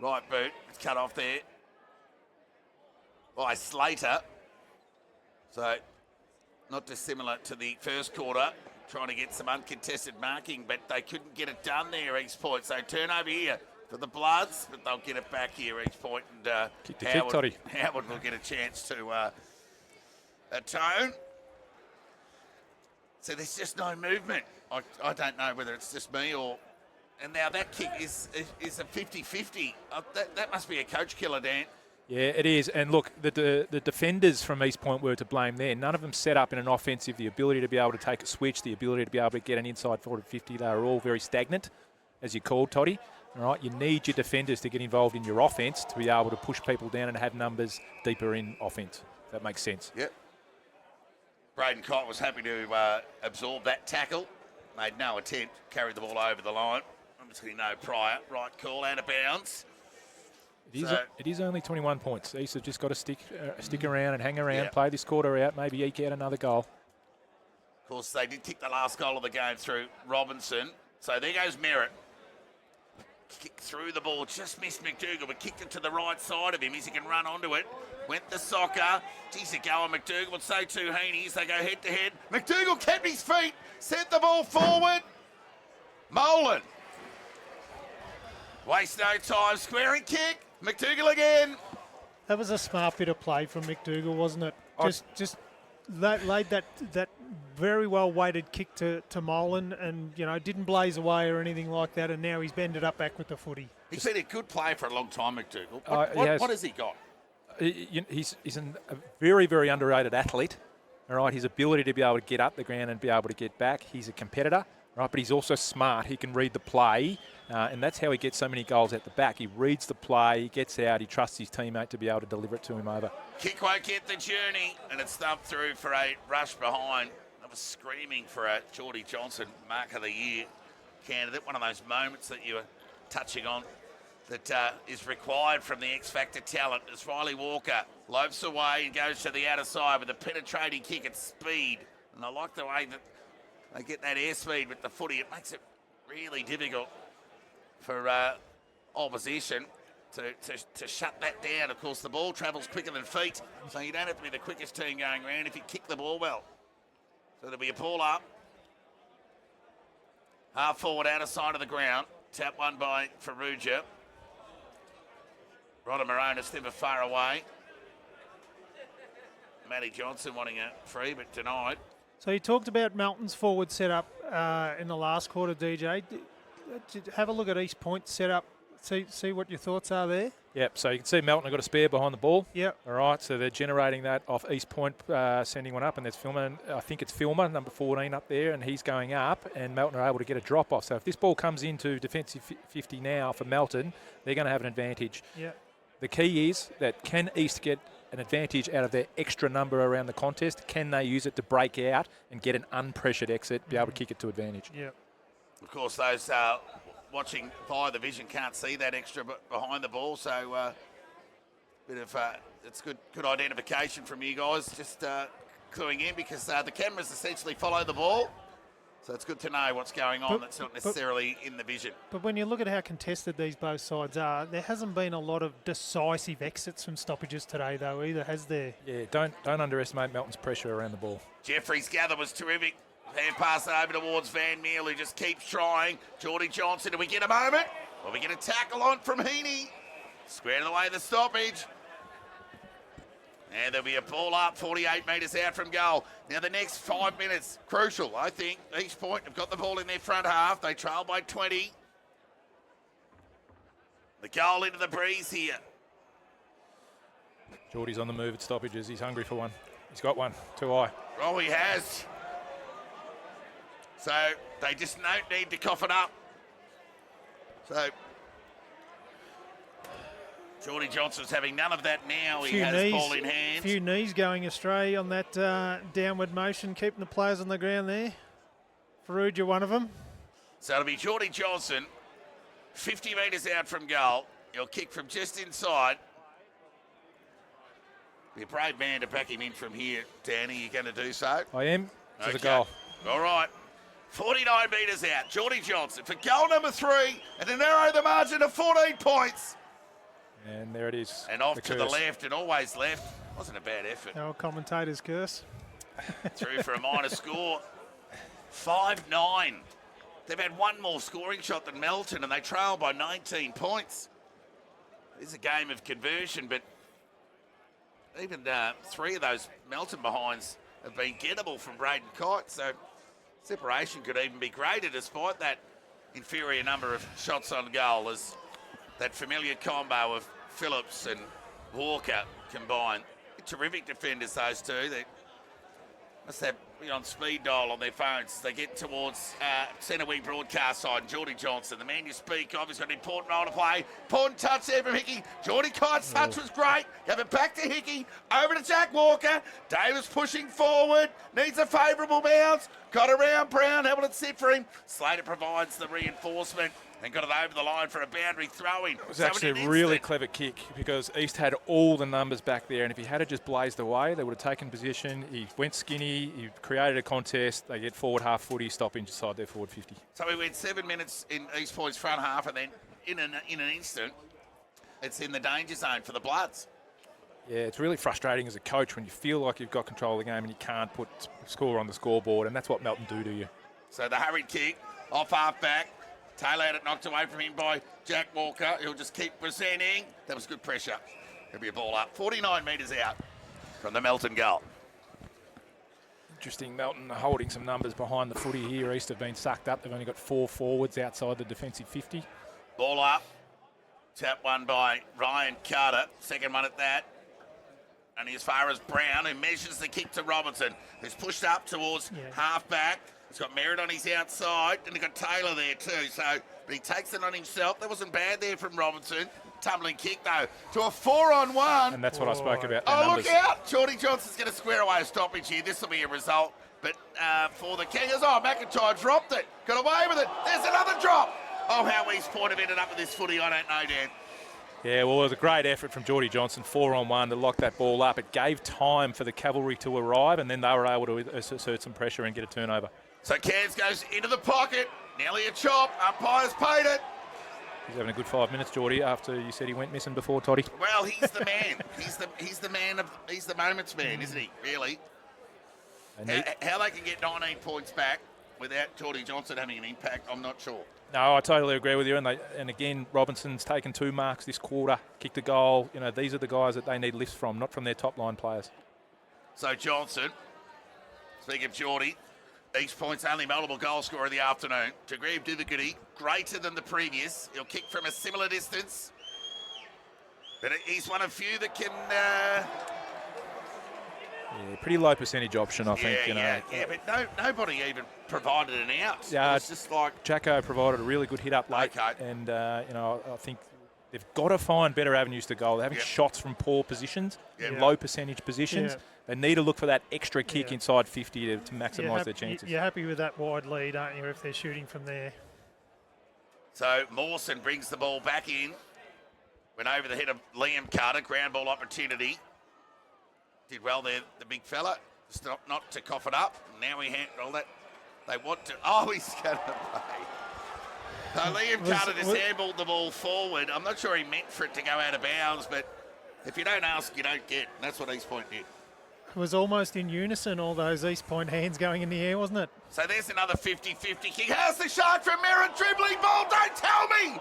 right boot. It's cut off there by Slater. So not dissimilar to the first quarter. Trying to get some uncontested marking, but they couldn't get it done there, East Point. So turnover here for the Bloods, but they'll get it back here, East Point. And Howard will get a chance to atone. So there's just no movement. I don't know whether it's just me or... And now that kick is a 50-50. That must be a coach killer, Dan. Yeah, it is. And look, the defenders from East Point were to blame there. None of them set up in an offensive. The ability to be able to take a switch, the ability to be able to get an inside forward 50, they were all very stagnant, as you called, Toddy. All right, you need your defenders to get involved in your offense to be able to push people down and have numbers deeper in offense. If that makes sense. Yep. Braden Cott was happy to absorb that tackle. Made no attempt, carried the ball over the line. Obviously no prior. Right call, out of bounds. It is only 21 points. East have just got to stick around and hang around, play this quarter out, maybe eke out another goal. Of course, they did kick the last goal of the game through Robinson. So there goes Merritt. Kick through the ball, just missed McDougall, but kicked it to the right side of him as he can run onto it. Went the soccer. Geez, a go on McDougall, but so too Heaney as they go head to head. McDougall kept his feet, sent the ball forward. Melton. Waste no time, squaring kick. McDougall again. That was a smart bit of play from McDougall, wasn't it? Just laid that very well weighted kick to Melton, and didn't blaze away or anything like that. And now he's bended up back with the footy. He's been a good player for a long time, McDougall. What has he got? He's a very, very underrated athlete. All right, his ability to be able to get up the ground and be able to get back. He's a competitor. right? But he's also smart. He can read the play, and that's how he gets so many goals at the back. He reads the play, he gets out, he trusts his teammate to be able to deliver it to him over. Kick won't get the journey, and it's thumped through for a rush behind. I was screaming for a Geordie Johnson Mark of the Year candidate. One of those moments that you were touching on that is required from the X-Factor talent as Riley Walker loafs away and goes to the outer side with a penetrating kick at speed. And I like the way that they get that airspeed with the footy. It makes it really difficult for opposition to shut that down. Of course, the ball travels quicker than feet, so you don't have to be the quickest team going around if you kick the ball well. So there'll be a pull up. Half forward, outer side of the ground. Tap one by Farrugia. Rodder Moronis never far away. Matty Johnson wanting a free, but denied. So you talked about Melton's forward setup in the last quarter, DJ. Have a look at East Point's setup. See what your thoughts are there. Yep, so you can see Melton have got a spare behind the ball. Yep. All right, so they're generating that off East Point, sending one up, and there's Filmer. I think it's Filmer, number 14 up there, and he's going up, and Melton are able to get a drop off. So if this ball comes into defensive 50 now for Melton, they're going to have an advantage. Yep. The key is that can East get an advantage out of their extra number around the contest? Can they use it to break out and get an unpressured exit, be able to kick it to advantage? Yep. Of course, those watching via the vision can't see that extra behind the ball, so bit of it's good identification from you guys, just cluing in, because the cameras essentially follow the ball, so it's good to know what's going on that's not necessarily in the vision. But when you look at how contested these both sides are, there hasn't been a lot of decisive exits from stoppages today, though, either, has there? Yeah, don't underestimate Melton's pressure around the ball. Jeffrey's gather was terrific. Hand pass it over towards Van Meel, who just keeps trying. Geordie Johnson, do we get a moment? Or we get a tackle on from Heaney? Squared away the stoppage. And there'll be a ball up, 48 metres out from goal. Now the next 5 minutes, crucial, I think. East Point have got the ball in their front half. They trail by 20. The goal into the breeze here. Geordie's on the move at stoppages. He's hungry for one. He's got one. Too high. Oh, he has. So they just don't need to cough it up. So Geordie Johnson's having none of that now. He has ball in hand. A few knees going astray on that downward motion, keeping the players on the ground there. Farrugia, one of them. So it'll be Geordie Johnson, 50 metres out from goal. He'll kick from just inside. Be a brave man to back him in from here, Danny. You going to do so? I am. To Okay. the goal. All right. 49 metres out. Geordie Johnson for goal number 3 and to narrow the margin to 14 points. And there it is. And off to the curse. left and always left. Wasn't a bad effort. Our commentator's curse. Through for a minor score. 5-9. They've had one more scoring shot than Melton and they trail by 19 points. It's a game of conversion, but even 3 of those Melton behinds have been gettable from Braden Kite, so separation could even be greater despite that inferior number of shots on goal, as that familiar combo of Phillips and Walker combined. Terrific defenders, those two. They must have be on speed dial on their phones as they get towards centre wing broadcast side. And Geordie Johnson, the man you speak of, has got an important role to play. Important touch there from Hickey. Geordie Kite's touch was great. Give it back to Hickey. Over to Jack Walker. Davis pushing forward. Needs a favourable bounce. Got around Brown. Able to sit for him. Slater provides the reinforcement and got it over the line for a boundary throw-in. It was actually a really clever kick because East had all the numbers back there, and if he had just blazed away, they would have taken position. He went skinny, he created a contest, they get forward half footy, stop inside their forward 50. So we went 7 minutes in East Point's front half, and then in an instant, it's in the danger zone for the Bloods. Yeah, it's really frustrating as a coach when you feel like you've got control of the game and you can't put score on the scoreboard, and that's what Melton do to you. So the hurried kick, off half back. Taylor had it knocked away from him by Jack Walker. He'll just keep presenting. That was good pressure. There'll be a ball up. 49 metres out from the Melton goal. Interesting, Melton holding some numbers behind the footy here. East have been sucked up. They've only got 4 forwards outside the defensive 50. Ball up. Tap one by Ryan Carter. Second one at that. And as far as Brown, who measures the kick to Robinson, who's pushed up towards half back. He's got Merritt on his outside, and he's got Taylor there too. So, but he takes it on himself. That wasn't bad there from Robinson. Tumbling kick though to a 4-on-1. And that's what I spoke about. Oh, numbers. look out! Geordie Johnson's going to square away a stoppage here. This will be a result. But for the Kangas, McIntyre dropped it. Got away with it. There's another drop. Oh, how East Point have ended up with this footy, I don't know, Dan. Yeah, well, it was a great effort from Geordie Johnson, 4-on-1 to lock that ball up. It gave time for the cavalry to arrive, and then they were able to assert some pressure and get a turnover. So Cairns goes into the pocket. Nearly a chop. Umpire's paid it. He's having a good 5 minutes, Geordie, after you said he went missing before, Toddy. Well, he's the man. he's the moment's man, isn't he? Really. How they can get 19 points back without Geordie Johnson having an impact, I'm not sure. No, I totally agree with you. And again, Robinson's taken 2 marks this quarter, kicked a goal. You know, these are the guys that they need lifts from, not from their top line players. So Johnson, speaking of Geordie, East Point's only multiple goal scorer of the afternoon. Jagreev Duvagudi, greater than the previous. He'll kick from a similar distance. But he's one of few that can... Yeah, pretty low percentage option, I think. Yeah, but nobody even provided an out. Yeah, it's just like... Jacko provided a really good hit up late. Okay. And, I think they've got to find better avenues to goal. They're having shots from poor positions, low percentage positions. Yeah. They need to look for that extra kick inside 50 to maximise their chances. You're happy with that wide lead, aren't you, if they're shooting from there? So Mawson brings the ball back in. Went over the head of Liam Carter. Ground ball opportunity. Did well there, the big fella. Just not to cough it up. Now we handle that. They want to... Oh, he's going to play. So Liam Carter just handballed the ball forward. I'm not sure he meant for it to go out of bounds, but if you don't ask, you don't get. And that's what East Point did. It was almost in unison, all those East Point hands going in the air, wasn't it? So there's another 50-50 kick. How's the shot from Merritt? Dribbling ball, don't tell me!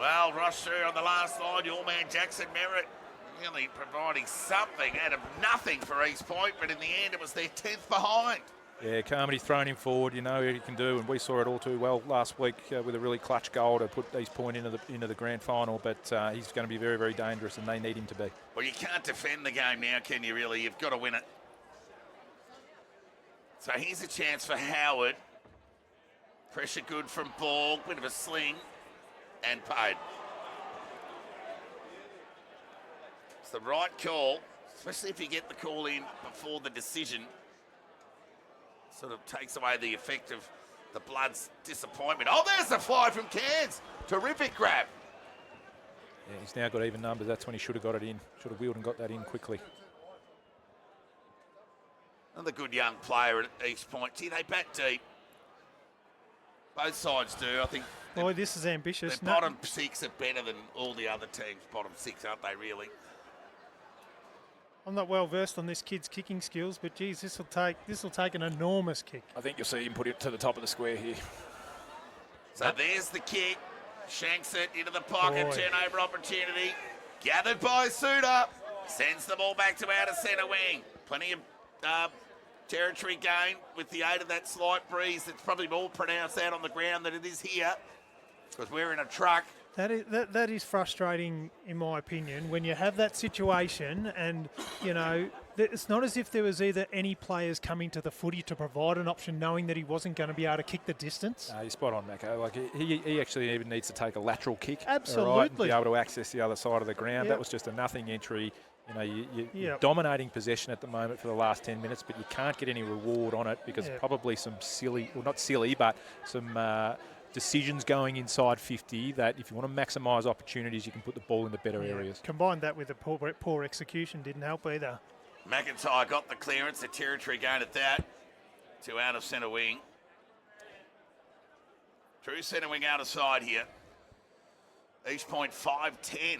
Well, rush through on the last line. Your man Jackson Merritt really providing something out of nothing for East Point, but in the end it was their 10th behind. Yeah, Carmody's thrown him forward, you know what he can do, and we saw it all too well last week with a really clutch goal to put East Point into the grand final, but he's going to be very, very dangerous, and they need him to be. Well, you can't defend the game now, can you, really? You've got to win it. So here's a chance for Howard. Pressure good from Borg, bit of a sling, and paid. It's the right call, especially if you get the call in before the decision. Sort of takes away the effect of the Bloods' disappointment. Oh, there's the fly from Cairns. Terrific grab. Yeah, he's now got even numbers. That's when he should have got it in. Should have wheeled and got that in quickly. Another good young player at East Point. Gee, they bat deep. Both sides do. I think. Boy, this is ambitious. Their bottom 6 are better than all the other teams' bottom 6, aren't they, really? I'm not well versed on this kid's kicking skills, but geez, this will take an enormous kick. I think you'll see him put it to the top of the square here. So there's the kick. Shanks it into the pocket. Boy. Turnover opportunity. Gathered by Suter. Sends the ball back to outer centre wing. Plenty of territory gain with the aid of that slight breeze. It's probably more pronounced out on the ground than it is here because we're in a truck. That is frustrating, in my opinion, when you have that situation and, you know, it's not as if there was either any players coming to the footy to provide an option knowing that he wasn't going to be able to kick the distance. You're spot on, Mako. Like he actually even needs to take a lateral kick. Absolutely. Right, and be able to access the other side of the ground. Yep. That was just a nothing entry. You know, you're dominating possession at the moment for the last 10 minutes, but you can't get any reward on it because probably some silly, well, not silly, but some decisions going inside 50 that if you want to maximise opportunities, you can put the ball into better areas. Combined that with the poor execution didn't help either. McIntyre got the clearance, the territory gain at that to out of centre wing. True centre wing out of side here. East Point 5-10.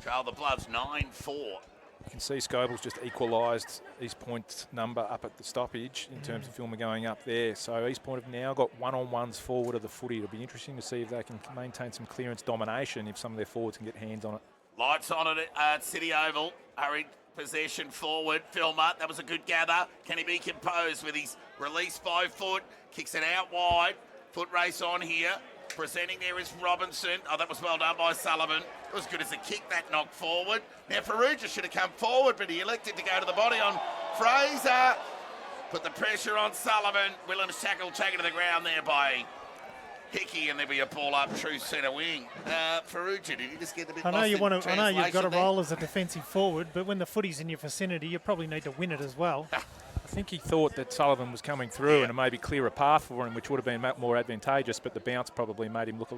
Trail the Bloods 9-4. You can see Scoble's just equalised East Point's number up at the stoppage in terms of Filmer going up there. So East Point have now got one-on-ones forward of the footy. It'll be interesting to see if they can maintain some clearance domination if some of their forwards can get hands on it. Lights on it at City Oval. Hurried possession forward. Filmer, that was a good gather. Can he be composed with his release by foot? Kicks it out wide. Foot race on here. Presenting there is Robinson. Oh, that was well done by Sullivan. It was good as a kick, that knock forward. Now, Farrugia should have come forward, but he elected to go to the body on Fraser. Put the pressure on Sullivan. Williams tackle taken to the ground there by Hickey, and there'll be a ball up true centre wing. Farrugia, did he just get a bit I know lost you in want to. I know you've got to translation there? roll as a defensive forward, but when the footy's in your vicinity, you probably need to win it as well. I think he thought that Sullivan was coming through and it maybe clear a path for him, which would have been more advantageous, but the bounce probably made him look,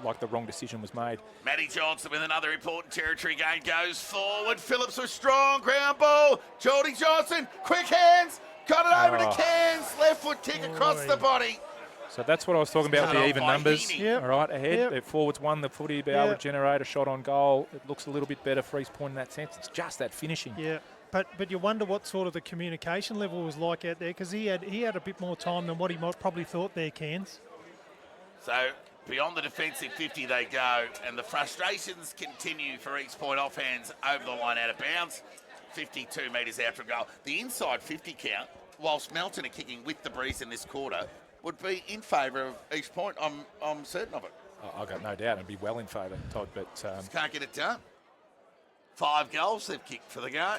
like the wrong decision was made. Matty Johnson with another important territory gain goes forward. Phillips was strong, ground ball. Geordie Johnson, quick hands, got it over to Cairns. Left foot kick across the body. So that's what I was talking about with the even numbers. Yep. All right, ahead. Yep. Their forwards won the footy, be able to generate a shot on goal. It looks a little bit better for East Point in that sense. It's just that finishing. Yeah, but you wonder what sort of the communication level was like out there, because he had a bit more time than what he might probably thought there, Cairns. So beyond the defensive 50 they go, and the frustrations continue for East Point offhands over the line out of bounds. 52 metres out from goal. The inside 50 count, whilst Melton are kicking with the breeze in this quarter, would be in favour of East Point. I'm certain of it. I've got no doubt it'd be well in favour, Todd, but Just can't get it done. 5 goals they've kicked for the go.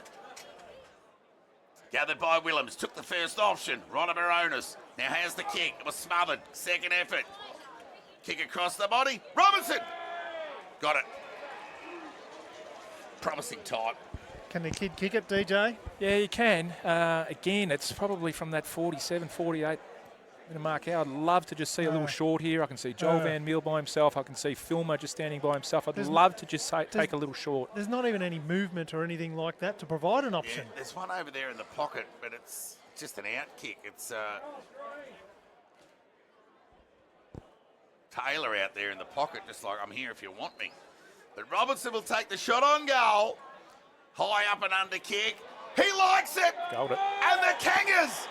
Gathered by Willems, took the first option. Ronald Baronis now has the kick. It was smothered. Second effort. Kick across the body. Robinson! Got it. Promising type. Can the kid kick it, DJ? yeah, you can. Again, it's probably from that 47, 48 minute mark out. I'd love to just see a little short here. I can see Joel Van Meel by himself. I can see Filmer just standing by himself. I'd love to just take a little short. There's not even any movement or anything like that to provide an option. Yeah, there's one over there in the pocket, but it's just an out kick. It's Taylor out there in the pocket, just like, I'm here if you want me. But Robertson will take the shot on goal. High up and under kick. He likes it. Gold it. And the Kangas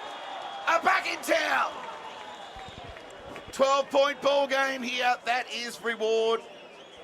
are back in town. 12-point ball game here. That is reward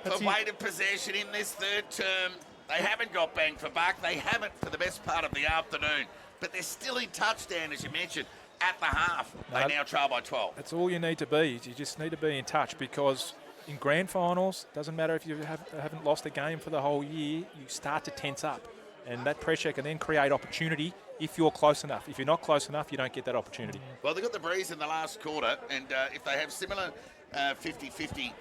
for weight of possession in this third term. They haven't got bang for buck. They haven't for the best part of the afternoon. But they're still in touchdown, as you mentioned, at the half. They now trail by 12. That's all you need to be. You just need to be in touch, because in grand finals, doesn't matter if you haven't lost a game for the whole year, you start to tense up. And that pressure can then create opportunity if you're close enough. If you're not close enough, you don't get that opportunity. Well, they got the breeze in the last quarter, and if they have similar 50-50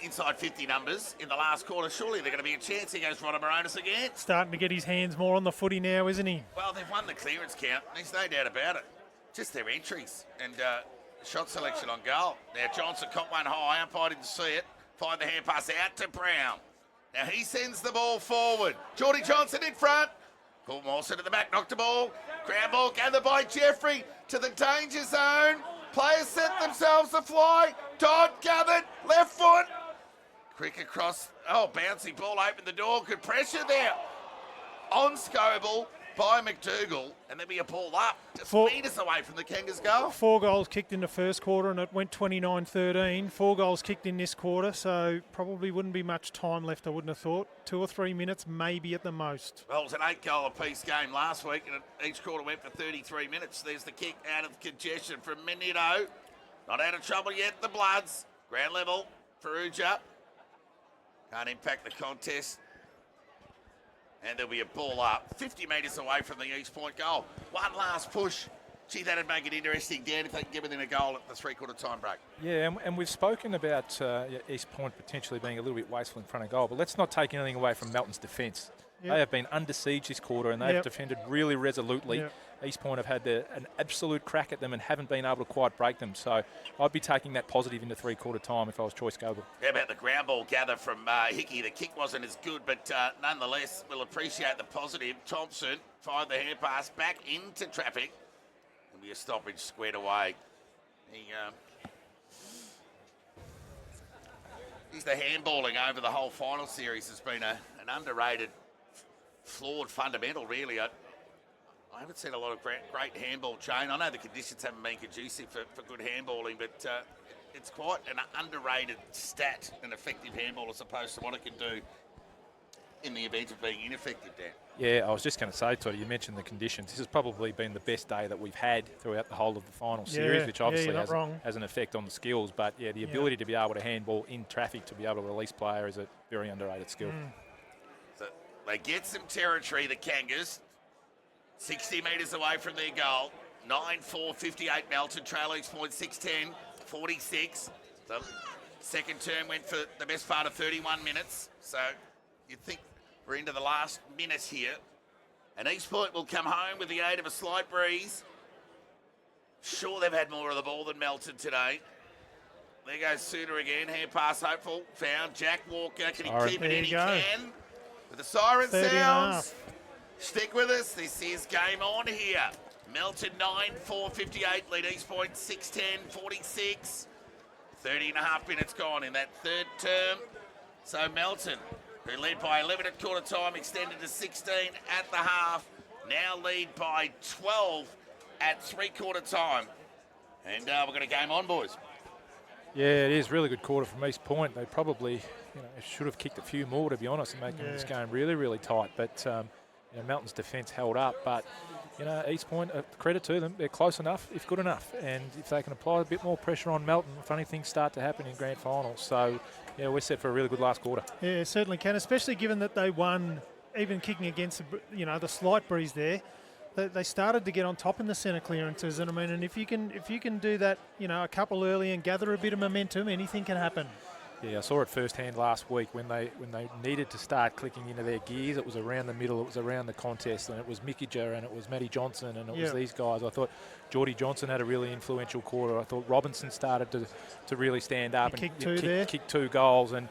inside 50 numbers in the last quarter, surely they're going to be a chance. Here goes Ronald Baronis again. Starting to get his hands more on the footy now, isn't he? Well, they've won the clearance count. There's no doubt about it. Just their entries and shot selection on goal. Now, Johnson caught one high. Umpire didn't see it. Fired the hand pass out to Brown. Now he sends the ball forward. Geordie Johnson in front. Paul Mawson at the back, knocked the ball. Ground ball gathered by Jeffrey to the danger zone. Players set themselves to fly. Todd gathered, left foot. Quick across. Oh, bouncy ball opened the door. Good pressure there. On Scoble by McDougall, and there'll be a ball up just metres away from the Kangas goal. 4 goals kicked in the first quarter, and it went 29-13. 4 goals kicked in this quarter, so probably wouldn't be much time left, I wouldn't have thought. 2 or 3 minutes, maybe at the most. Well, it was an 8-goal apiece game last week, and each quarter went for 33 minutes. There's the kick out of congestion from Menito. Not out of trouble yet, the Bloods. Ground level, Farrugia. Can't impact the contest. And there'll be a ball up 50 metres away from the East Point goal. One last push. Gee, that'd make it interesting, Dan, if they can get within a goal at the three-quarter time break. Yeah, and we've spoken about East Point potentially being a little bit wasteful in front of goal, but let's not take anything away from Melton's defence. Yep. They have been under siege this quarter, and they've defended really resolutely. Yep. East Point have had an absolute crack at them and haven't been able to quite break them. So I'd be taking that positive into three-quarter time if I was Troy Scoble. How about the ground ball gather from Hickey? The kick wasn't as good, but nonetheless, we'll appreciate the positive. Thompson fired the hand pass back into traffic. There'll be a stoppage squared away. He's the handballing over the whole final series has been an underrated, flawed fundamental, really. I haven't seen a lot of great handball chain. I know the conditions haven't been conducive for good handballing, but it's quite an underrated stat, an effective handball, as opposed to what it can do in the event of being ineffective, Dan. Yeah, I was just going to say, Todd, you mentioned the conditions. This has probably been the best day that we've had throughout the whole of the final series, which obviously has an effect on the skills. But, the ability to be able to handball in traffic, to be able to release player is a very underrated skill. So they get some territory, the Kangas. 60 metres away from their goal. 9-4-58 Melton, trail East Point 6-10, 46. The second term went for the best part of 31 minutes. So you'd think we're into the last minute here. And East Point will come home with the aid of a slight breeze. Sure, they've had more of the ball than Melton today. There goes Suter again. Hand pass hopeful. Found Jack Walker. Can he keep it in? He can. With the siren sounds. Stick with us. This is game on here. Melton 9-4-58. Lead East Point 6-10, 46. 30 and a half minutes gone in that third term. So Melton, who led by 11 at quarter time, extended to 16 at the half. Now lead by 12 at three-quarter time. And we're going to game on, boys. Yeah, it is really good quarter from East Point. They probably, should have kicked a few more, to be honest, and making this game really, really tight. But Melton's defence held up. But East Point, credit to them, they're close enough, if good enough. And if they can apply a bit more pressure on Melton, funny things start to happen in grand finals. So we're set for a really good last quarter. Yeah, certainly can, especially given that they won, even kicking against the slight breeze there. They started to get on top in the centre clearances, and and if you can do that, a couple early and gather a bit of momentum, anything can happen. Yeah, I saw it firsthand last week when they needed to start clicking into their gears. It was around the middle, it was around the contest, and it was Mickinger and it was Matty Johnson and it was these guys. I thought Geordie Johnson had a really influential quarter. I thought Robinson started to really stand up and kick two goals, and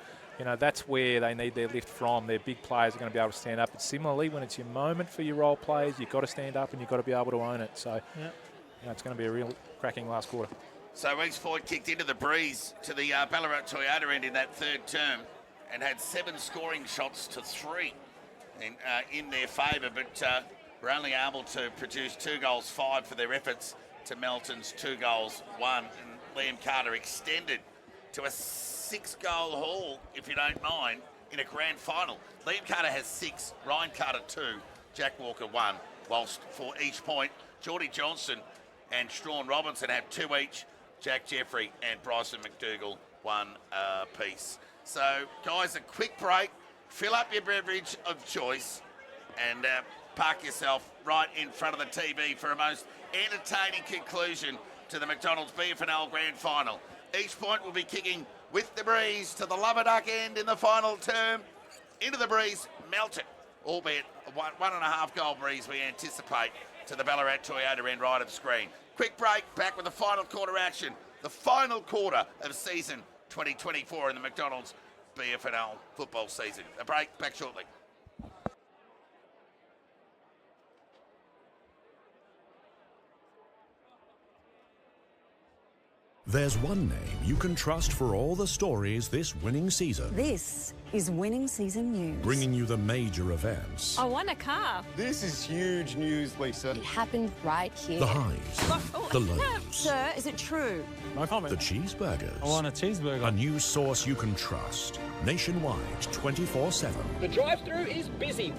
that's where they need their lift from. Their big players are going to be able to stand up. But similarly, when it's your moment for your role players, you've got to stand up and you've got to be able to own it. So it's going to be a real cracking last quarter. So East Point kicked into the breeze to the Ballarat Toyota end in that third term and had 7 scoring shots to 3 in their favour, but were only able to produce 2 goals, 5 for their efforts to Melton's 2 goals, 1. And Liam Carter extended to a 6-goal haul, if you don't mind, in a grand final. Liam Carter has 6, Ryan Carter 2, Jack Walker 1, whilst for East Point, Geordie Johnson and Strawn Robinson have 2 each, Jack Jeffrey and Bryson McDougall 1 apiece. So, guys, a quick break, fill up your beverage of choice and park yourself right in front of the TV for a most entertaining conclusion to the McDonald's BFNL Grand Final. East Point will be kicking with the breeze to the Lubberduck end in the final term. Into the breeze, Melton, albeit a 1.5 goal breeze we anticipate to the Ballarat Toyota end right of the screen. Quick break, back with the final quarter action. The final quarter of season 2024 in the McDonald's BFNL football season. A break, back shortly. There's one name you can trust for all the stories this winning season. This is winning season news. Bringing you the major events. I won a car. This is huge news, Lisa. It happened right here. The highs, the lows. Sir, is it true? No comment. The cheeseburgers. I want a cheeseburger. A news source you can trust. Nationwide, 24/7. The drive-through is busy.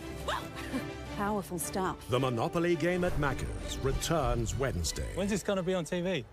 Powerful stuff. The Monopoly game at Macca's returns Wednesday. When's this going to be on TV?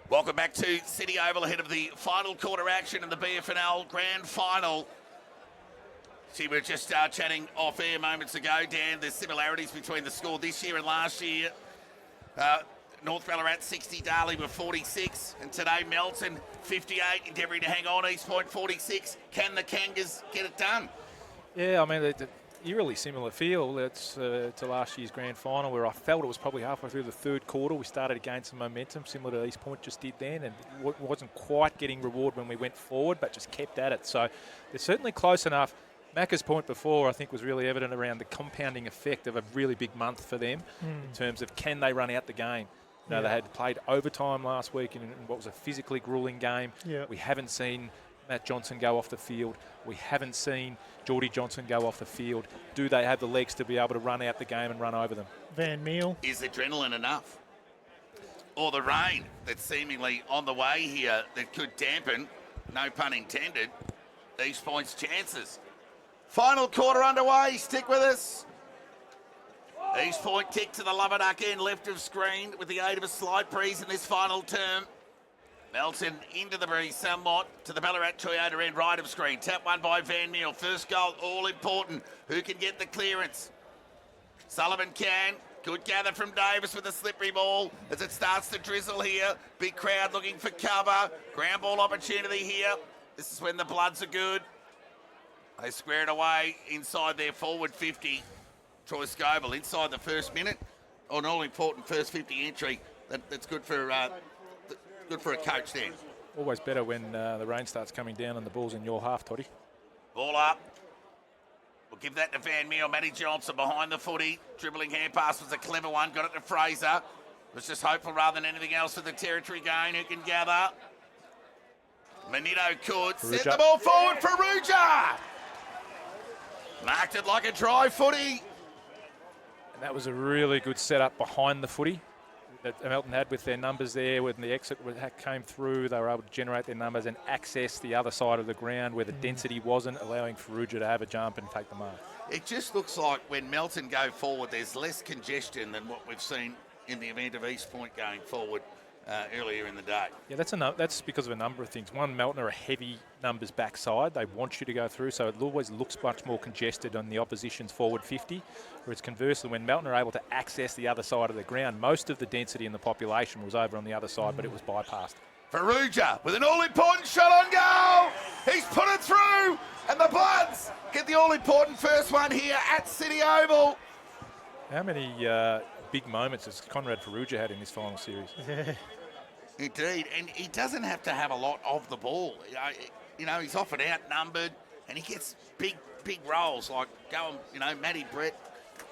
Welcome back to City Oval ahead of the final quarter action in the BFNL Grand Final. See, we were just chatting off air moments ago, Dan. There's similarities between the score this year and last year. North Ballarat 60, Darley were 46, and today Melton 58, endeavouring to hang on. East Point 46. Can the Kangas get it done? Yeah, I mean, eerily similar feel. It's to last year's grand final, where I felt it was probably halfway through the third quarter. We started to gain some momentum, similar to East Point just did then, and wasn't quite getting reward when we went forward, but just kept at it. So they're certainly close enough. Macca's point before, I think, was really evident around the compounding effect of a really big month for them in terms of can they run out the game. You know, they had played overtime last week in what was a physically grueling game. Yep. We haven't seen Matt Johnson go off the field. We haven't seen Geordie Johnson go off the field. Do they have the legs to be able to run out the game and run over them? Van Meel. Is adrenaline enough? Or the rain that's seemingly on the way here that could dampen, no pun intended, East Point's chances. Final quarter underway. Stick with us. East Point kick to the Lover Duck end, left of screen with the aid of a slight breeze in this final term. Melton into the breeze somewhat to the Ballarat Toyota end, right of screen. Tap one by Van Meel. First goal, all important. Who can get the clearance? Sullivan can. Good gather from Davis with a slippery ball as it starts to drizzle here. Big crowd looking for cover. Ground ball opportunity here. This is when the Bloods are good. They square it away inside their forward 50. Troy Scoble inside the first minute. An all-important first 50 entry. That's good for a coach then. Always better when the rain starts coming down and the ball's in your half, Toddy. Ball up. We'll give that to Van Meel. Matty Johnson behind the footy. Dribbling hand pass was a clever one. Got it to Fraser. Was just hopeful rather than anything else for the territory gain. Who can gather? Manito could. Set the ball forward for Ruja. Marked it like a dry footy. And that was a really good setup behind the footy that Melton had with their numbers there. When the exit came through, they were able to generate their numbers and access the other side of the ground where the density wasn't, allowing Faruja to have a jump and take the mark. It just looks like when Melton go forward, there's less congestion than what we've seen in the event of East Point going forward earlier in the day. Yeah, that's because of a number of things. One, Melton are a heavy numbers backside. They want you to go through, so it always looks much more congested on the opposition's forward 50. Whereas conversely, when Melton are able to access the other side of the ground, most of the density in the population was over on the other side, but it was bypassed. Faruja with an all-important shot on goal. He's put it through, and the Bloods get the all-important first one here at City Oval. How many big moments has Conrad Faruja had in this final series? Yeah. Indeed, and he doesn't have to have a lot of the ball. You know, he's often outnumbered, and he gets big roles like Matty Brett,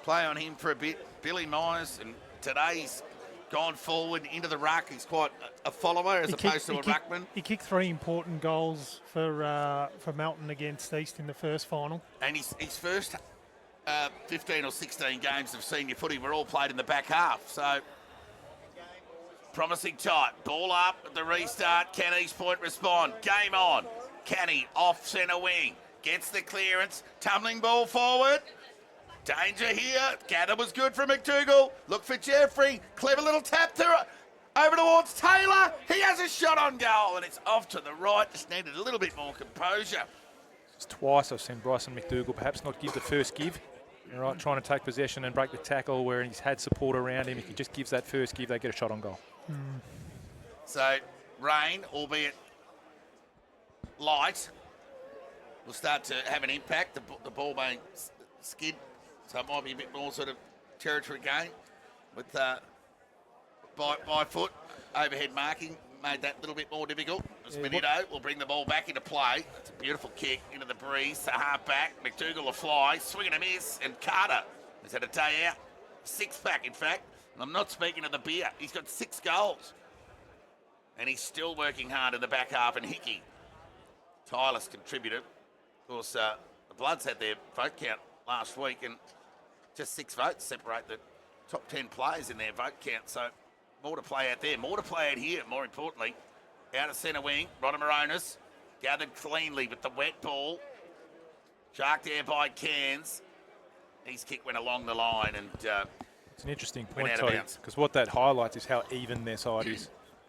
play on him for a bit. Billy Myers, and today he's gone forward into the ruck. He's quite a follower as opposed to a ruckman. He kicked 3 important goals for Melton against East in the first final. And his first 15 or 16 games of senior footy were all played in the back half. So promising tight. Ball up at the restart. Can East Point respond? Game on. Canny off centre wing. Gets the clearance. Tumbling ball forward. Danger here. Gather was good for McDougall. Look for Jeffrey. Clever little tap through over towards Taylor. He has a shot on goal, and it's off to the right. Just needed a little bit more composure. It's twice I've seen Bryson McDougall perhaps not give the first give. All right, trying to take possession and break the tackle where he's had support around him. If he just gives that first give, they get a shot on goal. So rain, albeit light, will start to have an impact. The ball being skid, so it might be a bit more sort of territory gain with by foot. Overhead marking made that a little bit more difficult. As Manito will bring the ball back into play. It's a beautiful kick into the breeze. The half back. McDougall a fly, swing and a miss, and Carter has had a day out. 6-pack, in fact. And I'm not speaking of the beer. He's got 6 goals. And he's still working hard in the back half. And Hickey, tireless contributor. Of course, the Bloods had their vote count last week, and just 6 votes separate the top 10 players in their vote count. So more to play out there. More to play out here, more importantly. Out of centre wing, Rodder Moronis gathered cleanly with the wet ball. Sharked there by Cairns. His kick went along the line and it's an interesting point, out of Toddy, bounds. because what that highlights is how even their side is.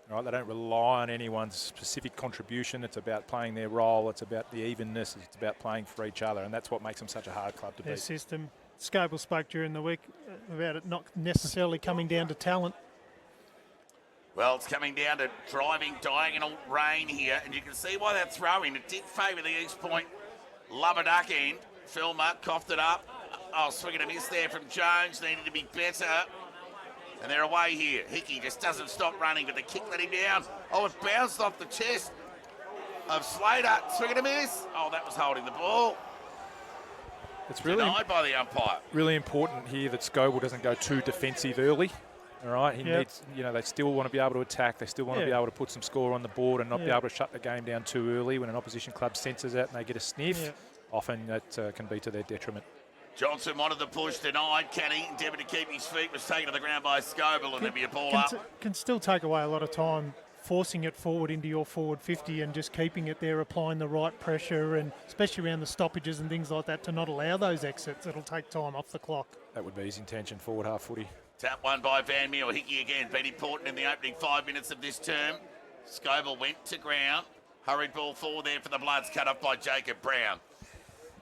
Right, they don't rely on anyone's specific contribution. It's about playing their role. It's about the evenness. It's about playing for each other, and that's what makes them such a hard club to Their beat. system. Scoble spoke during the week about it not necessarily coming down to talent. Well, it's coming down to driving diagonal rain here, and you can see why that throw-in. It did favour the East Point Lubber Duck end. Filmer coughed it up. Oh, swing and a miss there from Jones. Needed to be better. And they're away here. Hickey just doesn't stop running, but the kick let him down. Oh, it bounced off the chest of Slater. Swing and a miss. Oh, that was holding the ball. It's really Denied by the umpire. really important here that Scoble doesn't go too defensive early. All right, he needs, they still want to be able to attack. They still want to be able to put some score on the board and not be able to shut the game down too early. When an opposition club senses that and they get a sniff, often that can be to their detriment. Johnson wanted the push, denied. Kenny endeavoured to keep his feet, was taken to the ground by Scoble, and there'll be a ball up. Can still take away a lot of time forcing it forward into your forward 50 and just keeping it there, applying the right pressure, and especially around the stoppages and things like that, to not allow those exits. It'll take time off the clock. That would be his intention, forward half footy. Tap one by Van Meel. Hickey again, been important in the opening 5 minutes of this term. Scoble went to ground. Hurried ball forward there for the Bloods, cut off by Jacob Brown.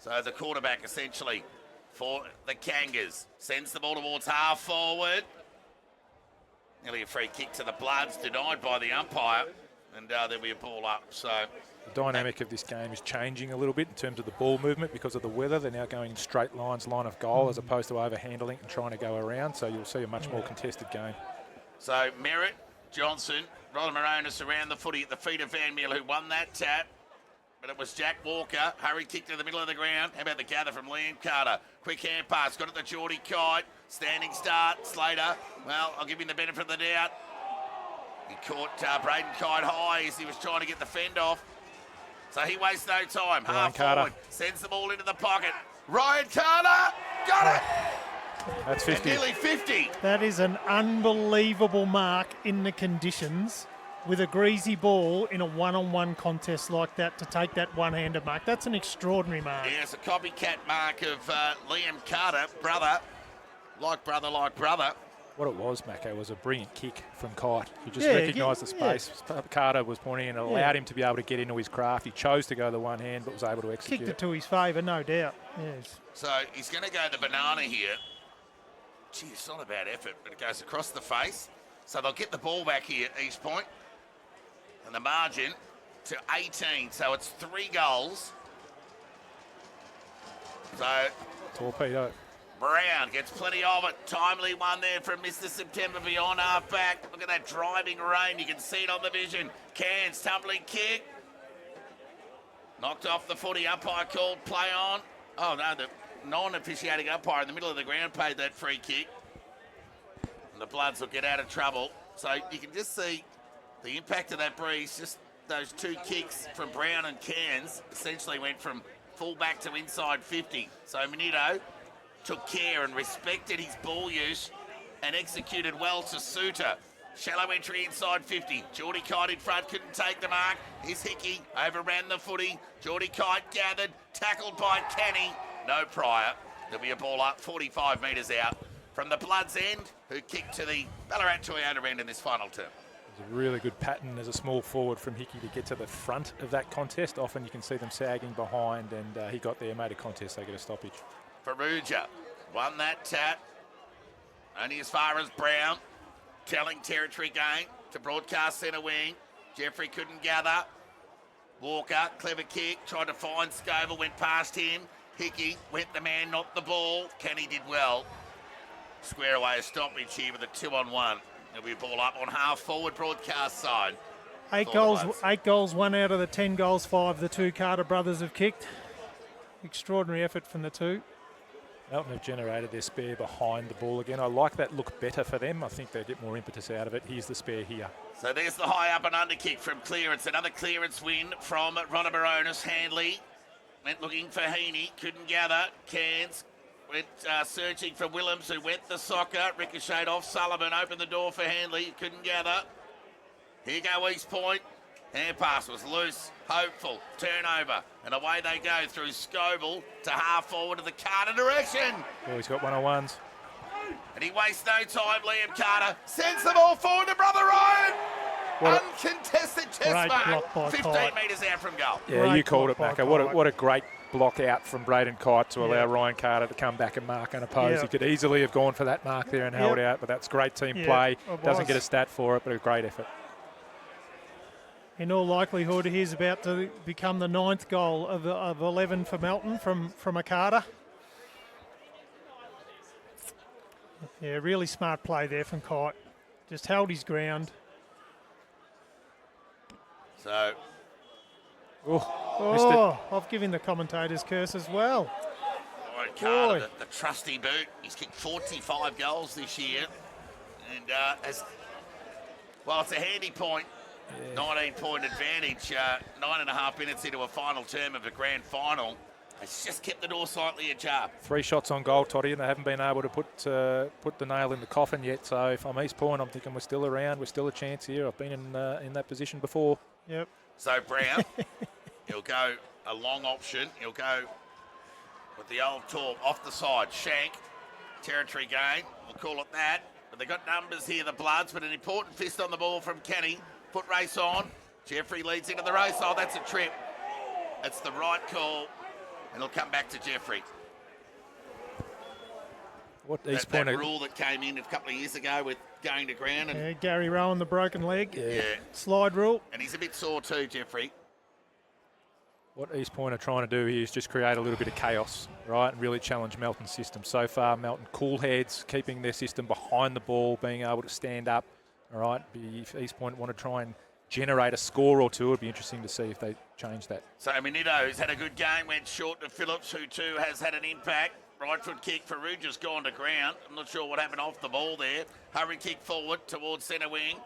So the quarterback essentially for the Kangas sends the ball towards half forward. Nearly a free kick to the Bloods, denied by the umpire, and there'll be a ball up. So the dynamic of this game is changing a little bit in terms of the ball movement because of the weather. They're now going in straight lines, line of goal, as opposed to overhandling and trying to go around. So you'll see a much more contested game. So Merritt, Johnson, Ronald Moronis around the footy at the feet of Van Meel, who won that tap. But it was Jack Walker. Hurry kick to the middle of the ground. How about the gather from Liam Carter? Quick hand pass. Got it to Geordie Kite. Standing start. Slater. Well, I'll give him the benefit of the doubt. He caught Braden Kite high as he was trying to get the fend off. So he wastes no time. Half forward. Sends the ball into the pocket. Ryan Carter. Got it. That's 50. And nearly 50. That is an unbelievable mark in the conditions, with a greasy ball in a one-on-one contest like that, to take that one-hander mark. That's an extraordinary mark. Yeah, it's a copycat mark of Liam Carter, brother, like brother. What it was, Macco, was a brilliant kick from Kite. He just recognised the space. Carter was pointing and allowed him to be able to get into his craft. He chose to go the one hand, but was able to execute. Kicked it to his favour, no doubt. Yes. So he's going to go the banana here. Gee, it's not a bad effort, but it goes across the face. So they'll get the ball back here, East Point. And the margin to 18, so it's 3 goals. So Torpedo. Brown gets plenty of it. Timely one there from Mr. September beyond half back. Look at that driving rain. You can see it on the vision. Cairns tumbling kick. Knocked off the footy. Umpire called play on. Oh no, the non-officiating umpire in the middle of the ground paid that free kick. And the Bloods will get out of trouble. So you can just see the impact of that breeze. Just those 2 kicks from Brown and Cairns essentially went from full back to inside 50. So Manito took care and respected his ball use and executed well to Suter. Shallow entry inside 50. Geordie Kite in front, couldn't take the mark. Here's Hickey, overran the footy. Geordie Kite gathered, tackled by Canny. No prior. There'll be a ball up 45 metres out from the Bloods end, who kicked to the Ballarat Toyota end in this final term. It's a really good pattern as a small forward from Hickey to get to the front of that contest. Often you can see them sagging behind, and he got there, made a contest, they get a stoppage. Faruja won that tap. Only as far as Brown. Telling territory game to broadcast centre wing. Jeffrey couldn't gather. Walker, clever kick, tried to find Scoble, went past him. Hickey went the man, not the ball. Kenny did well. Square away a stoppage here with a 2-on-1. There'll be a ball up on half forward broadcast side. 8 goals, 1 out of the 10 goals, 5 the 2 Carter brothers have kicked. Extraordinary effort from the 2. Melton have generated their spare behind the ball again. I like that look better for them. I think they get more impetus out of it. Here's the spare here. So there's the high up and under kick from clearance. Another clearance win from Ronald Moronis. Handley went looking for Heaney, couldn't gather. Cairns went searching for Willems, who went the soccer. Ricocheted off Sullivan, opened the door for Handley, couldn't gather. Here go East Point. Hand pass was loose, hopeful, turnover, and away they go through Scoble to half forward to the Carter direction. Oh, he's got 1-on-1s. And he wastes no time, Liam Carter sends the ball forward to brother Ryan. Uncontested test Great mark. block by 15 Kite. metres out from goal. Yeah, Great you called it, block by Macca. Kite. What a great block out from Braden Kite to allow Yeah. Ryan Carter to come back and mark unopposed. Yeah. He could easily have gone for that mark there and held Yep. out, but that's great team Yeah, play. it Doesn't get a was. stat for it, but a great effort. In all likelihood, he's about to become the 9th goal of 11 for Melton from a Carter. Yeah, really smart play there from Kite. Just held his ground. So, Missed it. Oh, I've given the commentator's curse as well. Ryan Carter, Boy. the trusty boot. He's kicked 45 goals this year. And well, it's a handy point. 19-point advantage, 9.5 minutes into a final term of a grand final. It's just kept the door slightly ajar. 3 shots on goal, Toddy, and they haven't been able to put the nail in the coffin yet. So if I'm East Point, I'm thinking we're still around. We're still a chance here. I've been in that position before. Yep. So Brown, he'll go a long option. He'll go with the old torp off the side. Shank, territory gain. We'll call it that. But they've got numbers here, the Bloods, but an important fist on the ball from Kenny. Foot race on. Jeffrey leads into the race. Oh, that's a trip. It's the right call. And it'll come back to Jeffrey. What East That Point? rule that came in a couple of years ago with going to ground. And, Yeah, Gary Rowan, the broken leg. yeah. Slide rule. And he's a bit sore too, Jeffrey. What East Point are trying to do here is just create a little bit of chaos, right, and really challenge Melton's system. So far, Melton cool heads, keeping their system behind the ball, being able to stand up. All right, if East Point want to try and generate a score or two, it'd be interesting to see if they change that. So Minito, who's had a good game, went short to Phillips, who too has had an impact. Right foot kick, Farouja's gone to ground. I'm not sure what happened off the ball there. Hurry kick forward towards centre wing.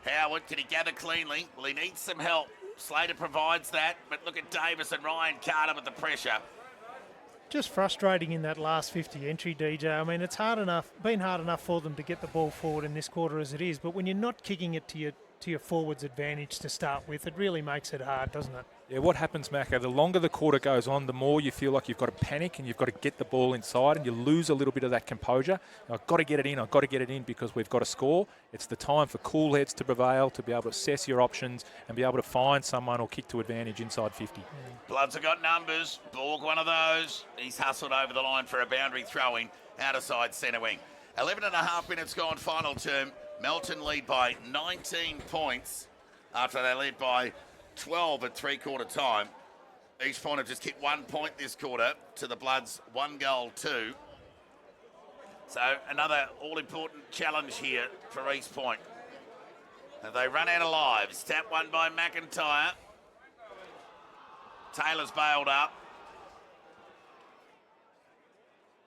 Howard, can he gather cleanly? Well, he needs some help. Slater provides that, but look at Davis and Ryan Carter with the pressure. Just frustrating in that last 50 entry, DJ. I mean, it's been hard enough for them to get the ball forward in this quarter as it is, but when you're not kicking it to your forwards' advantage to start with, it really makes it hard, doesn't it? Yeah, what happens, Macca, the longer the quarter goes on, the more you feel like you've got to panic and you've got to get the ball inside and you lose a little bit of that composure. I've got to get it in because we've got to score. It's the time for cool heads to prevail, to be able to assess your options and be able to find someone or kick to advantage inside 50. Bloods have got numbers. Borg, one of those. He's hustled over the line for a boundary throw-in, out of side centre wing. 11.5 minutes gone final term. Melton lead by 19 points after they led by 12 at three-quarter time. East Point have just kicked 1 point this quarter to the Bloods, 1 goal, 2. So another all-important challenge here for East Point. Have they run out of lives? Tap one by McIntyre. Taylor's bailed up.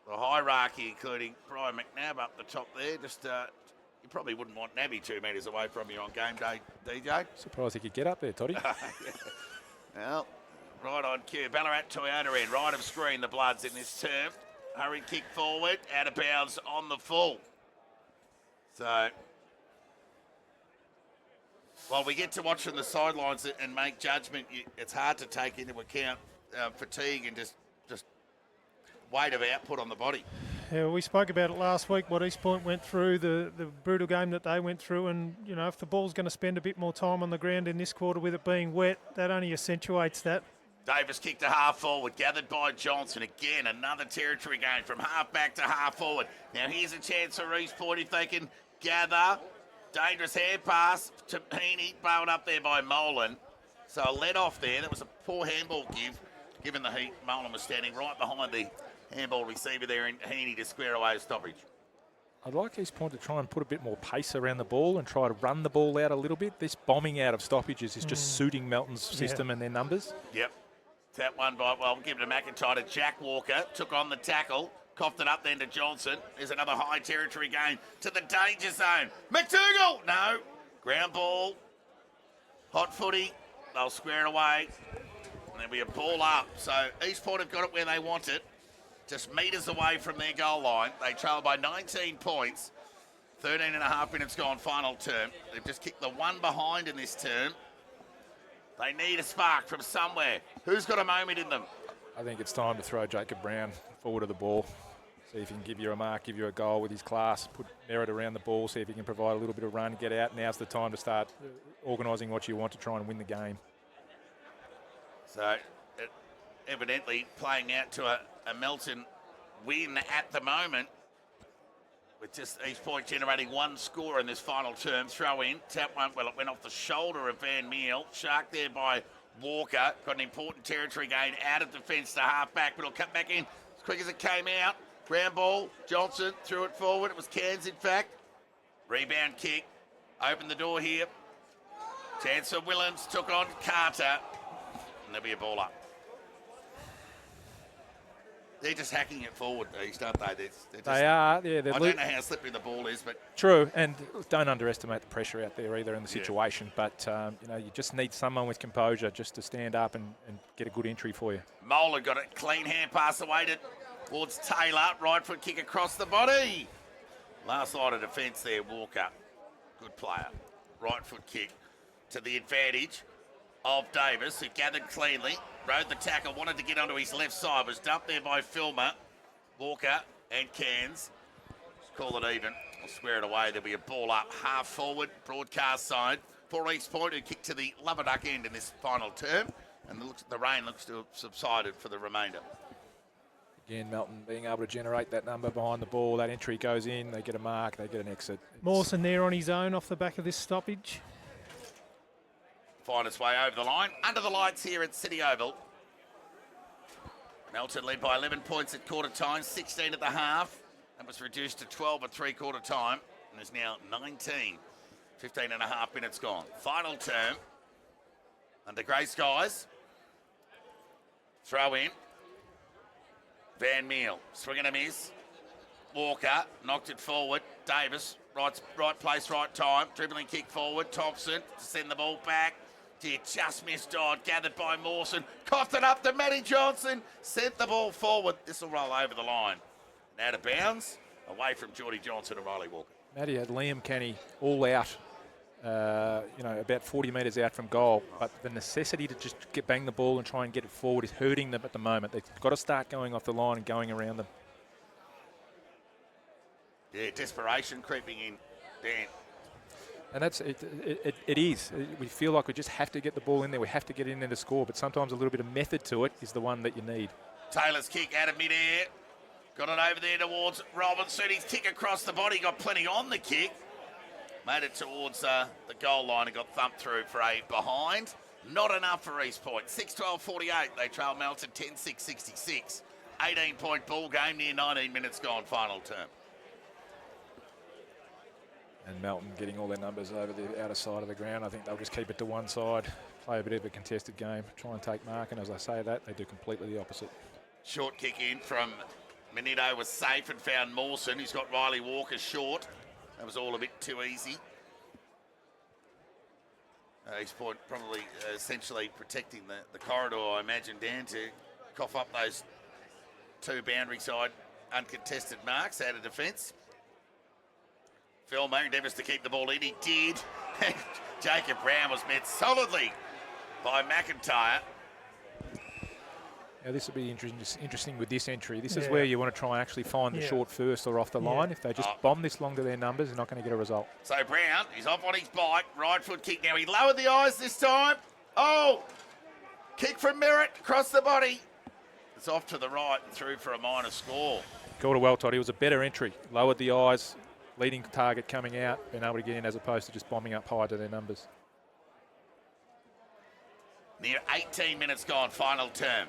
The hierarchy, including Brian McNabb up the top there. Just you probably wouldn't want Nabby 2 metres away from you on game day, DJ. Surprised he could get up there, Toddy. Well, right on cue. Ballarat Toyota end, right of screen, the Bloods in this term. Hurry kick forward, out of bounds on the full. So, while we get to watch from the sidelines and make judgment, it's hard to take into account fatigue and just weight of output on the body. Yeah, we spoke about it last week, what East Point went through, the brutal game that they went through, and, you know, if the ball's going to spend a bit more time on the ground in this quarter with it being wet, that only accentuates that. Davis kicked to half forward, gathered by Johnson. Again, another territory game from half back to half forward. Now here's a chance for East Point if they can gather. Dangerous hand pass to Heaney, bailed up there by Melton. So a let off there. That was a poor handball give, given the heat. Melton was standing right behind the handball receiver there in Heaney to square away a stoppage. I'd like East Point to try and put a bit more pace around the ball and try to run the ball out a little bit. This bombing out of stoppages is just suiting Melton's system and their numbers. Yep. That one by, well, we'll give it to McIntyre to Jack Walker. Took on the tackle. Coughed it up then to Johnson. There's another high territory game to the danger zone. McDougall! No. Ground ball. Hot footy. They'll square it away. And there'll be a ball up. So East Point have got it where they want it. Just metres away from their goal line. They trail by 19 points. 13.5 minutes gone final term. They've just kicked the one behind in this term. They need a spark from somewhere. Who's got a moment in them? I think it's time to throw Jacob Brown forward of the ball. See if he can give you a mark, give you a goal with his class, put merit around the ball, see if he can provide a little bit of run, get out. Now's the time to start organising what you want to try and win the game. So, evidently playing out to a Melton win at the moment, with just East Point generating one score in this final term. Throw in, tap one, well, it went off the shoulder of Van Meel. Shark there by Walker. Got an important territory gain out of defence to half back, but it'll cut back in as quick as it came out. Ground ball, Johnson threw it forward. It was Cairns, in fact. Rebound kick. Opened the door here. Chance for Willems, took on Carter. And there'll be a ball up. They're just hacking it forward, East, aren't they? They are, yeah. I don't know how slippery the ball is, but... True, and don't underestimate the pressure out there either in the situation. But, you just need someone with composure just to stand up and get a good entry for you. Moeller got a clean hand pass away towards Taylor. Right foot kick across the body. Last line of defence there, Walker. Good player. Right foot kick to the advantage of Davis, who gathered cleanly. Rode the tackle, wanted to get onto his left side. Was dumped there by Filmer, Walker and Cairns. Call it even. I'll square it away. There'll be a ball up, half forward, broadcast side for East Point, who kicked to the Lubbock end in this final term. And the rain looks to have subsided for the remainder. Again, Melton being able to generate that number behind the ball. That entry goes in, they get a mark, they get an exit. Mawson there on his own off the back of this stoppage. Find its way over the line. Under the lights here at City Oval. Melton led by 11 points at quarter time, 16 at the half. That was reduced to 12 at three-quarter time. And is now 19. 15 and a half minutes gone. Final term. Under grey skies. Throw in. Van Meel. Swing and a miss. Walker knocked it forward. Davis, right place, right time. Dribbling kick forward. Thompson to send the ball back. Just missed on, gathered by Mawson. Coughed it up to Matty Johnson. Sent the ball forward. This will roll over the line. And out of bounds, away from Geordie Johnson and Riley Walker. Matty had Liam Kenny all out, about 40 metres out from goal. But the necessity to just bang the ball and try and get it forward is hurting them at the moment. They've got to start going off the line and going around them. Yeah, desperation creeping in, Dan. And that's it. It is. We feel like we just have to get the ball in there. We have to get in there to score. But sometimes a little bit of method to it is the one that you need. Taylor's kick out of mid-air. Got it over there towards Robinson. His kick across the body. Got plenty on the kick. Made it towards the goal line and got thumped through for a behind. Not enough for East Point. 6-12-48. They trail Melton 10-6-66. 18-point ball game. Near 19 minutes gone. Final term. And Melton getting all their numbers over the outer side of the ground. I think they'll just keep it to one side, play a bit of a contested game, try and take mark. And as I say that, they do completely the opposite. Short kick in from Manito was safe and found Mawson. He's got Riley Walker short. That was all a bit too easy. East Point probably essentially protecting the corridor, I imagine, Dan, to cough up those two boundary side uncontested marks out of defence. Filmer endeavours to keep the ball in. He did. Jacob Brown was met solidly by McIntyre. Now this will be interesting with this entry. This is where you want to try and actually find the short first or off the line. If they just bomb this long to their numbers, they're not going to get a result. So Brown, he's off on his bike. Right foot kick now. He lowered the eyes this time. Oh! Kick from Merritt across the body. It's off to the right and through for a minor score. Called it well, Todd. It was a better entry. Lowered the eyes. Leading target coming out, being able to get in as opposed to just bombing up high to their numbers. Near 18 minutes gone, final term.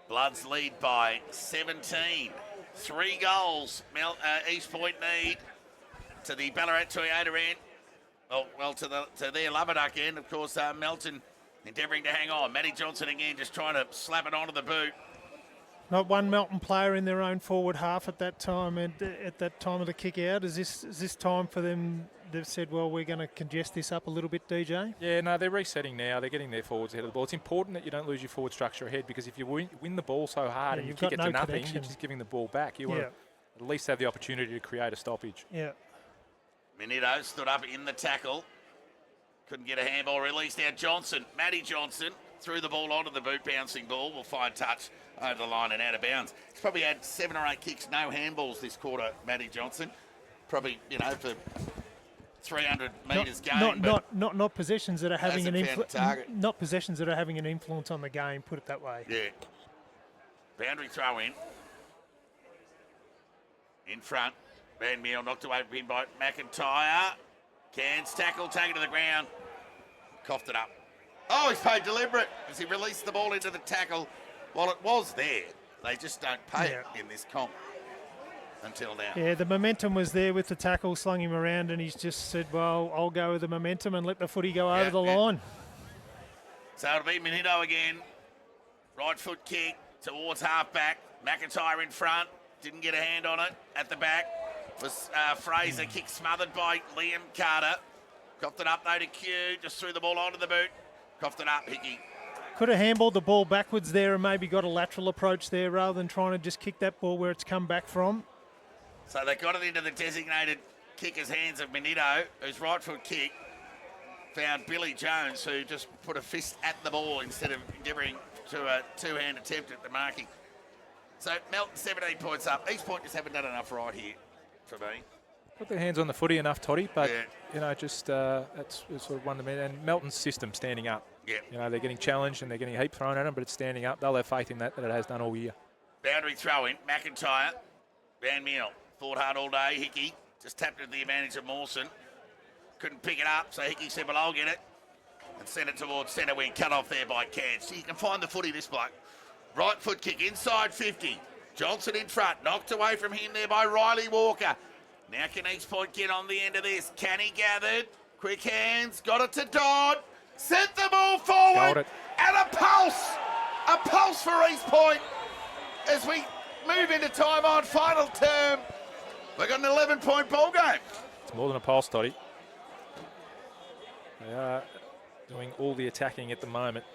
Bloods lead by 17. 3 goals East Point need to the Ballarat Toyota end. To their Lubbock end. Of course, Melton endeavouring to hang on. Matty Johnson again just trying to slap it onto the boot. Not one Melton player in their own forward half at that time, and at that time of the kick out. Is this time for them? They've said, well, we're going to congest this up a little bit, DJ. Yeah, no, they're resetting now. They're getting their forwards ahead of the ball. It's important that you don't lose your forward structure ahead, because if you win the ball so hard and you kick it to nothing, you're just giving the ball back. You want to at least have the opportunity to create a stoppage. Yeah. Manito stood up in the tackle. Couldn't get a handball release. Now Johnson, Matty Johnson, threw the ball onto the boot, bouncing ball, will find touch over the line and out of bounds. He's probably had 7 or 8 kicks, no handballs this quarter, Matty Johnson. Probably, for 300 metres game. Not possessions that are having hasn't found a target. not possessions that are having an influence on the game. Put it that way. Yeah. Boundary throw in. In front. Van Meel knocked away from him by McIntyre. Cairns tackle, taken to the ground. Coughed it up. Oh, he's paid deliberate as he released the ball into the tackle. While it was there, they just don't pay it in this comp until now. Yeah, the momentum was there with the tackle, slung him around, and he's just said, well, I'll go with the momentum and let the footy go over the line. So it'll be Manito again. Right foot kick towards half-back. McIntyre in front. Didn't get a hand on it. At the back was Fraser. Kick smothered by Liam Carter. Coughed it up, though, to Q. Just threw the ball onto the boot. Coughed it up, Hickey. Could have handballed the ball backwards there and maybe got a lateral approach there rather than trying to just kick that ball where it's come back from. So they got it into the designated kicker's hands of Manito, whose right foot kick found Billy Jones, who just put a fist at the ball instead of endeavouring to a two-hand attempt at the marking. So Melton 17 points up. East Point just haven't done enough right here for me. Put their hands on the footy enough, Toddy, but, just that's sort of one of the men. And Melton's system standing up. Yeah. They're getting challenged and they're getting a heap thrown at them, but it's standing up. They'll have faith in that it has done all year. Boundary throw in. McIntyre. Van Meel. Fought hard all day. Hickey just tapped it to the advantage of Mawson. Couldn't pick it up, so Hickey said, well, I'll get it. And sent it towards centre wing. Cut off there by Cairns. So you can find the footy, this bloke. Right foot kick inside 50. Johnson in front. Knocked away from him there by Riley Walker. Now can East Point get on the end of this? Can he gathered? Quick hands. Got it to Dodd. Sent the ball forward. And a pulse. A pulse for East Point as we move into time on final term. We've got an 11-point ball game. It's more than a pulse, Toddy. They are doing all the attacking at the moment,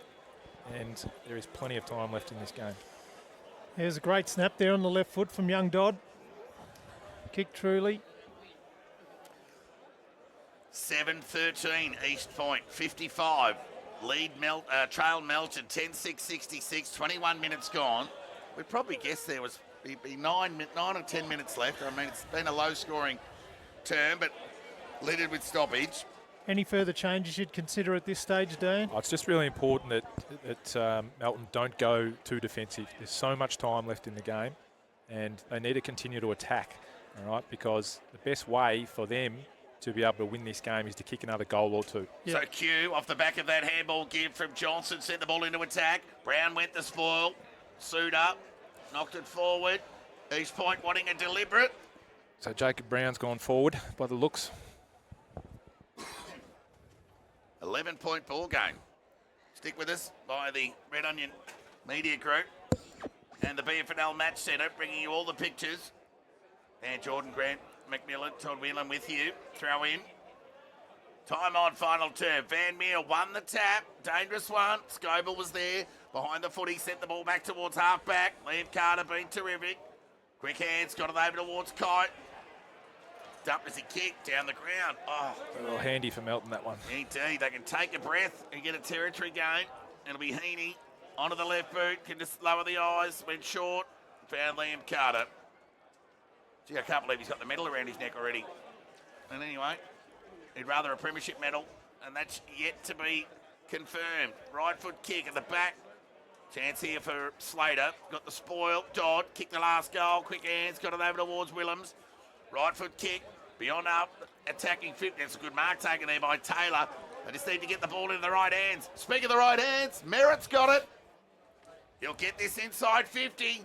and there is plenty of time left in this game. There's a great snap there on the left foot from young Dodd. Kick truly. 7-13 East Point, 55. Trail Melton, 10-6-66, 21 minutes gone. We'd probably guess there was be 9 or 10 minutes left. I mean, it's been a low-scoring term, but littered with stoppage. Any further changes you'd consider at this stage, Dan? Oh, it's just really important that Melton don't go too defensive. There's so much time left in the game, and they need to continue to attack, all right, because the best way for them to be able to win this game is to kick another goal or two. Yep. So Q, off the back of that handball give from Johnson, sent the ball into attack. Brown went the spoil, suit up, knocked it forward. East Point wanting a deliberate. So Jacob Brown's gone forward by the looks. 11-point ball game. Stick with us by the Red Onion Media Group and the BFNL Match Centre, bringing you all the pictures. And Jordan Grant, McMillan, Todd Whelan with you. Throw in. Time on final term. Van Meel won the tap. Dangerous one. Scoble was there. Behind the footy, sent the ball back towards half-back. Liam Carter been terrific. Quick hands, got it over towards Kite. Dumped as he kicked down the ground. Oh. A little handy for Melton, that one. Indeed. They can take a breath and get a territory gain. It'll be Heaney onto the left boot. Can just lower the eyes. Went short. Found Liam Carter. Gee, I can't believe he's got the medal around his neck already. And anyway, he'd rather a premiership medal, and that's yet to be confirmed. Right foot kick at the back. Chance here for Slater. Got the spoil. Dodd kicked the last goal. Quick hands. Got it over towards Willems. Right foot kick. Beyond up. Attacking 50. That's a good mark taken there by Taylor. They just need to get the ball in the right hands. Speaking of the right hands, Merritt's got it. He'll get this inside 50.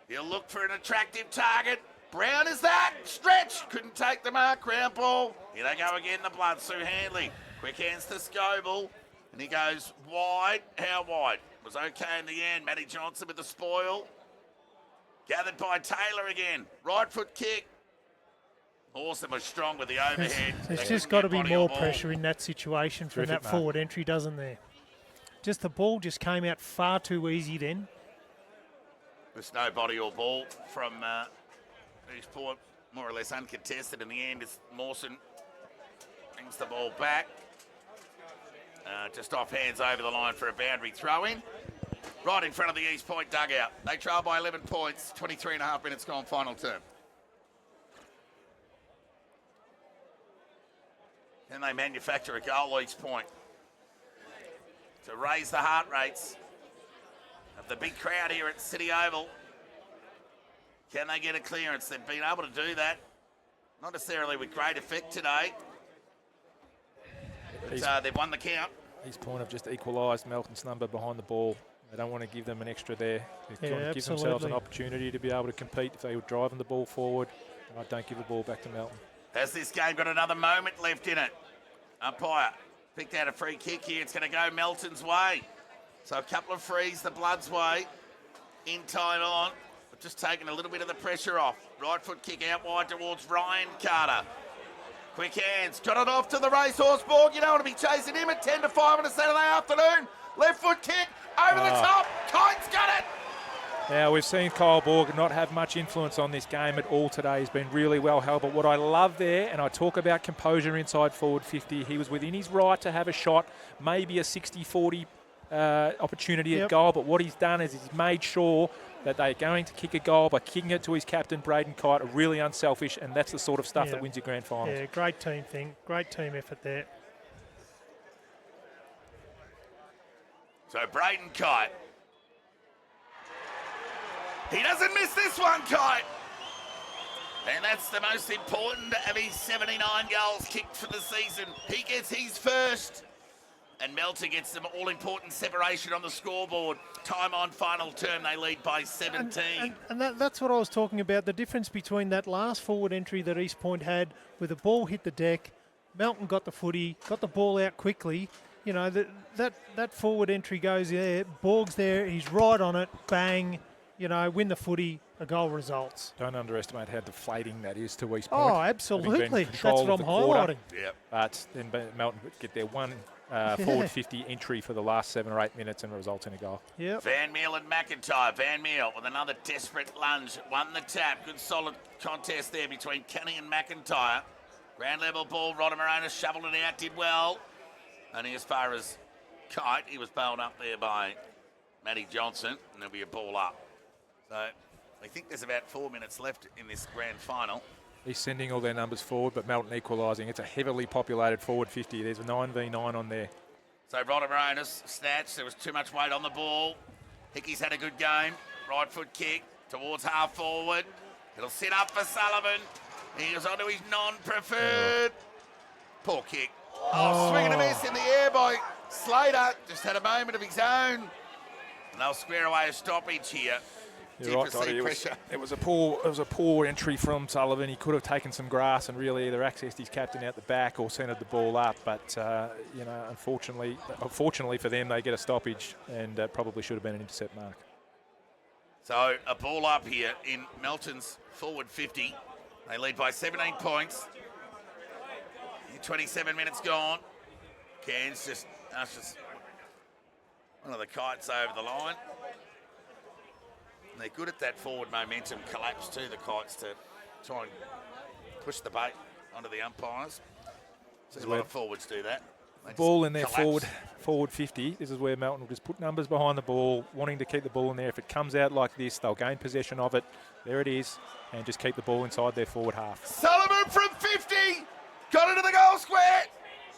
He'll look for an attractive target. Brown is that. Stretch. Couldn't take the mark. Ground ball. Here they go again. The blood. Sue Handley. Quick hands to Scoble. And he goes wide. How wide? Was okay in the end. Matty Johnson with the spoil. Gathered by Taylor again. Right foot kick. Awesome was strong with the overhead. There's just got to be more pressure in that situation from that forward entry, doesn't there? Just the ball just came out far too easy then. There's no body or ball from East Point, more or less uncontested. In the end, it's Mawson brings the ball back. Just off hands over the line for a boundary throw-in. Right in front of the East Point dugout. They trail by 11 points, 23 and a half minutes gone final term. Can they manufacture a goal East Point to raise the heart rates of the big crowd here at City Oval? Can they get a clearance? They've been able to do that. Not necessarily with great effect today. But, they've won the count. East Point have just equalised Melton's number behind the ball. They don't want to give them an extra there. They want to give themselves an opportunity to be able to compete. If they were driving the ball forward, don't give the ball back to Melton. Has this game got another moment left in it? Umpire picked out a free kick here. It's going to go Melton's way. So a couple of frees the Bloods' way. In time on. But just taking a little bit of the pressure off. Right foot kick out wide towards Ryan Carter. Quick hands. Got it off to the racehorse Borg. You don't want to be chasing him at 10 to 5 on a Saturday afternoon. Left foot kick. Over the top. Kite's got it. Now, we've seen Kyle Borg not have much influence on this game at all today. He's been really well held. But what I love there, and I talk about composure inside forward 50, he was within his right to have a shot, maybe a 60-40 opportunity at goal. But what he's done is he's made sure that they're going to kick a goal by kicking it to his captain, Braden Kite, really unselfish, and that's the sort of stuff that wins your grand final. Yeah, great team thing. Great team effort there. So Braden Kite. He doesn't miss this one, Kite. And that's the most important of his 79 goals kicked for the season. He gets his first. And Melton gets some all-important separation on the scoreboard. Time on final term, they lead by 17. And that's what I was talking about, the difference between that last forward entry that East Point had, where the ball hit the deck, Melton got the footy, got the ball out quickly. You know, that forward entry goes there, Borg's there, he's right on it, bang, you know, win the footy, a goal results. Don't underestimate how deflating that is to East Point. Oh, absolutely. That's what I'm highlighting. Yep. But then Melton get their one forward 50 entry for the last 7 or 8 minutes and results in a goal. Yep. Van Meel and McIntyre. Van Meel with another desperate lunge. Won the tap. Good solid contest there between Kenny and McIntyre. Ground level ball. Rodamorona shoveled it out. Did well. Only as far as Kite. He was bowled up there by Matty Johnson. And there'll be a ball up. So I think there's about 4 minutes left in this grand final. He's sending all their numbers forward, but Melton equalising. It's a heavily populated forward 50. There's a 9v9 on there. So Rodamorona's snatch. There was too much weight on the ball. Hickey's had a good game. Right foot kick towards half forward. It'll sit up for Sullivan. He goes on to his non-preferred. Poor kick. Oh, swing and a miss in the air by Slater. Just had a moment of his own. And they'll square away a stoppage here. You're right, Dottie. It was a poor entry from Sullivan. He could have taken some grass and really either accessed his captain out the back or centred the ball up. But you know, unfortunately for them, they get a stoppage, and probably should have been an intercept mark. So a ball up here in Melton's forward 50. They lead by 17 points. 27 minutes gone. Cairns just ushers one of the Kites over the line. And they're good at that forward momentum collapse too, the Kites, to try and push the bait onto the umpires. So a lot of forwards do that. Ball in their forward 50. This is where Melton will just put numbers behind the ball, wanting to keep the ball in there. If it comes out like this, they'll gain possession of it. There it is. And just keep the ball inside their forward half. Sullivan from 50. Got into the goal square.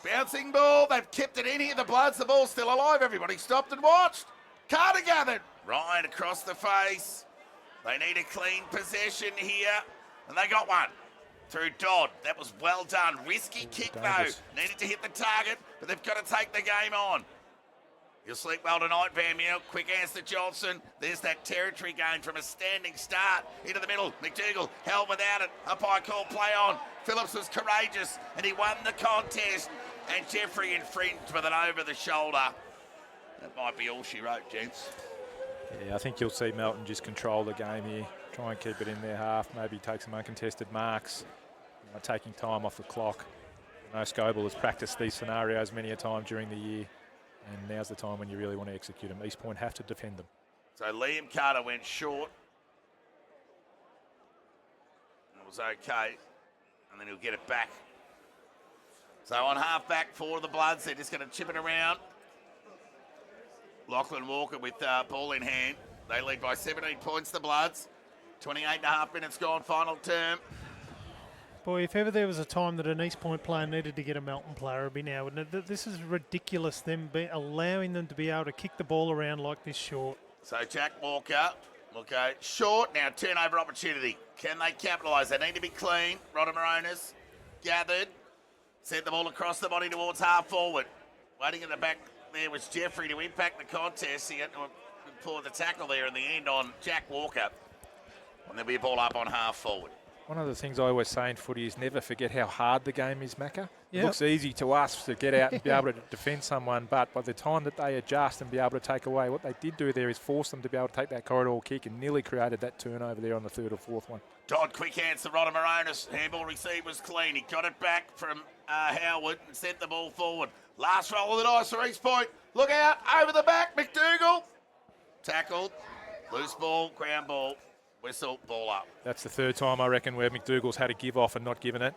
Bouncing ball. They've kept it in here. The Bloods, the ball's still alive. Everybody stopped and watched. Carter gathered. Right across the face. They need a clean possession here. And they got one. Through Dodd. That was well done. Risky kick, though. Needed to hit the target, but they've got to take the game on. You'll sleep well tonight, Van Meel. Quick answer, Johnson. There's that territory gain from a standing start. Into the middle. McDougall held without it. Umpire called play on. Phillips was courageous, and he won the contest. And Jeffrey infringed with an over-the-shoulder. That might be all she wrote, gents. Yeah, I think you'll see Melton just control the game here. Try and keep it in their half. Maybe take some uncontested marks. Taking time off the clock. I know Scoble has practiced these scenarios many a time during the year, and now's the time when you really want to execute them. East Point have to defend them. So Liam Carter went short. It was okay, and then he'll get it back. So on half-back for the Bloods, they're just going to chip it around. Lachlan Walker with ball in hand. They lead by 17 points, the Bloods. 28.5 minutes gone, final term. Boy, if ever there was a time that an East Point player needed to get a Melton player, it'd be now, wouldn't it? This is ridiculous, allowing them to be able to kick the ball around like this short. So Jack Walker, okay, short, now turnover opportunity. Can they capitalise? They need to be clean. Rodder Moronis gathered, sent the ball across the body towards half forward. Waiting at the back there was Jeffrey to impact the contest. He had to pour the tackle there in the end on Jack Walker. And there'll be a ball up on half forward. One of the things I always say in footy is never forget how hard the game is, Macca. Yep. It looks easy to us to get out and be able to defend someone, but by the time that they adjust and be able to take away, what they did do there is force them to be able to take that corridor kick and nearly created that turnover there on the third or fourth one. Todd, quick hands to Rodder Moronis. Handball receive was clean. He got it back from Howard and sent the ball forward. Last roll of the dice for East Point. Look out, over the back, McDougall. Tackled, loose ball, ground ball. Whistle, ball up. That's the third time, I reckon, where McDougall's had a give off and not given it.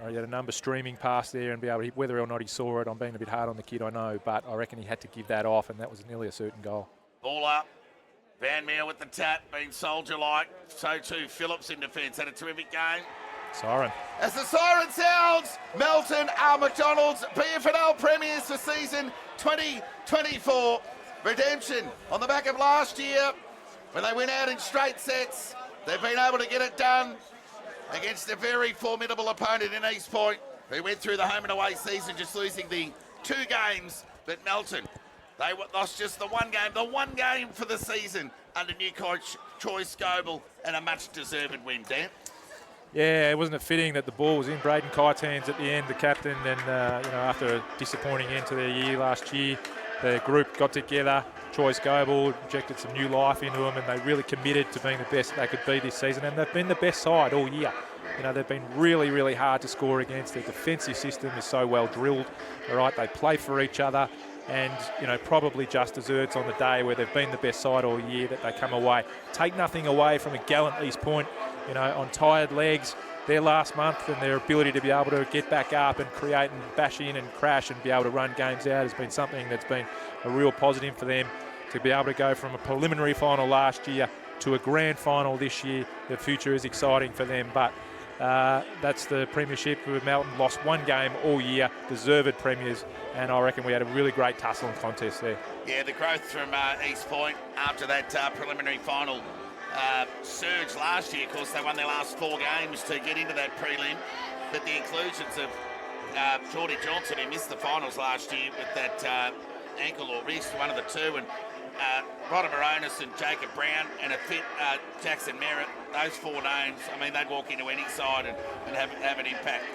He had a number streaming past there and be able to, whether or not he saw it, I'm being a bit hard on the kid, I know, but I reckon he had to give that off, and that was nearly a certain goal. Ball up. Van Meer with the tap, being soldier-like. So too Phillips in defence. Had a terrific game. Siren. As the siren sounds, Melton are McDonald's PFL premiers for season 2024. Redemption on the back of last year when they went out in straight sets. They've been able to get it done against a very formidable opponent in East Point, who went through the home and away season just losing the 2 games. But Melton, they lost just the one game for the season under new coach Troy Scoble, and a much-deserved win, Dan. Yeah, wasn't it fitting that the ball was in Braden Kite's hands at the end, the captain, and after a disappointing end to their year last year, the group got together. Troy Scoble injected some new life into them, and they really committed to being the best they could be this season, and they've been the best side all year. They've been really, really hard to score against. Their defensive system is so well drilled. All right, they play for each other, and probably just desserts on the day where they've been the best side all year that they come away. Take nothing away from a gallant East Point, on tired legs. Their last month and their ability to be able to get back up and create and bash in and crash and be able to run games out has been something that's been a real positive for them. To be able to go from a preliminary final last year to a grand final this year, the future is exciting for them. But that's the premiership with Melton. Lost one game all year, deserved premiers, and I reckon we had a really great tussle and contest there. Yeah, the growth from East Point after that preliminary final surge last year. Of course, they won their last 4 games to get into that prelim, but the inclusions of Geordie Johnson, who missed the finals last year with that ankle or wrist, one of the two, and Rodder Moronis and Jacob Brown, and a fit Jackson Merritt, those 4 names, they'd walk into any side and have an impact.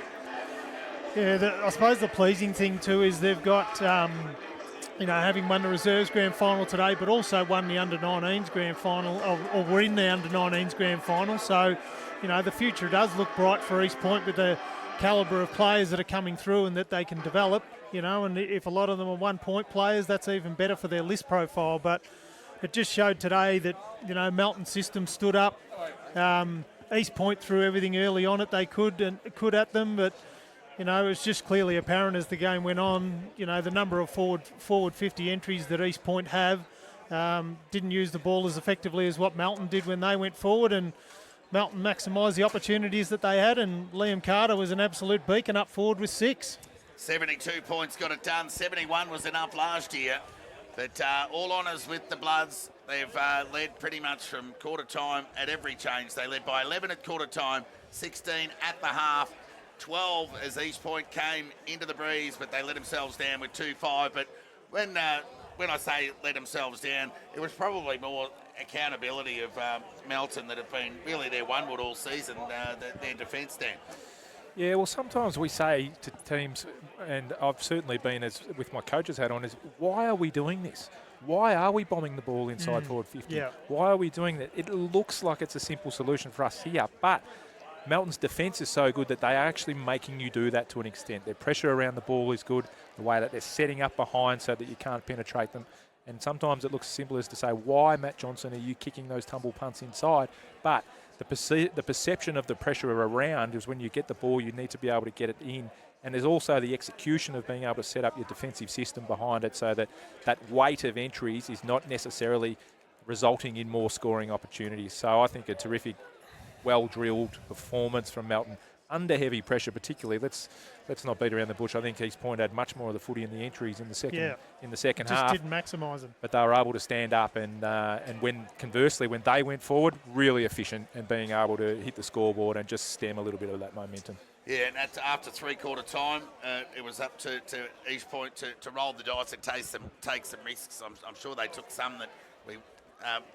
Yeah, I suppose the pleasing thing too is they've got, having won the reserves grand final today, but also won the under-19s grand final, or were in the under-19s grand final. So, the future does look bright for East Point with the calibre of players that are coming through and that they can develop, and if a lot of them are 1-point players, that's even better for their list profile. But it just showed today that, Melton's system stood up. East Point threw everything early on they could at them, but it's just clearly apparent as the game went on, the number of forward 50 entries that East Point have didn't use the ball as effectively as what Melton did when they went forward, and Melton maximised the opportunities that they had, and Liam Carter was an absolute beacon up forward with 6. 72 points got it done. 71 was enough last year. But all honours with the Bloods. They've led pretty much from quarter time at every change. They led by 11 at quarter time, 16 at the half, 12 as East Point came into the breeze, but they let themselves down with 2-5. But when I say let themselves down, it was probably more accountability of Melton that have been really their one wood all season, their defence down. Yeah, well, sometimes we say to teams, and I've certainly been as with my coach's hat on, is why are we doing this? Why are we bombing the ball inside forward 50? Yeah. Why are we doing that? It looks like it's a simple solution for us here, but Melton's defence is so good that they are actually making you do that to an extent. Their pressure around the ball is good, the way that they're setting up behind so that you can't penetrate them. And sometimes it looks as simple as to say, why, Matt Johnson, are you kicking those tumble punts inside? But the perception of the pressure around is when you get the ball, you need to be able to get it in. And there's also the execution of being able to set up your defensive system behind it so that that weight of entries is not necessarily resulting in more scoring opportunities. So I think a terrific, well-drilled performance from Melton. Under heavy pressure particularly. Let's not beat around the bush. I think East Point had much more of the footy in the entries in the second half. Just didn't maximise them. But they were able to stand up and when they went forward, really efficient and being able to hit the scoreboard and just stem a little bit of that momentum. Yeah, and after three-quarter time, it was up to East Point to roll the dice and take some risks. I'm sure they took some that we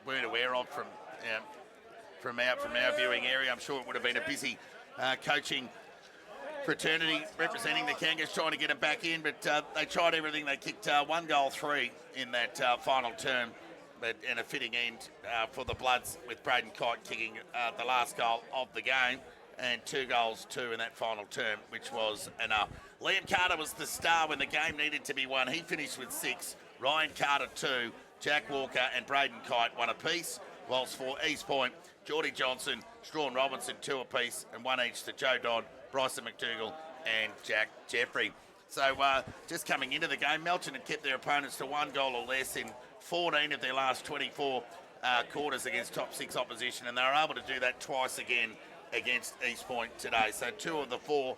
weren't aware of from our viewing area. I'm sure it would have been a busy coaching fraternity representing the Kangas trying to get them back in, but they tried everything. They kicked 1-3 in that final term, but in a fitting end for the Bloods with Braden Kite kicking the last goal of the game, and 2 goals in that final term, which was enough. Liam Carter was the star when the game needed to be won. He finished with 6. Ryan Carter 2, Jack Walker and Braden Kite 1 apiece, whilst for East Point, Geordie Johnson, Strawn Robinson 2 apiece, and 1 each to Joe Dodd, Bryson McDougall and Jack Jeffrey. So just coming into the game, Melton had kept their opponents to 1 goal or less in 14 of their last 24 quarters against top 6 opposition, and they were able to do that twice again against East Point today. So 2 of the 4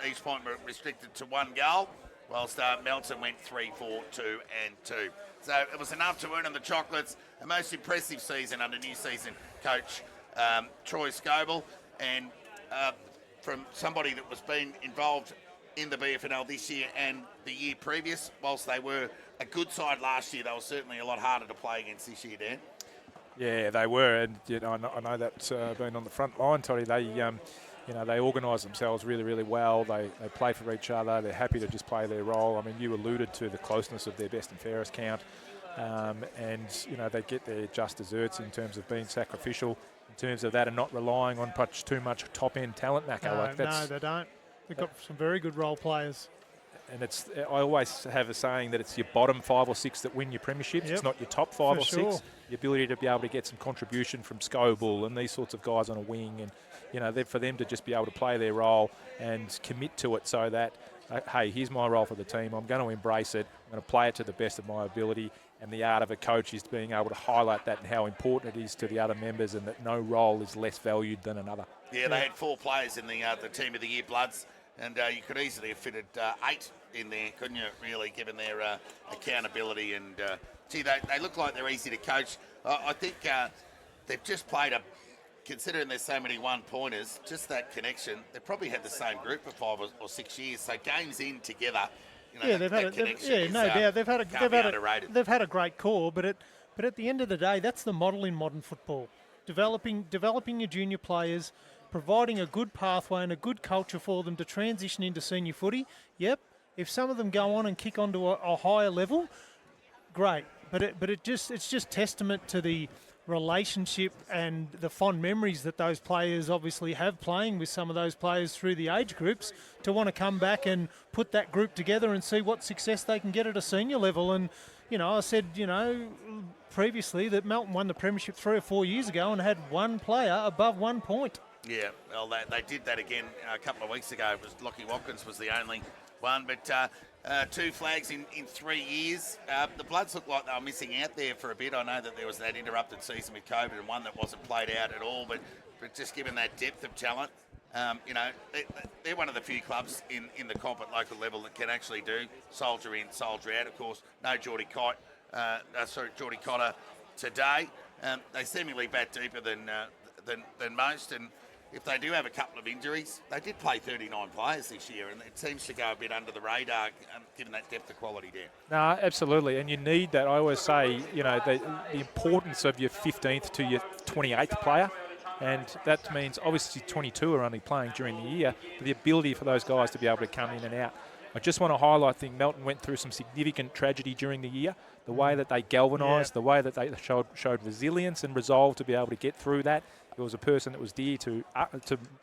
East Point were restricted to 1 goal, whilst Melton went 3, 4, 2 and 2. So it was enough to earn them the chocolates. A most impressive season under new season coach Troy Scoble, and from somebody that was been involved in the BFNL this year and the year previous, whilst they were a good side last year, they were certainly a lot harder to play against this year, Dan. Yeah, they were, and I know that's been on the front line, Toddy. They organise themselves really, really well. They play for each other. They're happy to just play their role. I mean, you alluded to the closeness of their best and fairest count, and they get their just desserts in terms of being sacrificial, in terms of that, and not relying on too much top-end talent, Macca. No, they don't. They've got some very good role players. And I always have a saying that it's your bottom 5 or 6 that win your premierships. Yep. It's not your top 5 or 6. The ability to be able to get some contribution from Scoble and these sorts of guys on a wing, and for them to just be able to play their role and commit to it, so that, hey, here's my role for the team. I'm going to embrace it. I'm going to play it to the best of my ability. And the art of a coach is being able to highlight that and how important it is to the other members, and that no role is less valued than another. Yeah, they had 4 players in the Team of the Year Bloods, and you could easily have fitted 8 in there, couldn't you, really, given their accountability. And, they look like they're easy to coach. I think they've just played considering there's so many one-pointers, just that connection. They've probably had the same group for 5 or 6 years, so games in together. They've had a great core, but at the end of the day, that's the model in modern football. Developing your junior players, providing a good pathway and a good culture for them to transition into senior footy. Yep, if some of them go on and kick onto a higher level, great. But it's just testament to the relationship and the fond memories that those players obviously have playing with some of those players through the age groups, to want to come back and put that group together and see what success they can get at a senior level. And, I said, previously that Melton won the premiership 3 or 4 years ago and had 1 player above 1 point. Yeah, well, they did that again a couple of weeks ago. It was Lockie Watkins was the only one, but 2 flags in 3 years. The Bloods looked like they were missing out there for a bit. I know that there was that interrupted season with COVID and one that wasn't played out at all, but just given that depth of talent, they're one of the few clubs in the comp at local level that can actually do soldier in, soldier out. Of course, no Geordie Cotter today. They seemingly bat deeper than most, and if they do have a couple of injuries, they did play 39 players this year, and it seems to go a bit under the radar, given that depth of quality there. No, absolutely, and you need that. I always say, the importance of your 15th to your 28th player, and that means obviously 22 are only playing during the year, but the ability for those guys to be able to come in and out. I just want to highlight, I think Melton went through some significant tragedy during the year. The way that they galvanised, the way that they showed resilience and resolve to be able to get through that. It was a person that was dear to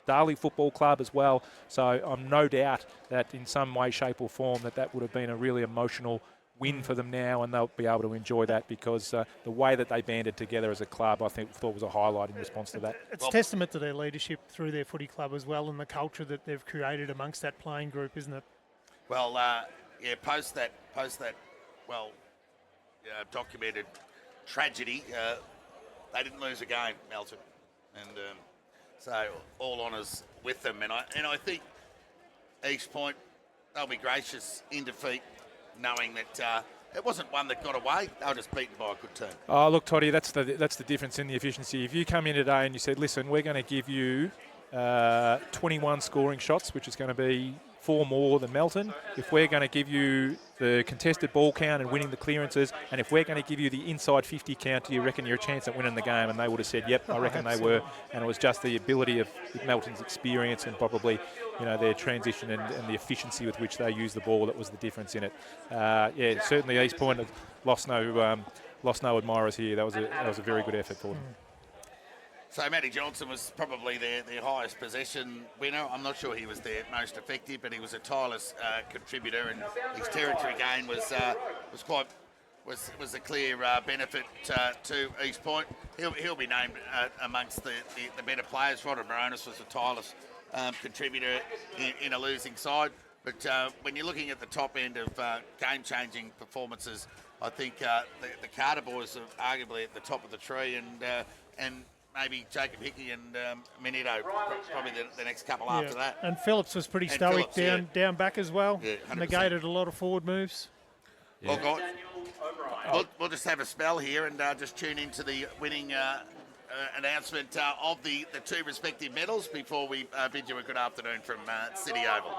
Darley Football Club as well. So I'm no doubt that in some way, shape or form that would have been a really emotional win for them now, and they'll be able to enjoy that because the way that they banded together as a club, I thought was a highlight in response to that. It's testament to their leadership through their footy club as well, and the culture that they've created amongst that playing group, isn't it? Well, post that, documented tragedy, they didn't lose a game, Melton, and so all honours with them. And I think East Point, they'll be gracious in defeat, knowing that it wasn't one that got away. They were just beaten by a good team. Oh, look, Toddy, that's the difference in the efficiency. If you come in today and you said, listen, we're going to give you 21 scoring shots, which is going to be 4 more than Melton. If we're going to give you the contested ball count and winning the clearances, and if we're going to give you the inside 50 count, do you reckon you're a chance at winning the game? And they would have said, yep, I reckon they were. And it was just the ability of Melton's experience and probably, their transition and the efficiency with which they used the ball that was the difference in it. Certainly East Point have lost no admirers here. That was a very good effort for them. So Matty Johnson was probably their highest possession winner. I'm not sure he was their most effective, but he was a tireless contributor, and his territory gain was a clear benefit to East Point. He'll be named amongst the better players. Rodder Moronis was a tireless contributor in a losing side. But when you're looking at the top end of game-changing performances, I think the Carter boys are arguably at the top of the tree, and maybe Jacob Hickey and Minito, probably the next couple after that. And Phillips was pretty stoic down back as well. Yeah, 100%. Negated a lot of forward moves. Yeah. Well, we'll just have a spell here and just tune into the winning announcement of the 2 respective medals before we bid you a good afternoon from City Oval.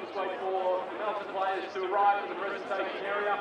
Let's wait for the Melton players to arrive at the presentation area.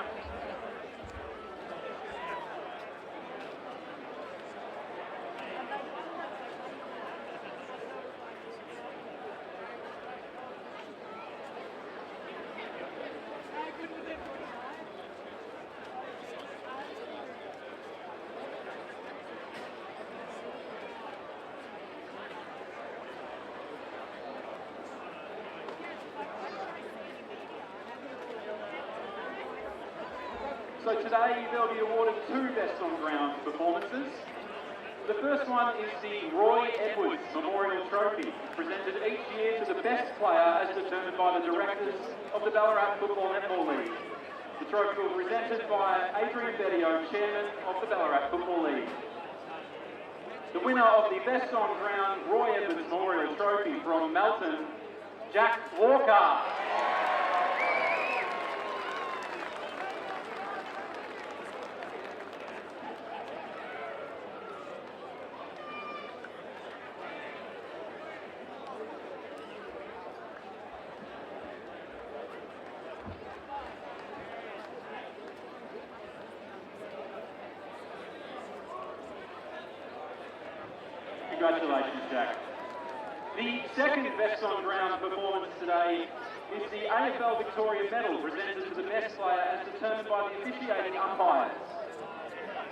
So today they'll be awarded 2 Best on Ground performances. The first one is the Roy Edwards Memorial Trophy, presented each year to the best player as determined by the directors of the Ballarat Football Netball League. The trophy will be presented by Adrian Bedio, Chairman of the Ballarat Football League. The winner of the Best on Ground Roy Edwards Memorial Trophy from Melton, Jack Walker. Congratulations, Jack. The second Best on Ground performance today is the AFL Victoria Medal, presented to the best player as determined by the officiating umpires.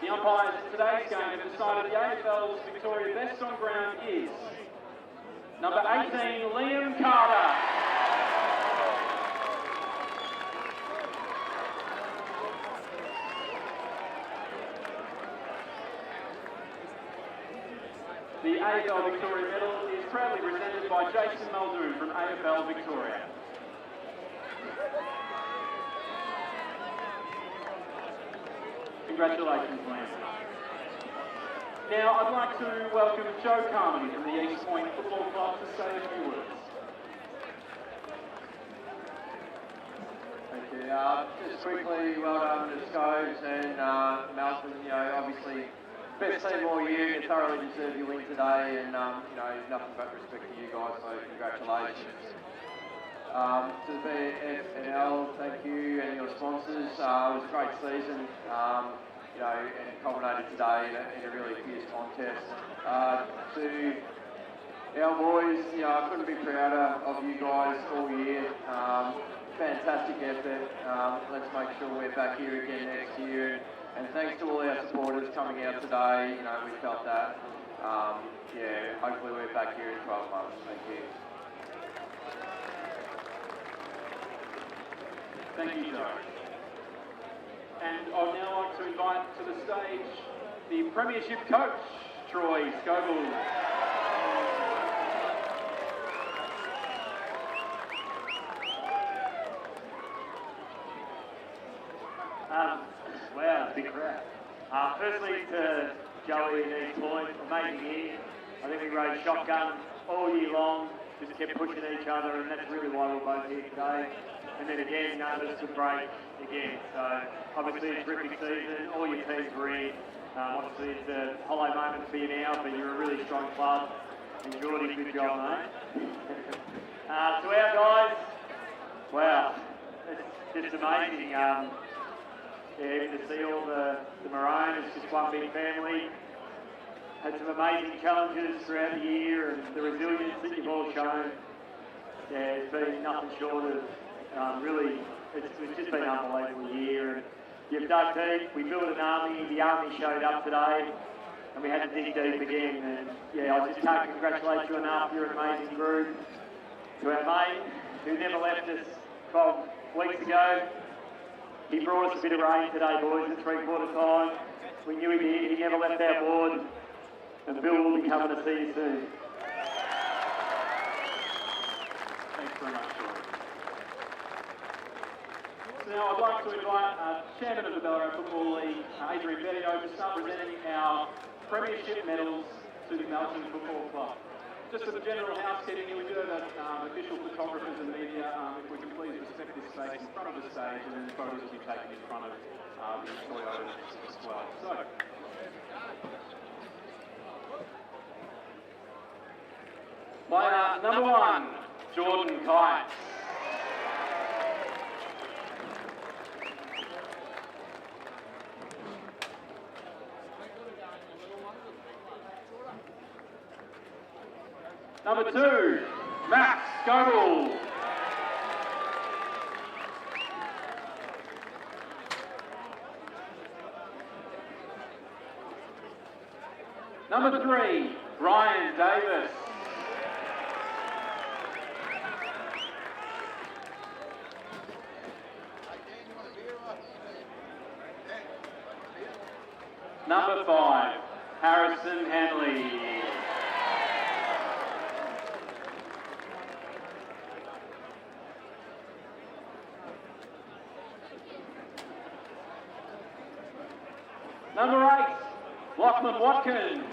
The umpires at today's game have decided the AFL's Victoria Best on Ground is number 18, Liam Carter. The AFL Victoria Medal is proudly presented by Jason Muldoon from AFL Victoria. Congratulations, Liam. Now I'd like to welcome Joe Carmody from the East Point Football Club to say a few words. Thank you. Just quickly, well done to Scopes and Melton. Obviously, best team all year. You thoroughly deserve your win today, and nothing but respect to you guys. So congratulations. To the BFNL, thank you, and your sponsors. It was a great season, and culminated today in a really fierce contest. To our boys, I couldn't be prouder of you guys all year. Fantastic effort. Let's make sure we're back here again next year. And thanks to all our supporters coming out today. We felt that. Hopefully we're back here in 12 months. Thank you. Thank you, Joe. And I'd now like to invite to the stage the Premiership coach, Troy Scoble. Wow, it's a big crowd. Firstly to Joey and East Point, amazing year. I think we rode shotgun all year long, just kept pushing each other, and that's really why we're both here today. And then again, none of us could break again. So obviously a terrific season, all your teams were in. Obviously it's a hollow moment for you now, but you're a really strong club. And Geordie, good job, mate. To our guys, wow, it's just amazing. Even to see all the Maroon, it's just one big family. Had some amazing challenges throughout the year, and the resilience that you've all shown. It's been nothing short of really, it's just been an unbelievable year. And you've dug deep, we built an army, the army showed up today, and we had to dig deep again. And I just can't congratulate you enough, you're an amazing group. To our mate, who never left us 12 weeks ago, he brought us a bit of rain today, boys, at 3/4 time. We knew he did, he never left our board. And Bill will be coming to see you soon. Thanks very much, Troy. So now I'd like to invite Chairman of the Ballarat Football League, Adrian Bettio, to start presenting our Premiership medals to the Melton Football Club. Just as a general housekeeping, we do have official photographers and media. If we can please respect this space in front of the stage, and then photos will be taken in front of the Toyotas as well. So, player number 1, Jordan Kite. Number 2, Max Scoble. Number 3, Brian Davis. Number 5, Harrison Hanley. Number 8, Lachlan Watkins.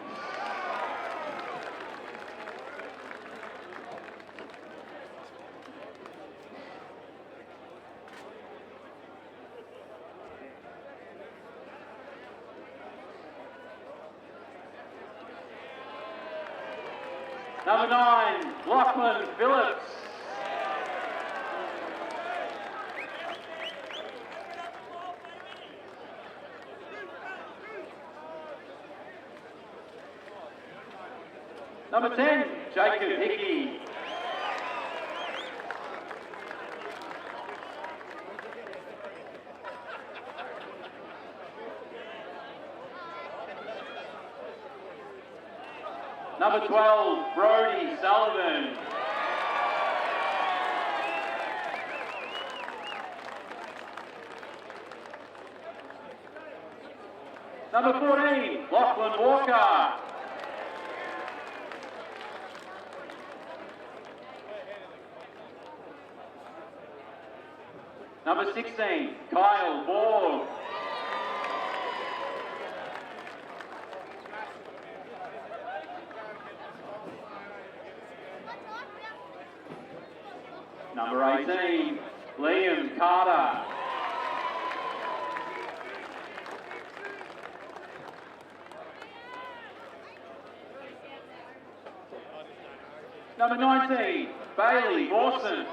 Number 9, Lachlan Phillips. Number 10, Jacob Hickey. Number 12, Brody Sullivan. Number 14, Lachlan Walker. Number 16, Kyle Borg. Number 18, Liam Carter. Number 19, Bailey Mawson.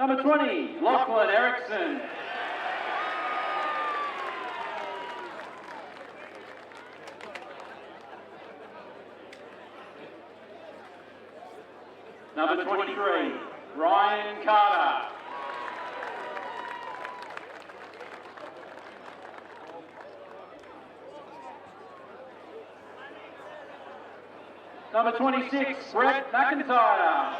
Number 20, Lachlan Erickson. Number 23, Ryan Carter. Number 26, Brett McIntyre.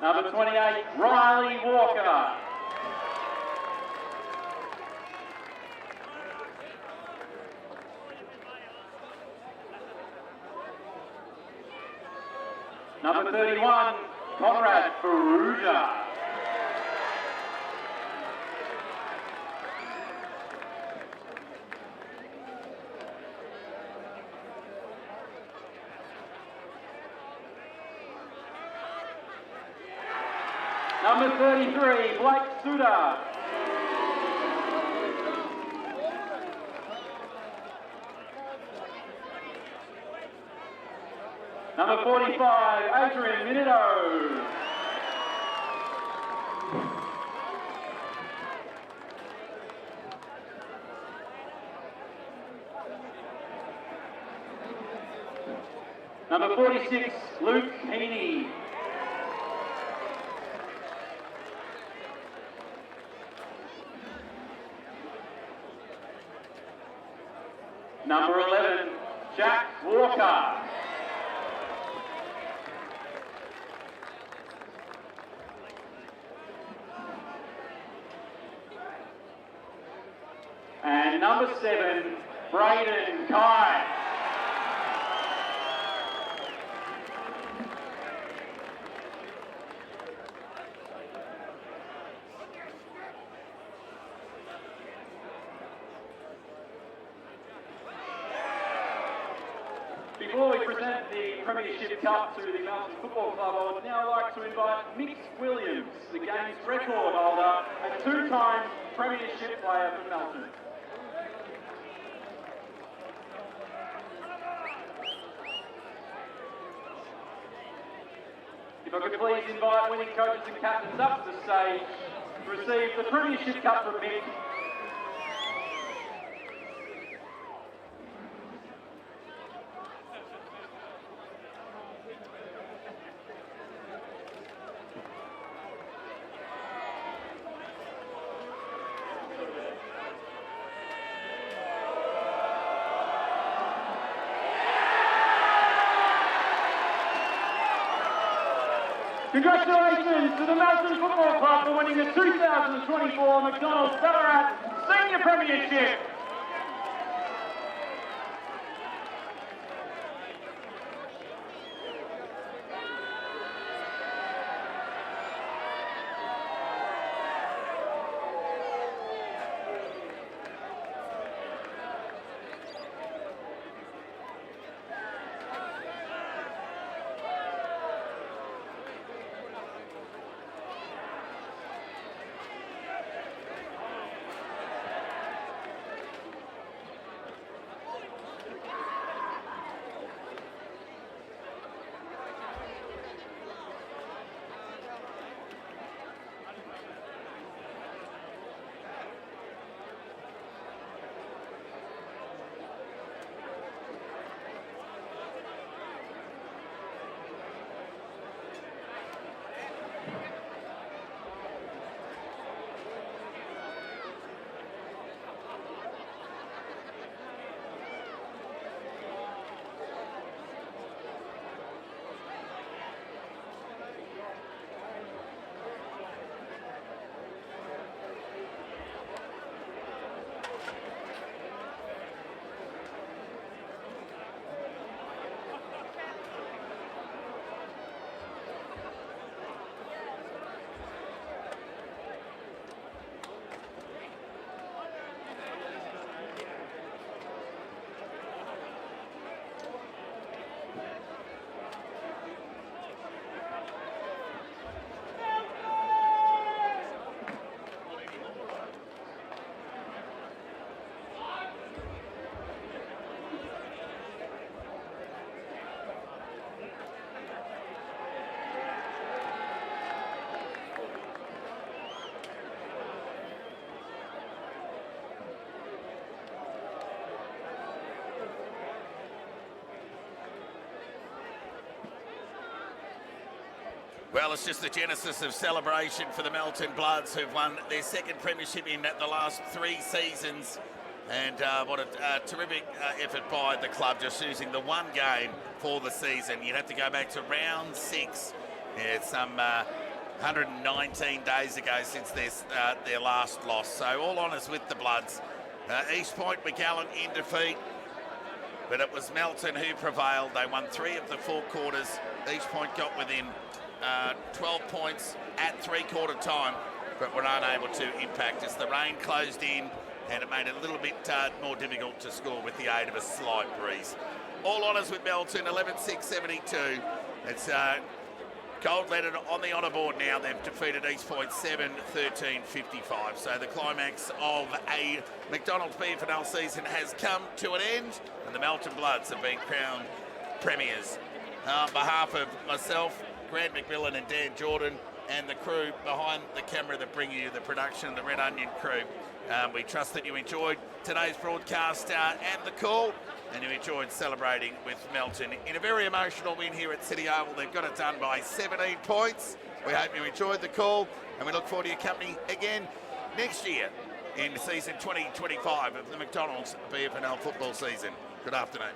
Number 28, Riley Walker. Number 31, Conrad Faruja. Number 33, Blake Suda. Number 45, Adrian Minito. Number 46, Luke Heaney. Number 11, Jack Walker. And number 7, Braden Kai. Before we present the Premiership Cup to the Melton Football Club, I would now like to invite Mick Williams, the game's record holder and two-time Premiership player for Melton. If I could please invite winning coaches and captains up to the stage to receive the Premiership Cup from Mick. Congratulations to the Melton Football Club for winning the 2024 McDonald's Ballarat Senior Premiership. Well, it's just the genesis of celebration for the Melton Bloods, who've won their second premiership in the last 3 seasons. And what a terrific effort by the club, just using the one game for the season. You'd have to go back to round 6. Yeah, it's some 119 days ago since their last loss. So all honours with the Bloods. East Point, McAllen in defeat, but it was Melton who prevailed. They won 3 of the 4 quarters. East Point got within 12 points at 3-quarter time, but were unable to impact as the rain closed in and it made it a little bit more difficult to score with the aid of a slight breeze. All honours with Melton, 11-6-72. It's gold-ledded on the honour board now. They've defeated East Point 7-13-55. So the climax of a McDonald's BFNL season has come to an end, and the Melton Bloods have been crowned premiers. On behalf of myself, Grant McMillan and Dan Jordan, and the crew behind the camera that bring you the production, the Red Onion crew, we trust that you enjoyed today's broadcast and the call, and you enjoyed celebrating with Melton in a very emotional win here at City Oval. They've got it done by 17 points. We hope you enjoyed the call, and we look forward to your company again next year in season 2025 of the McDonald's BFNL football season. Good afternoon.